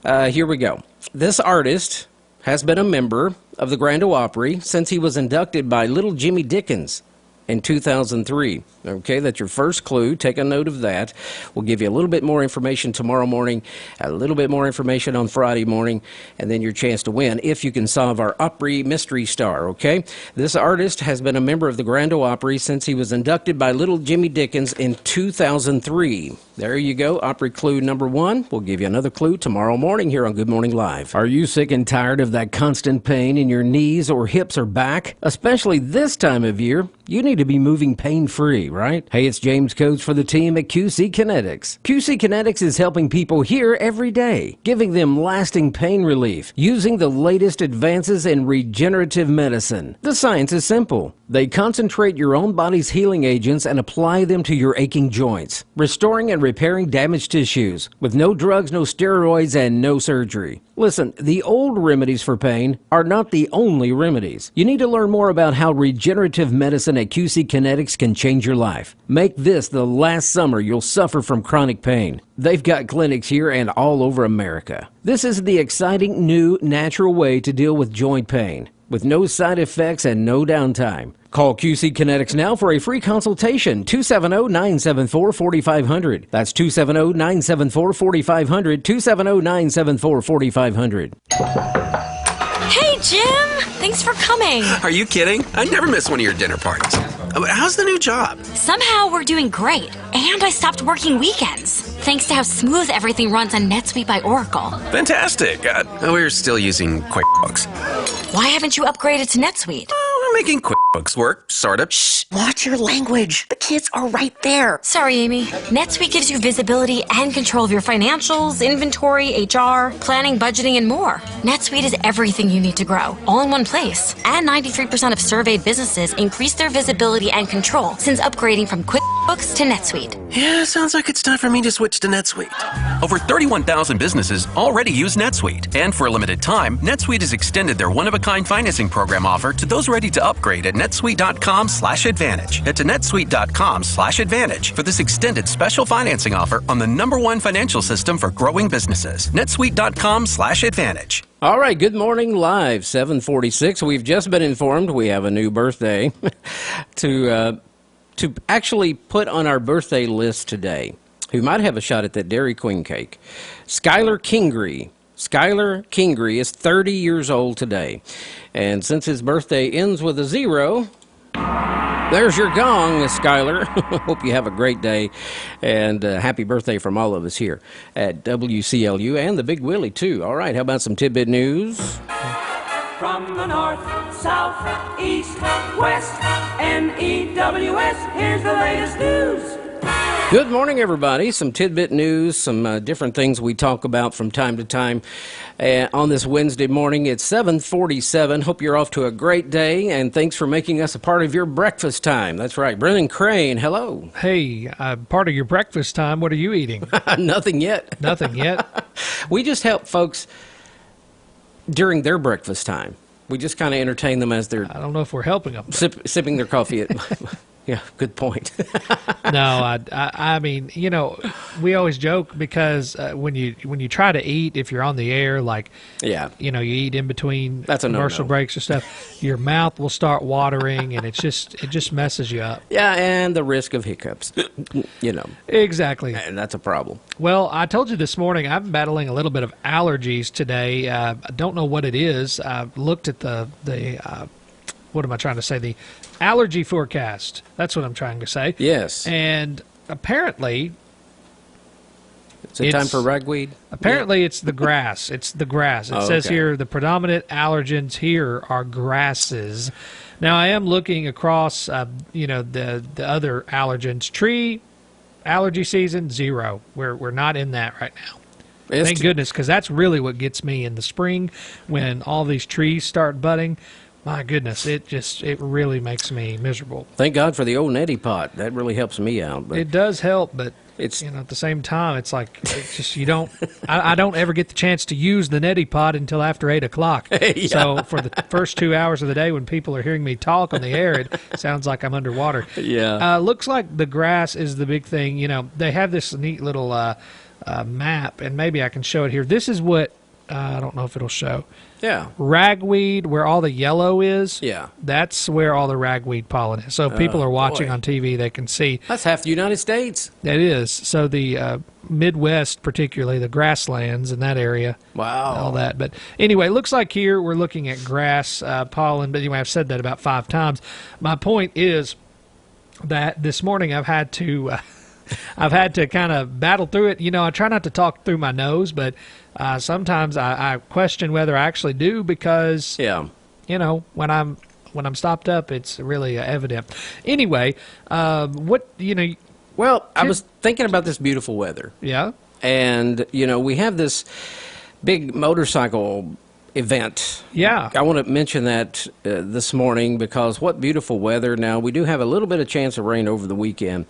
[SPEAKER 20] Here we go. This artist has been a member of the Grand Ole Opry since he was inducted by Little Jimmy Dickens in 2003. Okay, that's your first clue. Take a note of that. We'll give you a little bit more information tomorrow morning, a little bit more information on Friday morning, and then your chance to win if you can solve our Opry Mystery Star, okay? This artist has been a member of the Grand Ole Opry since he was inducted by Little Jimmy Dickens in 2003. There you go, Opry clue number 1. We'll give you another clue tomorrow morning here on Good Morning Live. Are you sick and tired of that constant pain in your knees or hips or back? Especially this time of year, you need to be moving pain-free, right? Hey, it's James Coates for the team at QC Kinetics. QC Kinetics is helping people here every day, giving them lasting pain relief, using the latest advances in regenerative medicine. The science is simple. They concentrate your own body's healing agents and apply them to your aching joints, restoring and repairing damaged tissues, with no drugs, no steroids, and no surgery. Listen, the old remedies for pain are not the only remedies. You need to learn more about how regenerative medicine at QC Kinetics can change your life. Make this the last summer you'll suffer from chronic pain. They've got clinics here and all over America. This is the exciting, new, natural way to deal with joint pain, with no side effects and no downtime. Call QC Kinetics now for a free consultation, 270-974-4500. That's 270-974-4500, 270-974-4500.
[SPEAKER 10] Hey, Jim! Thanks for coming.
[SPEAKER 6] Are you kidding? I never miss one of your dinner parties. How's the new job?
[SPEAKER 10] Somehow we're doing great, and I stopped working weekends, thanks to how smooth everything runs on NetSuite by Oracle.
[SPEAKER 6] Fantastic. We're still using QuickBooks.
[SPEAKER 10] Why haven't you upgraded to NetSuite?
[SPEAKER 6] We're making QuickBooks work, sort of.
[SPEAKER 10] Shh! Watch your language. The kids are right there. Sorry, Amy. NetSuite gives you visibility and control of your financials, inventory, HR, planning, budgeting, and more. NetSuite is everything you need to grow, all in one place. And 93% of surveyed businesses increase their visibility and control since upgrading from QuickBooks to NetSuite.
[SPEAKER 6] Yeah, sounds like it's time for me to switch to NetSuite. Over 31,000 businesses already use NetSuite. And for a limited time, NetSuite has extended their one-of-a-kind financing program offer to those ready to upgrade at netsuite.com/advantage. Head to netsuite.com/advantage for this extended special financing offer on the #1 financial system for growing businesses. netsuite.com/advantage.
[SPEAKER 20] All right, Good Morning Live, 7:46. We've just been informed we have a new birthday to actually put on our birthday list today, who might have a shot at that Dairy Queen cake. Skylar Kingery. Skylar Kingery is 30 years old today. And since his birthday ends with a 0... There's your gong, Skylar. Hope you have a great day, and happy birthday from all of us here at WCLU and the Big Willie, too. All right, how about some tidbit news?
[SPEAKER 1] From the north, south, east, west, NEWS, here's the latest news.
[SPEAKER 20] Good morning, everybody. Some tidbit news, some different things we talk about from time to time on this Wednesday morning. It's 7:47. Hope you're off to a great day, and thanks for making us a part of your breakfast time. That's right. Brendan Crane, hello.
[SPEAKER 11] Hey, part of your breakfast time, what are you eating?
[SPEAKER 20] Nothing yet.
[SPEAKER 11] Nothing yet?
[SPEAKER 20] We just help folks during their breakfast time. We just kind of entertain them as they're...
[SPEAKER 11] I don't know if we're helping them.
[SPEAKER 20] Sipping their coffee. Yeah, good point.
[SPEAKER 11] No, I mean, you know, we always joke because when you try to eat, if you're on the air, like,
[SPEAKER 20] yeah,
[SPEAKER 11] you know, you eat in between
[SPEAKER 20] That's a
[SPEAKER 11] commercial
[SPEAKER 20] no-no.
[SPEAKER 11] breaks or stuff, your mouth will start watering, and it just messes you up.
[SPEAKER 20] Yeah, and the risk of hiccups, you know.
[SPEAKER 11] Exactly.
[SPEAKER 20] And that's a problem.
[SPEAKER 11] Well, I told you this morning I'm battling a little bit of allergies today. I don't know what it is. I looked at the what am I trying to say? The allergy forecast. That's what I'm trying to say.
[SPEAKER 20] Yes.
[SPEAKER 11] And apparently...
[SPEAKER 20] Is it time for ragweed?
[SPEAKER 11] Apparently it's the grass. It's the grass. It says
[SPEAKER 20] okay.
[SPEAKER 11] here the predominant allergens here are grasses. Now, I am looking across, you know, the other allergens. Tree allergy season, 0. We're not in that right now. Thank goodness, because that's really what gets me in the spring when all these trees start budding. My goodness, it really makes me miserable.
[SPEAKER 20] Thank God for the old neti pot. That really helps me out. But
[SPEAKER 11] it does help, but
[SPEAKER 20] it's,
[SPEAKER 11] you know, at the same time, it's like it's just you don't. I don't ever get the chance to use the neti pot until after 8 o'clock.
[SPEAKER 20] Yeah.
[SPEAKER 11] So for the first 2 hours of the day, when people are hearing me talk on the air, it sounds like I'm underwater.
[SPEAKER 20] Yeah.
[SPEAKER 11] Looks like the grass is the big thing. You know, they have this neat little map, and maybe I can show it here. This is what I don't know if it'll show.
[SPEAKER 20] Yeah.
[SPEAKER 11] Ragweed, where all the yellow is.
[SPEAKER 20] Yeah.
[SPEAKER 11] That's where all the ragweed pollen is. So if people are watching
[SPEAKER 20] boy.
[SPEAKER 11] on TV, they can see.
[SPEAKER 20] That's half the United States.
[SPEAKER 11] That is. So the Midwest, particularly the grasslands in that area.
[SPEAKER 20] Wow.
[SPEAKER 11] All that. But anyway, it looks like here we're looking at grass pollen. But anyway, I've said that about 5 times. My point is that this morning I've had to... I've had to kind of battle through it. You know, I try not to talk through my nose, but sometimes I question whether I actually do because,
[SPEAKER 20] yeah,
[SPEAKER 11] you know, when I'm stopped up, it's really evident. Anyway, what, you know.
[SPEAKER 20] Well, I was thinking about this beautiful weather.
[SPEAKER 11] Yeah.
[SPEAKER 20] And, you know, we have this big motorcycle event.
[SPEAKER 11] Yeah.
[SPEAKER 20] I want to mention that this morning because what beautiful weather. Now, we do have a little bit of chance of rain over the weekend.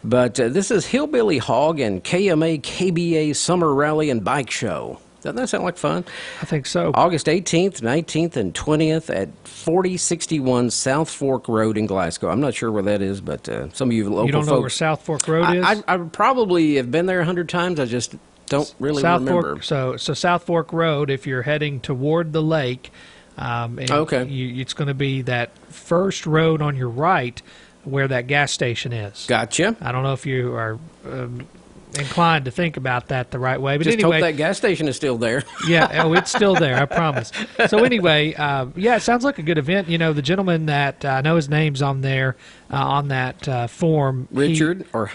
[SPEAKER 20] But this is Hillbilly Hog and KMA KBA Summer Rally and Bike Show. Doesn't that sound like fun?
[SPEAKER 11] I think so.
[SPEAKER 20] August 18th, 19th, and 20th at 4061 South Fork Road in Glasgow. I'm not sure where that is, but some of you local folks...
[SPEAKER 11] You don't know where South Fork Road is?
[SPEAKER 20] I probably have been there 100 times. I just don't really remember.
[SPEAKER 11] So South Fork Road, if you're heading toward the lake,
[SPEAKER 20] okay.
[SPEAKER 11] It's going to be that first road on your right where that gas station is.
[SPEAKER 20] Gotcha.
[SPEAKER 11] I don't know if you are inclined to think about that the right way, but
[SPEAKER 20] just
[SPEAKER 11] anyway,
[SPEAKER 20] hope that gas station is still there.
[SPEAKER 11] Yeah, it's still there, I promise. So anyway, yeah, it sounds like a good event. You know, the gentleman that I know his name's on there on that form,
[SPEAKER 20] Richard or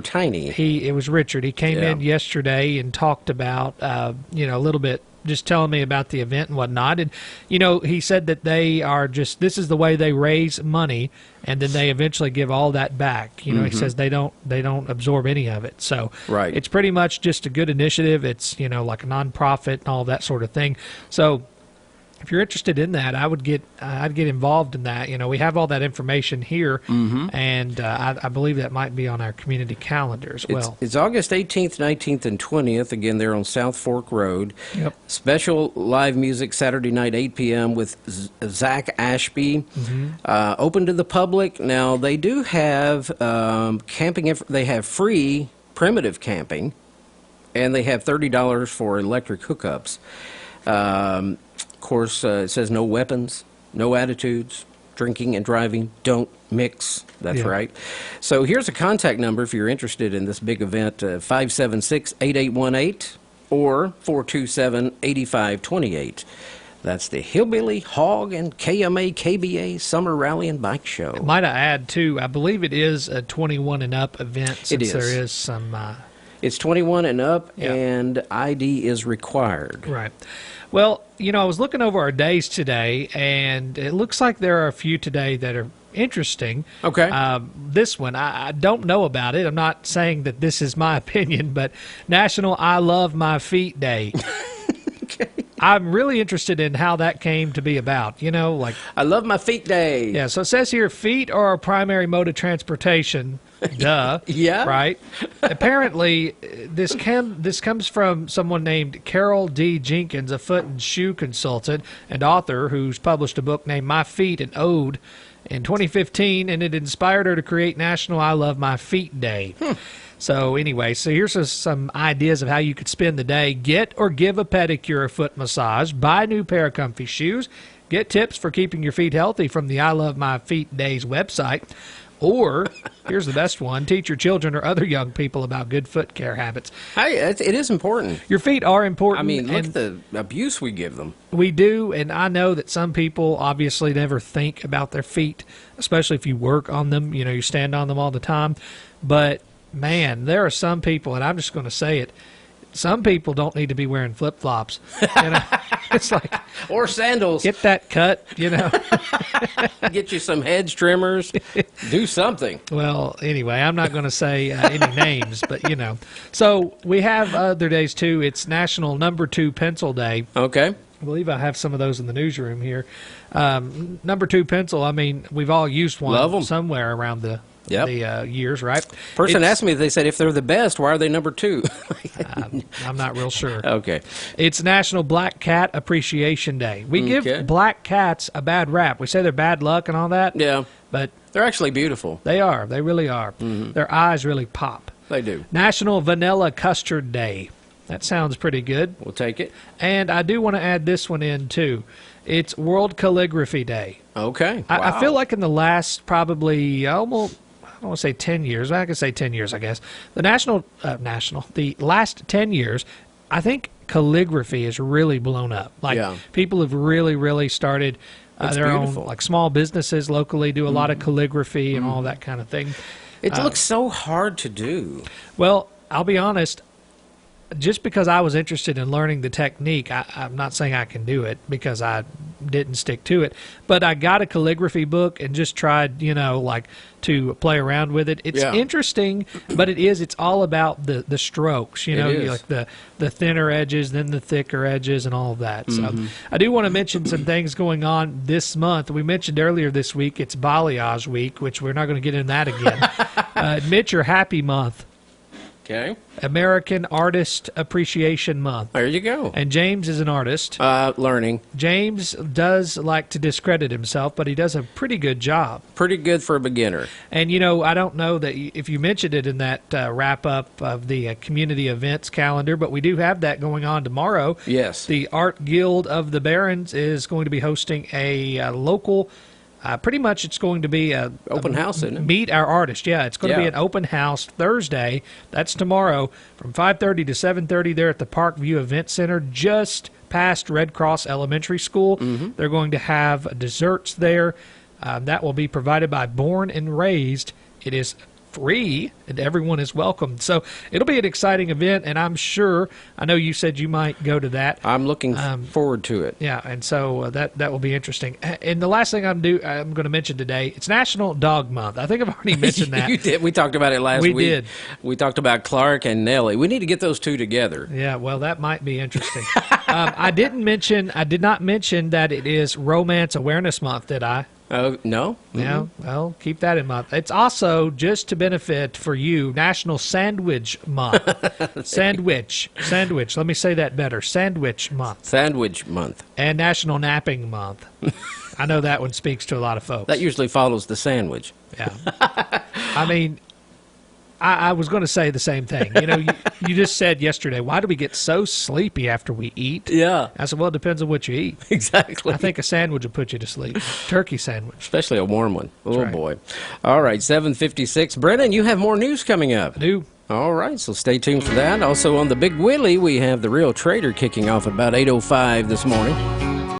[SPEAKER 20] Tiny.
[SPEAKER 11] It was Richard. He came in yesterday and talked about you know, a little bit. Just telling me about the event and whatnot. And, you know, he said that they are just, this is the way they raise money, and then they eventually give all that back. You know, he says they don't absorb any of it. So it's pretty much just a good initiative. It's, you know, like a nonprofit and all that sort of thing. So if you're interested in that, I'd get involved in that. You know, we have all that information here, and I believe that might be on our community calendar as well.
[SPEAKER 20] It's August 18th, 19th, and 20th. Again, they're on South Fork Road.
[SPEAKER 11] Yep.
[SPEAKER 20] Special live music Saturday night, 8 p.m. with Zach Ashby. Open to the public. Now, they do have camping. They have free primitive camping, and they have $30 for electric hookups. Of course, it says no weapons, no attitudes, drinking and driving don't mix. That's right. So here's a contact number if you're interested in this big event, 576-8818 or 427-8528. That's the Hillbilly, Hog, and KMA KBA Summer Rally and Bike Show.
[SPEAKER 11] Might I add, too, I believe it is a 21 and up event since
[SPEAKER 20] It is.
[SPEAKER 11] there is some...
[SPEAKER 20] It's 21 and up, and ID is required.
[SPEAKER 11] Right. Well, you know, I was looking over our days today, and it looks like there are a few today that are interesting.
[SPEAKER 20] Okay.
[SPEAKER 11] This one, I don't know about it. I'm not saying that this is my opinion, but National I Love My Feet Day.
[SPEAKER 20] Okay.
[SPEAKER 11] I'm really interested in how that came to be about. You know, like...
[SPEAKER 20] I Love My Feet Day.
[SPEAKER 11] Yeah, so it says here, feet are our primary mode of transportation. Duh.
[SPEAKER 20] Yeah.
[SPEAKER 11] Right? Apparently, this comes from someone named Carol D. Jenkins, a foot and shoe consultant and author who's published a book named My Feet, an Ode in 2015, and it inspired her to create National I Love My Feet Day. So anyway, so here's some ideas of how you could spend the day. Get or give a pedicure or foot massage. Buy a new pair of comfy shoes. Get tips for keeping your feet healthy from the I Love My Feet Days website. Or, here's the best one, teach your children or other young people about good foot care habits.
[SPEAKER 20] Hey, it is important.
[SPEAKER 11] Your feet are important.
[SPEAKER 20] I mean, look at the abuse we give them.
[SPEAKER 11] We do, and I know that some people obviously never think about their feet, especially if you work on them, you know, you stand on them all the time. But, man, there are some people, and I'm just going to say it, some people don't need to be wearing flip-flops. You know? It's like...
[SPEAKER 20] Or sandals.
[SPEAKER 11] Get that cut, you know.
[SPEAKER 20] Get you some hedge trimmers. Do something.
[SPEAKER 11] Well, anyway, I'm not going to say any names, but, you know. So we have other days, too. It's National Number 2 Pencil Day.
[SPEAKER 20] Okay.
[SPEAKER 11] I believe I have some of those in the newsroom here. Number 2 pencil, I mean, we've all used one somewhere around the years, right?
[SPEAKER 20] Person asked me, they said, if they're the best, why are they number 2?
[SPEAKER 11] I'm not real sure.
[SPEAKER 20] Okay.
[SPEAKER 11] It's National Black Cat Appreciation Day. We give black cats a bad rap. We say they're bad luck and all that.
[SPEAKER 20] Yeah.
[SPEAKER 11] But
[SPEAKER 20] they're actually beautiful.
[SPEAKER 11] They are. They really are.
[SPEAKER 20] Mm-hmm.
[SPEAKER 11] Their eyes really pop.
[SPEAKER 20] They do.
[SPEAKER 11] National Vanilla Custard Day. That sounds pretty good.
[SPEAKER 20] We'll take it. And
[SPEAKER 11] I do want to add this one in, too. It's World Calligraphy Day.
[SPEAKER 20] Okay. Wow.
[SPEAKER 11] I feel like in the last probably almost... I don't want to say 10 years. I can say 10 years, I guess. The last 10 years, I think calligraphy has really blown up. Like, people have really, really started their own, like, small businesses locally do a lot of calligraphy and all that kind of thing.
[SPEAKER 20] It looks so hard to do.
[SPEAKER 11] Well, I'll be honest. Just because I was interested in learning the technique, I'm not saying I can do it because I didn't stick to it. But I got a calligraphy book and just tried, you know, like to play around with it. It's interesting, but it's all about the strokes, you know, like the thinner edges, then the thicker edges and all of that. So I do want to mention some things going on this month. We mentioned earlier this week, it's Balayage Week, which we're not going to get into that again. Admit You're Happy Month.
[SPEAKER 20] Okay.
[SPEAKER 11] American Artist Appreciation Month.
[SPEAKER 20] There you go.
[SPEAKER 11] And James is an artist.
[SPEAKER 20] Learning.
[SPEAKER 11] James does like to discredit himself, but he does a pretty good job.
[SPEAKER 20] Pretty good for a beginner.
[SPEAKER 11] And, you know, I don't know that if you mentioned it in that wrap-up of the community events calendar, but we do have that going on tomorrow.
[SPEAKER 20] Yes.
[SPEAKER 11] The Art Guild of the Barrens is going to be hosting a local... pretty much it's going to be a
[SPEAKER 20] open house, isn't it?
[SPEAKER 11] Meet Our Artist. Yeah, it's going to be an open house Thursday. That's tomorrow from 5:30 to 7:30 there at the Parkview Event Center, just past Red Cross Elementary School. They're going to have desserts there. That will be provided by Born and Raised. It is free, and everyone is welcome. So it'll be an exciting event, and I'm sure, I know you said you might go to that.
[SPEAKER 20] I'm looking forward to it.
[SPEAKER 11] Yeah, and so that will be interesting. And the last thing I'm going to mention today, it's National Dog Month. I think I've already mentioned that.
[SPEAKER 20] You did. We talked about it last week.
[SPEAKER 11] We did.
[SPEAKER 20] We talked about Clark and Nellie. We need to get those two together.
[SPEAKER 11] Yeah, well, that might be interesting. I did not mention that it is Romance Awareness Month, did I?
[SPEAKER 20] Oh, no?
[SPEAKER 11] Yeah, well, keep that in mind. It's also, just to benefit for you, National Sandwich Month. Sandwich. Let me say that better. Sandwich Month.
[SPEAKER 20] Sandwich Month.
[SPEAKER 11] And National Napping Month. I know that one speaks to a lot of folks.
[SPEAKER 20] That usually follows the sandwich.
[SPEAKER 11] Yeah. I mean, I was going to say the same thing. You know, you just said yesterday, why do we get so sleepy after we eat?
[SPEAKER 20] Yeah.
[SPEAKER 11] I said, well, it depends on what you eat.
[SPEAKER 20] Exactly.
[SPEAKER 11] I think a sandwich will put you to sleep. Turkey sandwich.
[SPEAKER 20] Especially a warm one.
[SPEAKER 11] That's
[SPEAKER 20] oh,
[SPEAKER 11] right.
[SPEAKER 20] Boy. All right, 7:56. Brennan, you have more news coming up.
[SPEAKER 11] I do.
[SPEAKER 20] All right, so stay tuned for that. Also on the Big Willie, we have the Real Trader kicking off at about 8:05 this morning.